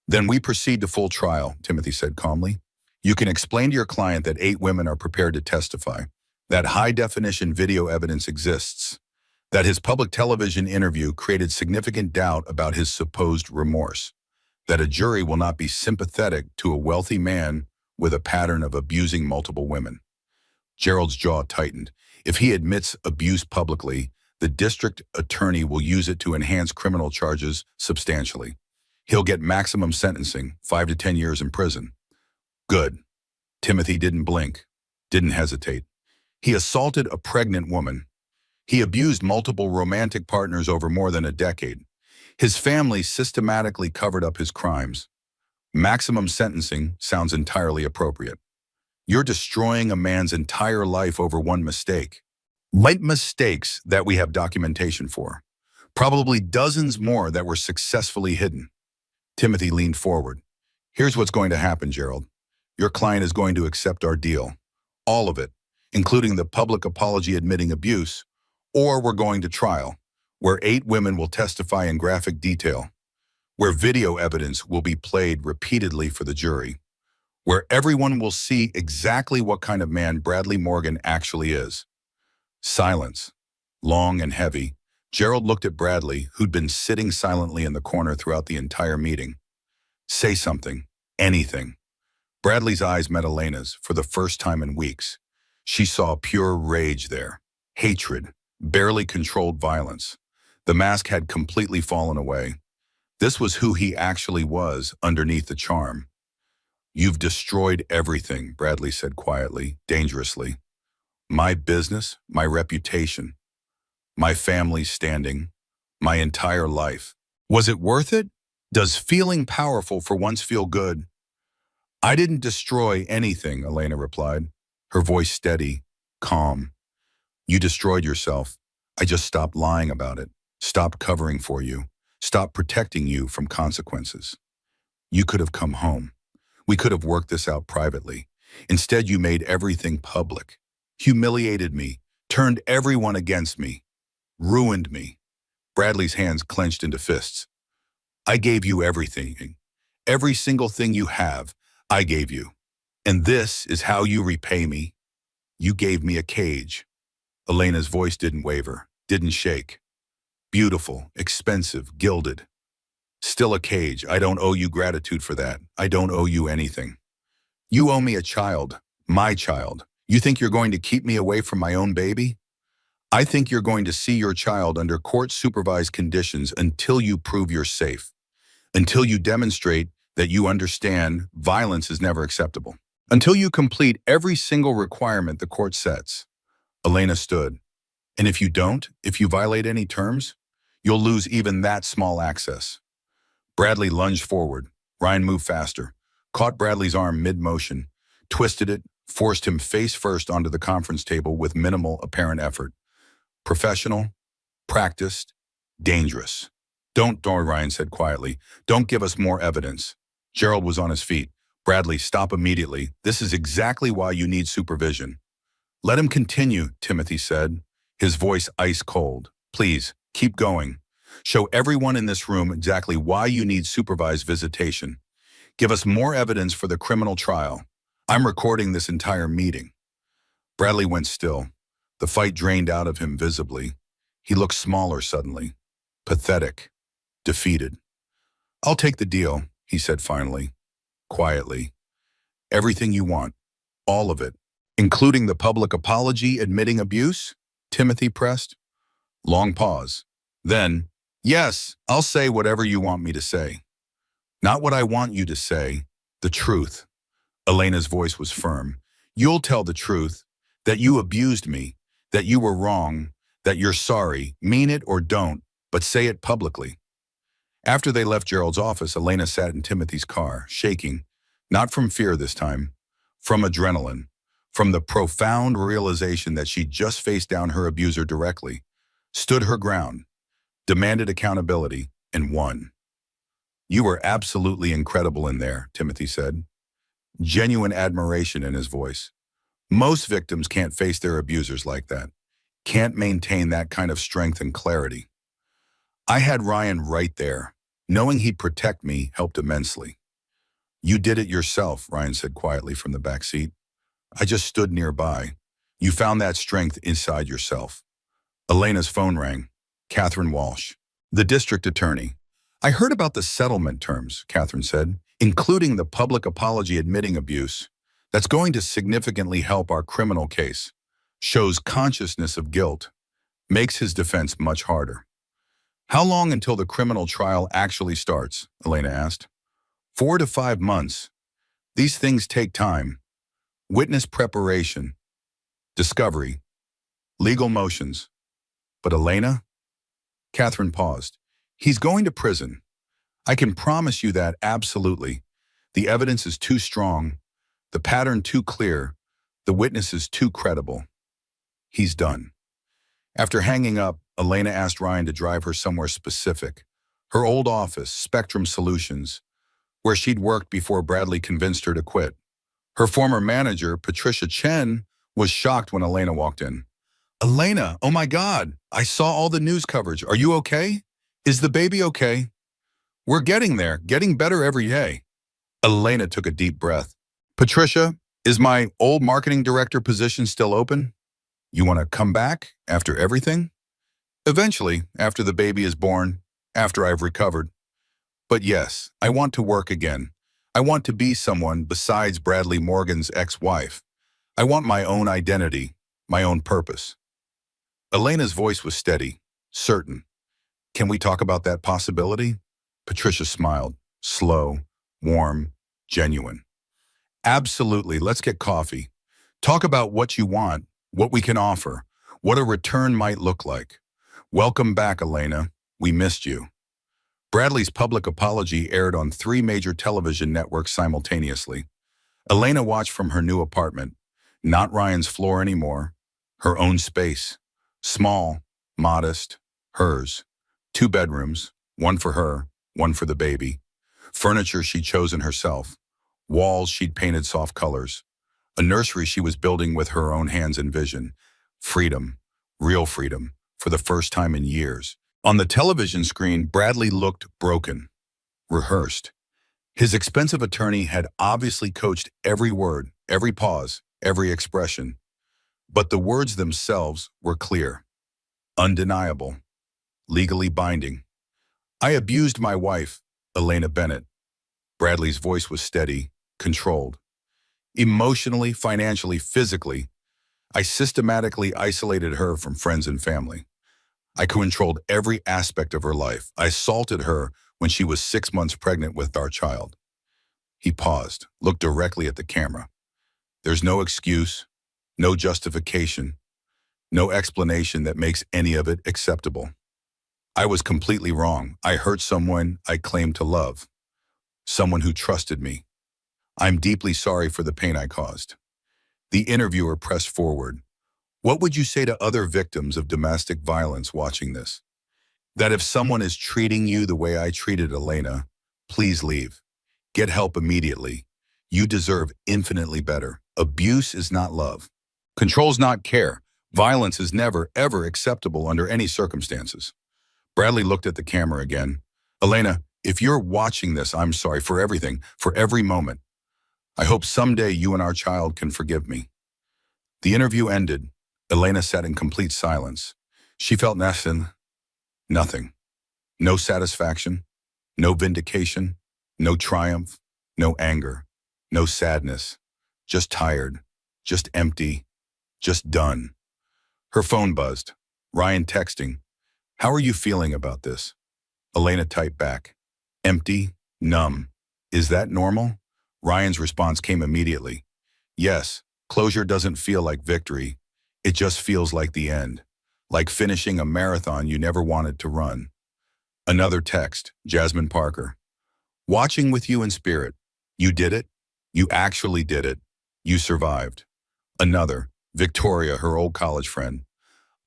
Then we proceed to full trial, Timothy said calmly. You can explain to your client that 8 women are prepared to testify, that high-definition video evidence exists, that his public television interview created significant doubt about his supposed remorse, that a jury will not be sympathetic to a wealthy man with a pattern of abusing multiple women. Gerald's jaw tightened. If he admits abuse publicly, the district attorney will use it to enhance criminal charges substantially. He'll get maximum sentencing, 5 to 10 years in prison. Good. Timothy didn't blink, didn't hesitate. He assaulted a pregnant woman. He abused multiple romantic partners over more than a decade. His family systematically covered up his crimes. Maximum sentencing sounds entirely appropriate. You're destroying a man's entire life over one mistake. Light mistakes that we have documentation for. Probably dozens more that were successfully hidden. Timothy leaned forward. Here's what's going to happen, Gerald. Your client is going to accept our deal. All of it, including the public apology admitting abuse, or we're going to trial, where 8 women will testify in graphic detail, where video evidence will be played repeatedly for the jury, where everyone will see exactly what kind of man Bradley Morgan actually is. Silence, long and heavy. Gerald looked at Bradley, who'd been sitting silently in the corner throughout the entire meeting. Say something, anything. Bradley's eyes met Elena's for the first time in weeks. She saw pure rage there, hatred, barely controlled violence. The mask had completely fallen away. This was who he actually was underneath the charm. You've destroyed everything, Bradley said quietly, dangerously. My business, my reputation, my family's standing, my entire life. Was it worth it? Does feeling powerful for once feel good? I didn't destroy anything, Elena replied, her voice steady, calm. You destroyed yourself. I just stopped lying about it, stopped covering for you, stopped protecting you from consequences. You could have come home. We could have worked this out privately. Instead, you made everything public, humiliated me, turned everyone against me, ruined me. Bradley's hands clenched into fists. I gave you everything. Every single thing you have, I gave you. And this is how you repay me. You gave me a cage. Elena's voice didn't waver, didn't shake. Beautiful, expensive, gilded. Still a cage. I don't owe you gratitude for that. I don't owe you anything. You owe me a child, my child. You think you're going to keep me away from my own baby? I think you're going to see your child under court-supervised conditions until you prove you're safe. until you demonstrate that you understand violence is never acceptable. Until you complete every single requirement the court sets. Elena stood. And if you don't, if you violate any terms, you'll lose even that small access. Bradley lunged forward. Ryan moved faster, caught Bradley's arm mid-motion, twisted it, forced him face first onto the conference table with minimal apparent effort. Professional, practiced, dangerous. Don't, Ryan said quietly. Don't give us more evidence. Gerald was on his feet. Bradley, stop immediately. This is exactly why you need supervision. Let him continue, Timothy said, his voice ice cold. Please, keep going. Show everyone in this room exactly why you need supervised visitation. Give us more evidence for the criminal trial. I'm recording this entire meeting. Bradley went still. The fight drained out of him visibly. He looked smaller suddenly, pathetic, defeated. I'll take the deal, he said finally, quietly. Everything you want, all of it, including the public apology admitting abuse? Timothy pressed. Long pause. Then, yes, I'll say whatever you want me to say. Not what I want you to say, the truth. Elena's voice was firm. You'll tell the truth, that you abused me, that you were wrong, that you're sorry, mean it or don't, but say it publicly. After they left Gerald's office, Elena sat in Timothy's car, shaking, not from fear this time, from adrenaline, from the profound realization that she just faced down her abuser directly, stood her ground, demanded accountability, and won. You were absolutely incredible in there, Timothy said. Genuine admiration in his voice. Most victims can't face their abusers like that, can't maintain that kind of strength and clarity. I had Ryan right there. Knowing he'd protect me helped immensely. You did it yourself, Ryan said quietly from the back seat. I just stood nearby. You found that strength inside yourself. Elena's phone rang. Catherine Walsh, the district attorney. I heard about the settlement terms, Catherine said, including the public apology admitting abuse. That's going to significantly help our criminal case. Shows consciousness of guilt. Makes his defense much harder. How long until the criminal trial actually starts? Elena asked. 4 to 5 months. These things take time. Witness preparation. Discovery. Legal motions. But Elena? Catherine paused. He's going to prison. I can promise you that absolutely. The evidence is too strong. The pattern too clear. The witnesses too credible. He's done. After hanging up, Elena asked Ryan to drive her somewhere specific. Her old office, Spectrum Solutions, where she'd worked before Bradley convinced her to quit. Her former manager, Patricia Chen, was shocked when Elena walked in. Elena, oh my God, I saw all the news coverage. Are you okay? Is the baby okay? We're getting there, getting better every day. Elena took a deep breath. Patricia, is my old marketing director position still open? You want to come back after everything? Eventually, after the baby is born, after I've recovered. But yes, I want to work again. I want to be someone besides Bradley Morgan's ex-wife. I want my own identity, my own purpose. Elena's voice was steady, certain. Can we talk about that possibility? Patricia smiled, slow, warm, genuine. Absolutely, let's get coffee. Talk about what you want, what we can offer, what a return might look like. Welcome back, Elena. We missed you. Bradley's public apology aired on 3 major television networks simultaneously. Elena watched from her new apartment, not Ryan's floor anymore, her own space. Small, modest, hers. 2 bedrooms, one for her, one for the baby. Furniture she'd chosen herself. Walls she'd painted soft colors. A nursery she was building with her own hands and vision. Freedom, real freedom, for the first time in years. On the television screen, Bradley looked broken, rehearsed. His expensive attorney had obviously coached every word, every pause, every expression. But the words themselves were clear, undeniable, legally binding. I abused my wife, Elena Bennett. Bradley's voice was steady, controlled. Emotionally, financially, physically, I systematically isolated her from friends and family. I controlled every aspect of her life. I assaulted her when she was 6 months pregnant with our child. He paused, looked directly at the camera. There's no excuse, no justification, no explanation that makes any of it acceptable. I was completely wrong. I hurt someone I claimed to love, someone who trusted me. I'm deeply sorry for the pain I caused. The interviewer pressed forward. What would you say to other victims of domestic violence watching this? That if someone is treating you the way I treated Elena, please leave. Get help immediately. You deserve infinitely better. Abuse is not love. Control's not care. Violence is never, ever acceptable under any circumstances. Bradley looked at the camera again. Elena, if you're watching this, I'm sorry for everything, for every moment. I hope someday you and our child can forgive me. The interview ended. Elena sat in complete silence. She felt nothing. No satisfaction, no vindication, no triumph, no anger, no sadness. Just tired, just empty, just done. Her phone buzzed. Ryan texting. How are you feeling about this? Elena typed back. Empty, numb. Is that normal? Ryan's response came immediately. Yes, closure doesn't feel like victory. It just feels like the end. Like finishing a marathon you never wanted to run. Another text, Jasmine Parker. Watching with you in spirit. You did it. You actually did it. You survived. Another, Victoria, her old college friend.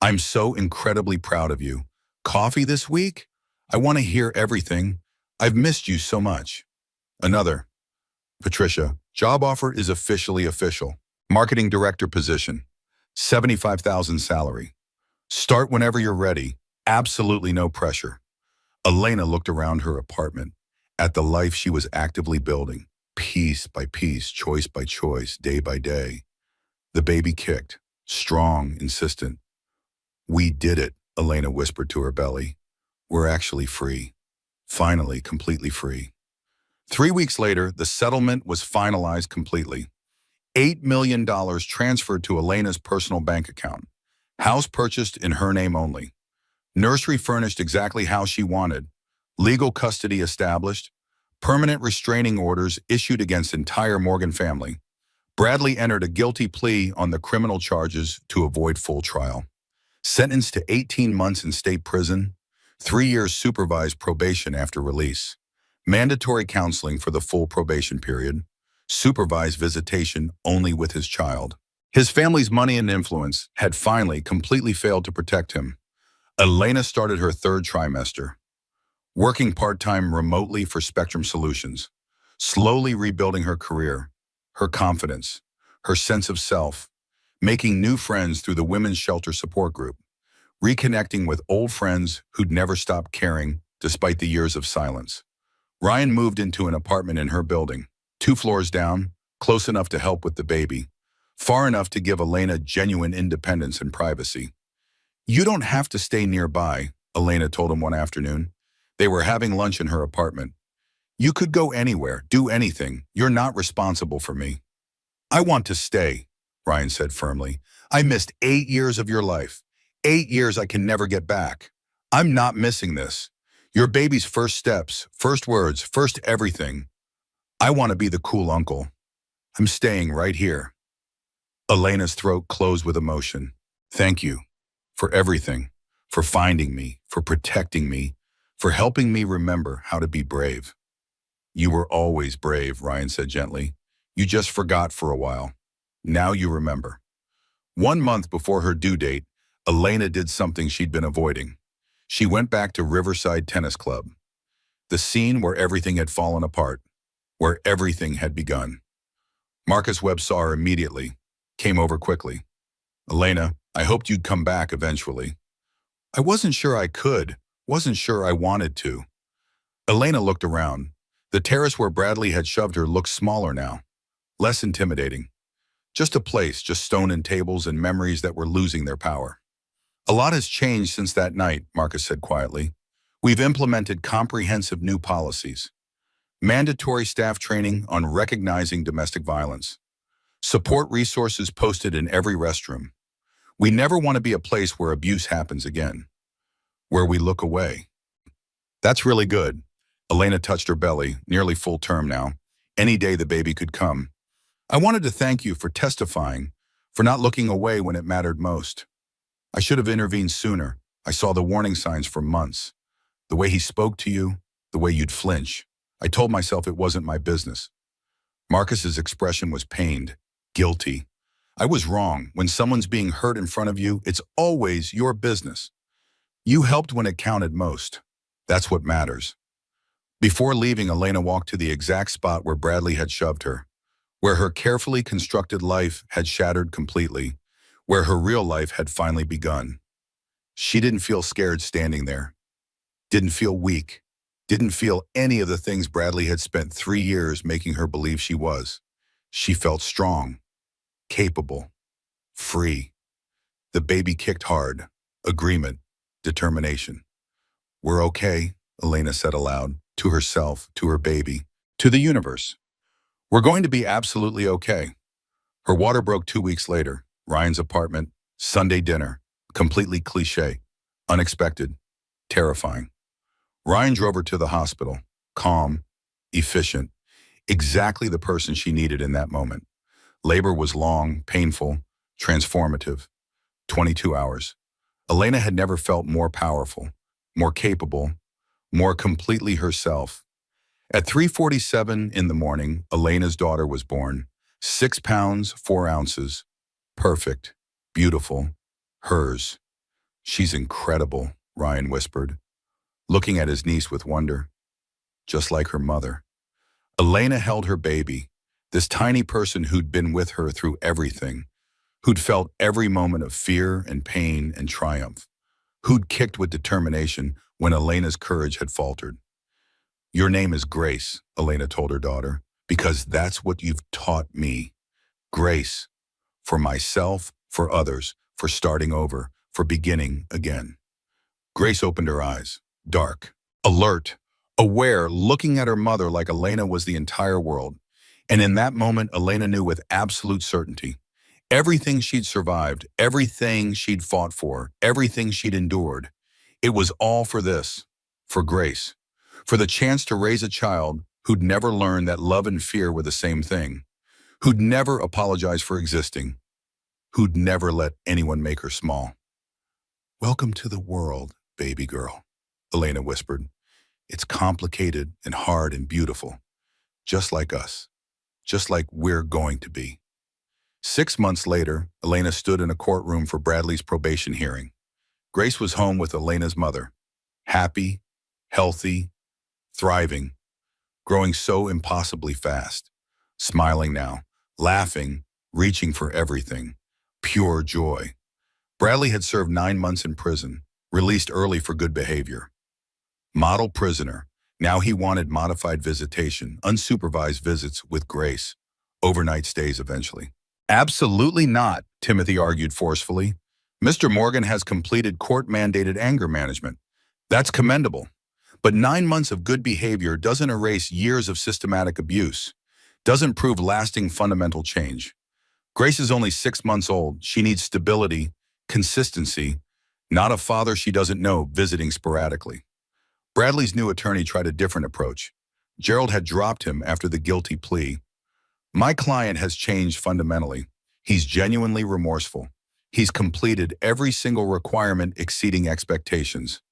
I'm so incredibly proud of you. Coffee this week? I want to hear everything. I've missed you so much. Another, Patricia, job offer is officially official. Marketing director position. 75,000 salary. Start whenever you're ready. Absolutely no pressure. Elena looked around her apartment, at the life she was actively building, piece by piece, choice by choice, day by day. The baby kicked, strong, insistent. We did it, Elena whispered to her belly. We're actually free. Finally, completely free. 3 weeks later, the settlement was finalized completely. $8 million transferred to Elena's personal bank account. House purchased in her name only. Nursery furnished exactly how she wanted. Legal custody established. Permanent restraining orders issued against entire Morgan family. Bradley entered a guilty plea on the criminal charges to avoid full trial. Sentenced to 18 months in state prison, 3 years supervised probation after release. Mandatory counseling for the full probation period. Supervised visitation only with his child. His family's money and influence had finally completely failed to protect him. Elena started her 3rd trimester, working part-time remotely for Spectrum Solutions, slowly rebuilding her career, her confidence, her sense of self, making new friends through the Women's Shelter Support Group, reconnecting with old friends who'd never stopped caring despite the years of silence. Ryan moved into an apartment in her building, 2 floors down, close enough to help with the baby, far enough to give Elena genuine independence and privacy. You don't have to stay nearby, Elena told him one afternoon. They were having lunch in her apartment. You could go anywhere, do anything. You're not responsible for me. I want to stay, Ryan said firmly. I missed 8 years of your life. 8 years I can never get back. I'm not missing this. Your baby's first steps, first words, first everything. I want to be the cool uncle. I'm staying right here. Elena's throat closed with emotion. Thank you for everything, for finding me, for protecting me, for helping me remember how to be brave. You were always brave, Ryan said gently. You just forgot for a while. Now you remember. 1 month before her due date, Elena did something she'd been avoiding. She went back to Riverside Tennis Club, the scene where everything had fallen apart, where everything had begun. Marcus Webb saw her immediately, came over quickly. Elena, I hoped you'd come back eventually. I wasn't sure I could, wasn't sure I wanted to. Elena looked around. The terrace where Bradley had shoved her looked smaller now, less intimidating. Just a place, just stone and tables and memories that were losing their power. A lot has changed since that night, Marcus said quietly. We've implemented comprehensive new policies. Mandatory staff training on recognizing domestic violence. Support resources posted in every restroom. We never want to be a place where abuse happens again, where we look away. That's really good. Elena touched her belly, nearly full term now. Any day the baby could come. I wanted to thank you for testifying, for not looking away when it mattered most. I should have intervened sooner. I saw the warning signs for months. The way he spoke to you, the way you'd flinch. I told myself it wasn't my business. Marcus's expression was pained, guilty. I was wrong. When someone's being hurt in front of you, it's always your business. You helped when it counted most. That's what matters. Before leaving, Elena walked to the exact spot where Bradley had shoved her, where her carefully constructed life had shattered completely, where her real life had finally begun. She didn't feel scared standing there, didn't feel weak, didn't feel any of the things Bradley had spent 3 years making her believe she was. She felt strong, capable, free. The baby kicked hard. Agreement, determination. We're okay, Elena said aloud, to herself, to her baby, to the universe. We're going to be absolutely okay. Her water broke 2 weeks later. Ryan's apartment, Sunday dinner, completely cliche, unexpected, terrifying. Ryan drove her to the hospital, calm, efficient, exactly the person she needed in that moment. Labor was long, painful, transformative, 22 hours. Elena had never felt more powerful, more capable, more completely herself. At 3:47 in the morning, Elena's daughter was born. 6 pounds, 4 ounces. Perfect, beautiful, hers. She's incredible, Ryan whispered, looking at his niece with wonder. Just like her mother. Elena held her baby, this tiny person who'd been with her through everything, who'd felt every moment of fear and pain and triumph, who'd kicked with determination when Elena's courage had faltered. Your name is Grace, Elena told her daughter, because that's what you've taught me. Grace. For myself, for others, for starting over, for beginning again. Grace opened her eyes, dark, alert, aware, looking at her mother like Elena was the entire world. And in that moment, Elena knew with absolute certainty, everything she'd survived, everything she'd fought for, everything she'd endured, it was all for this, for Grace, for the chance to raise a child who'd never learned that love and fear were the same thing, who'd never apologize for existing, who'd never let anyone make her small. Welcome to the world, baby girl, Elena whispered. It's complicated and hard and beautiful, just like us, just like we're going to be. 6 months later, Elena stood in a courtroom for Bradley's probation hearing. Grace was home with Elena's mother, happy, healthy, thriving, growing so impossibly fast, smiling now, laughing, reaching for everything, pure joy. Bradley had served 9 months in prison, released early for good behavior. Model prisoner, now he wanted modified visitation, unsupervised visits with Grace, overnight stays eventually. Absolutely not, Timothy argued forcefully. Mr. Morgan has completed court-mandated anger management. That's commendable. But 9 months of good behavior doesn't erase years of systematic abuse, doesn't prove lasting fundamental change. Grace is only 6 months old. She needs stability, consistency, not a father she doesn't know visiting sporadically. Bradley's new attorney tried a different approach. Gerald had dropped him after the guilty plea. My client has changed fundamentally. He's genuinely remorseful. He's completed every single requirement exceeding expectations.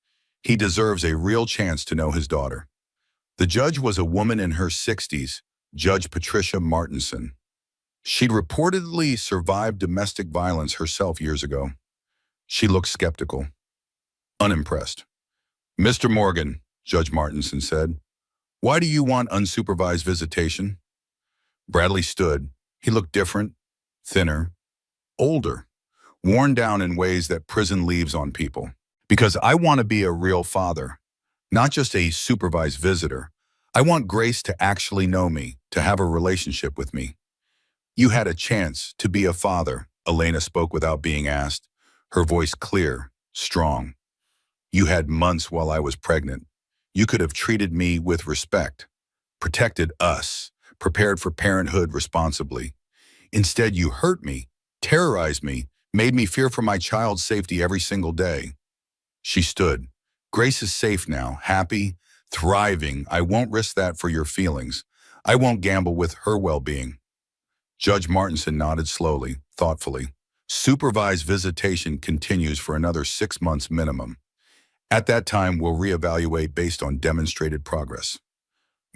He deserves a real chance to know his daughter. The judge was a woman in her 60s, Judge Patricia Martinson. She'd reportedly survived domestic violence herself years ago. She looked skeptical, unimpressed. Mr. Morgan, Judge Martinson said, why do you want unsupervised visitation? Bradley stood. He looked different, thinner, older, worn down in ways that prison leaves on people. Because I want to be a real father, not just a supervised visitor. I want Grace to actually know me, to have a relationship with me. You had a chance to be a father, Elena spoke without being asked, her voice clear, strong. You had months while I was pregnant. You could have treated me with respect, protected us, prepared for parenthood responsibly. Instead, you hurt me, terrorized me, made me fear for my child's safety every single day. She stood. Grace is safe now, happy, Thriving. I won't risk that for your feelings. I won't gamble with her well-being. Judge Martinson nodded slowly, thoughtfully. Supervised visitation continues for another 6 months minimum. At that time, we'll reevaluate based on demonstrated progress.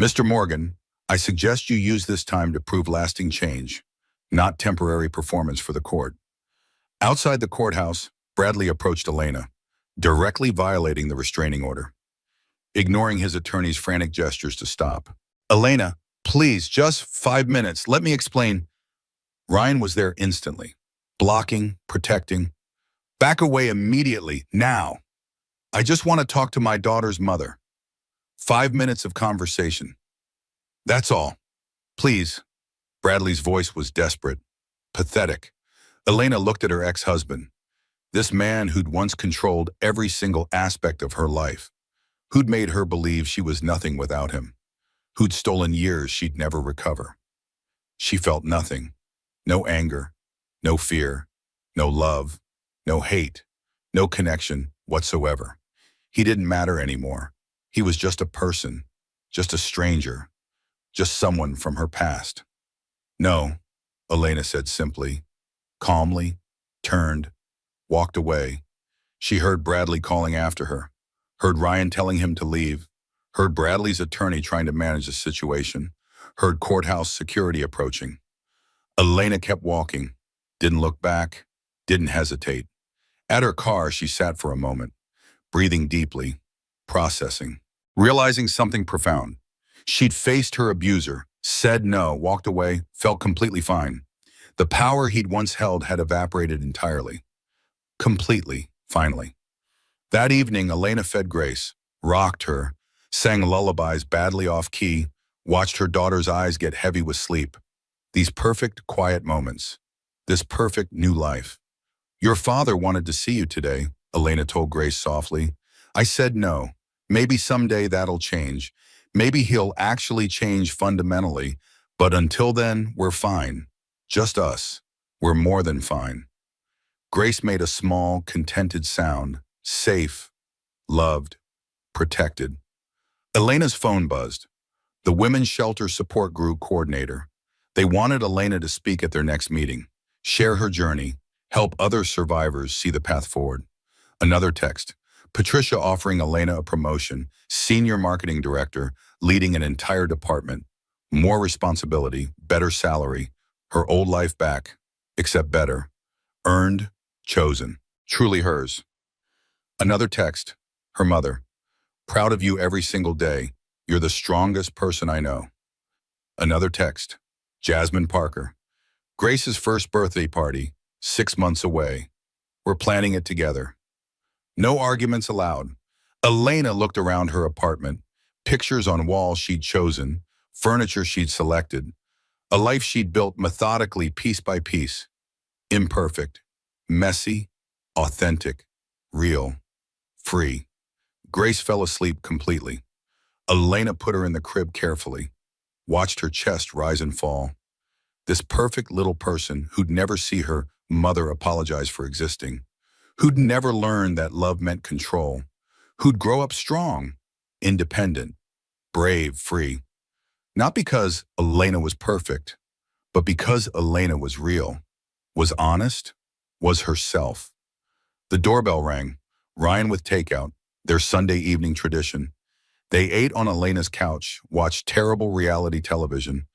Mr. Morgan, I suggest you use this time to prove lasting change, not temporary performance for the court. Outside the courthouse, Bradley approached Elena, directly violating the restraining order, ignoring his attorney's frantic gestures to stop. Elena, please, just 5 minutes. Let me explain. Ryan was there instantly, blocking, protecting. Back away immediately, now. I just want to talk to my daughter's mother. 5 minutes of conversation. That's all. Please. Bradley's voice was desperate, pathetic. Elena looked at her ex-husband, this man who'd once controlled every single aspect of her life, who'd made her believe she was nothing without him, who'd stolen years she'd never recover. She felt nothing, no anger, no fear, no love, no hate, no connection whatsoever. He didn't matter anymore. He was just a person, just a stranger, just someone from her past. No, Elena said simply, calmly, turned, walked away. She heard Bradley calling after her, heard Ryan telling him to leave, heard Bradley's attorney trying to manage the situation, heard courthouse security approaching. Elena kept walking, didn't look back, didn't hesitate. At her car, she sat for a moment, breathing deeply, processing, realizing something profound. She'd faced her abuser, said no, walked away, felt completely fine. The power he'd once held had evaporated entirely. Completely, finally. That evening, Elena fed Grace, rocked her, sang lullabies badly off key, watched her daughter's eyes get heavy with sleep. These perfect, quiet moments. This perfect new life. Your father wanted to see you today, Elena told Grace softly. I said no. Maybe someday that'll change. Maybe he'll actually change fundamentally. But until then, we're fine. Just us. We're more than fine. Grace made a small, contented sound. Safe, loved, protected. Elena's phone buzzed. The Women's Shelter Support Group coordinator. They wanted Elena to speak at their next meeting, share her journey, help other survivors see the path forward. Another text. Patricia offering Elena a promotion, senior marketing director, leading an entire department. More responsibility, better salary, her old life back, except better. Earned, chosen, truly hers. Another text. Her mother. Proud of you every single day. You're the strongest person I know. Another text. Jasmine Parker. Grace's first birthday party, 6 months away. We're planning it together. No arguments allowed. Elena looked around her apartment, pictures on walls she'd chosen, furniture she'd selected, a life she'd built methodically piece by piece. Imperfect, messy, authentic, real, free. Grace fell asleep completely. Elena put her in the crib carefully, watched her chest rise and fall. This perfect little person who'd never see her mother apologize for existing, who'd never learn that love meant control, who'd grow up strong, independent, brave, free. Not because Elena was perfect, but because Elena was real, was honest, was herself. The doorbell rang, Ryan with takeout, their Sunday evening tradition. They ate on Elena's couch, watched terrible reality television,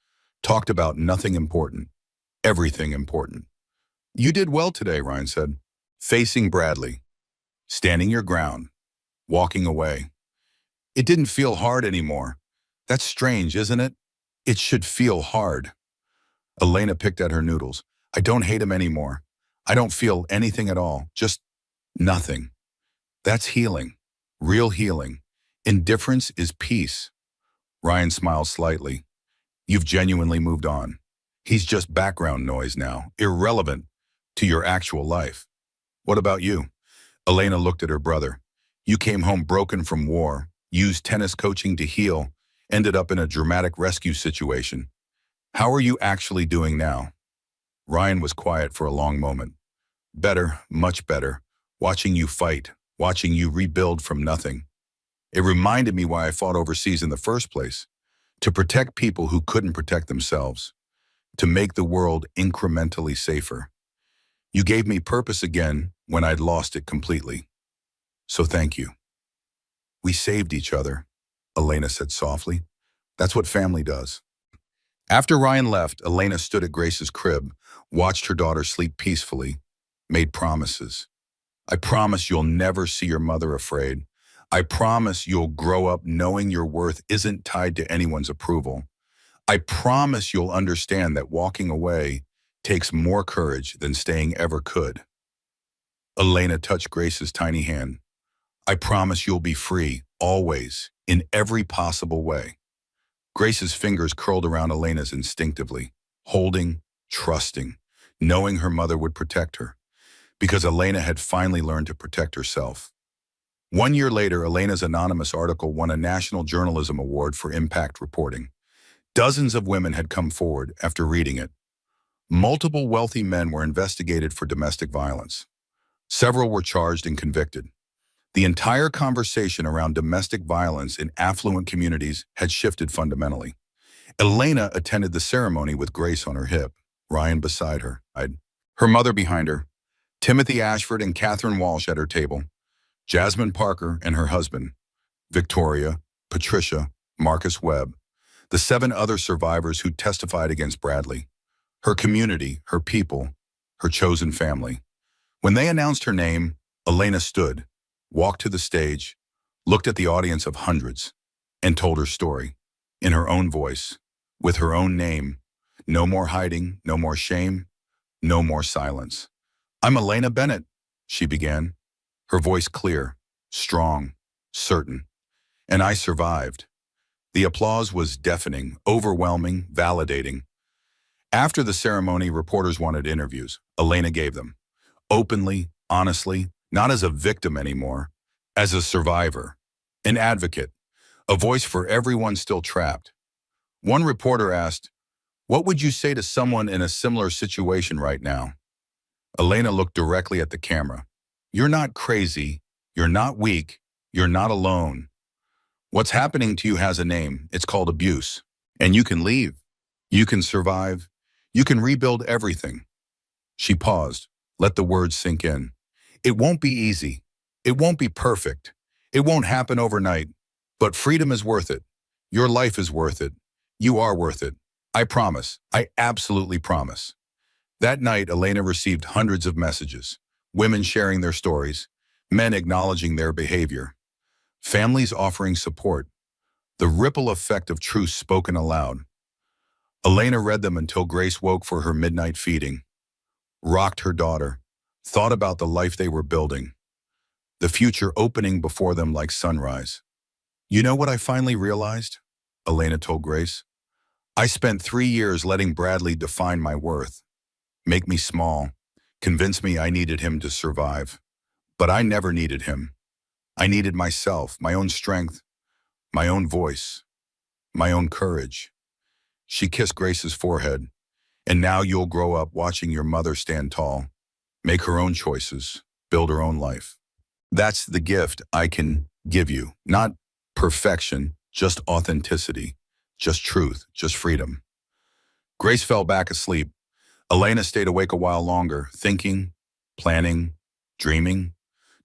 talked about nothing important, everything important. You did well today, Ryan said. Facing Bradley, standing your ground, walking away. It didn't feel hard anymore. That's strange, isn't it? It should feel hard. Elena picked at her noodles. I don't hate him anymore. I don't feel anything at all, just nothing. That's healing, real healing. Indifference is peace. Ryan smiled slightly. You've genuinely moved on. He's just background noise now, irrelevant to your actual life. What about you? Elena looked at her brother. You came home broken from war, used tennis coaching to heal, ended up in a dramatic rescue situation. How are you actually doing now? Ryan was quiet for a long moment. Better, much better. Watching you fight, watching you rebuild from nothing. It reminded me why I fought overseas in the first place, to protect people who couldn't protect themselves, to make the world incrementally safer. You gave me purpose again when I'd lost it completely. So thank you. We saved each other, Elena said softly. That's what family does. After Ryan left, Elena stood at Grace's crib, watched her daughter sleep peacefully, made promises. I promise you'll never see your mother afraid. I promise you'll grow up knowing your worth isn't tied to anyone's approval. I promise you'll understand that walking away takes more courage than staying ever could. Elena touched Grace's tiny hand. I promise you'll be free, always, in every possible way. Grace's fingers curled around Elena's instinctively, holding, trusting, knowing her mother would protect her, because Elena had finally learned to protect herself. 1 year later, Elena's anonymous article won a National Journalism Award for impact reporting. Dozens of women had come forward after reading it. Multiple wealthy men were investigated for domestic violence. Several were charged and convicted. The entire conversation around domestic violence in affluent communities had shifted fundamentally. Elena attended the ceremony with Grace on her hip, Ryan beside her, her mother behind her, Timothy Ashford and Catherine Walsh at her table, Jasmine Parker and her husband, Victoria, Patricia, Marcus Webb, the 7 other survivors who testified against Bradley, her community, her people, her chosen family. When they announced her name, Elena stood, walked to the stage, looked at the audience of hundreds, and told her story, in her own voice, with her own name. No more hiding, no more shame, no more silence. I'm Elena Bennett, she began, her voice clear, strong, certain. And I survived. The applause was deafening, overwhelming, validating. After the ceremony, reporters wanted interviews. Elena gave them. Openly, honestly, not as a victim anymore, as a survivor, an advocate, a voice for everyone still trapped. One reporter asked, "What would you say to someone in a similar situation right now?" Elena looked directly at the camera. You're not crazy, you're not weak, you're not alone. What's happening to you has a name. It's called abuse. And you can leave. You can survive. You can rebuild everything. She paused, let the words sink in. It won't be easy. It won't be perfect. It won't happen overnight. But freedom is worth it. Your life is worth it. You are worth it. I promise. I absolutely promise. That night, Elena received hundreds of messages. Women sharing their stories. Men acknowledging their behavior. Families offering support. The ripple effect of truth spoken aloud. Elena read them until Grace woke for her midnight feeding. Rocked her daughter. Thought about the life they were building. The future opening before them like sunrise. You know what I finally realized? Elena told Grace. I spent 3 years letting Bradley define my worth. Make me small. Convince me I needed him to survive. But I never needed him. I needed myself, my own strength, my own voice, my own courage. She kissed Grace's forehead. And now you'll grow up watching your mother stand tall, make her own choices, build her own life. That's the gift I can give you. Not perfection, just authenticity, just truth, just freedom. Grace fell back asleep. Elena stayed awake a while longer, thinking, planning, dreaming.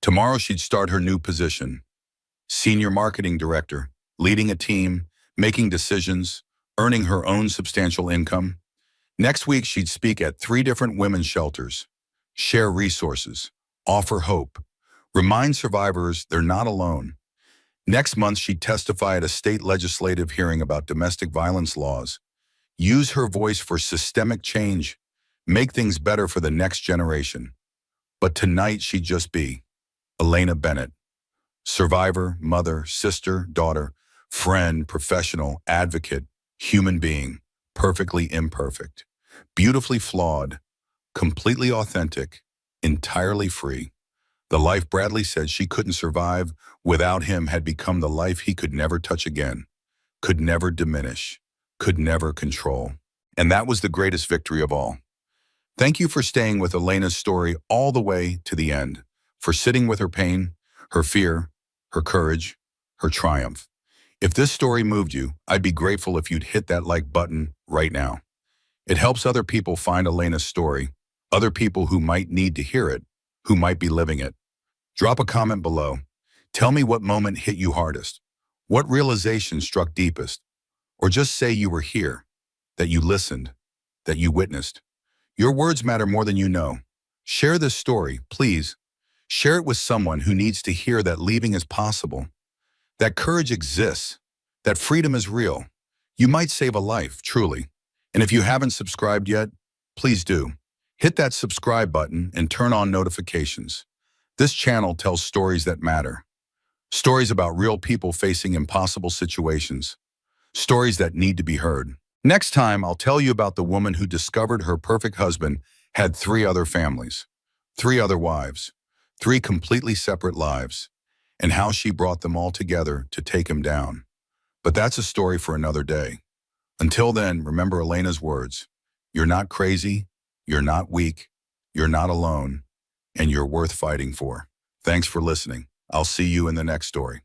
Tomorrow she'd start her new position. Senior marketing director, leading a team, making decisions, earning her own substantial income. Next week she'd speak at 3 different women's shelters, share resources, offer hope, remind survivors they're not alone. Next month she'd testify at a state legislative hearing about domestic violence laws, use her voice for systemic change, make things better for the next generation. But tonight she'd just be Elena Bennett, survivor, mother, sister, daughter, friend, professional, advocate, human being, perfectly imperfect, beautifully flawed, completely authentic, entirely free. The life Bradley said she couldn't survive without him had become the life he could never touch again, could never diminish, could never control. And that was the greatest victory of all. Thank you for staying with Elena's story all the way to the end, for sitting with her pain, her fear, her courage, her triumph. If this story moved you, I'd be grateful if you'd hit that like button right now. It helps other people find Elena's story, other people who might need to hear it, who might be living it. Drop a comment below. Tell me what moment hit you hardest, what realization struck deepest, or just say you were here, that you listened, that you witnessed. Your words matter more than you know. Share this story, please. Share it with someone who needs to hear that leaving is possible, that courage exists, that freedom is real. You might save a life, truly. And if you haven't subscribed yet, please do. Hit that subscribe button and turn on notifications. This channel tells stories that matter. Stories about real people facing impossible situations. Stories that need to be heard. Next time, I'll tell you about the woman who discovered her perfect husband had 3 other families, 3 other wives, 3 completely separate lives, and how she brought them all together to take him down. But that's a story for another day. Until then, remember Elena's words. You're not crazy, you're not weak, you're not alone, and you're worth fighting for. Thanks for listening. I'll see you in the next story.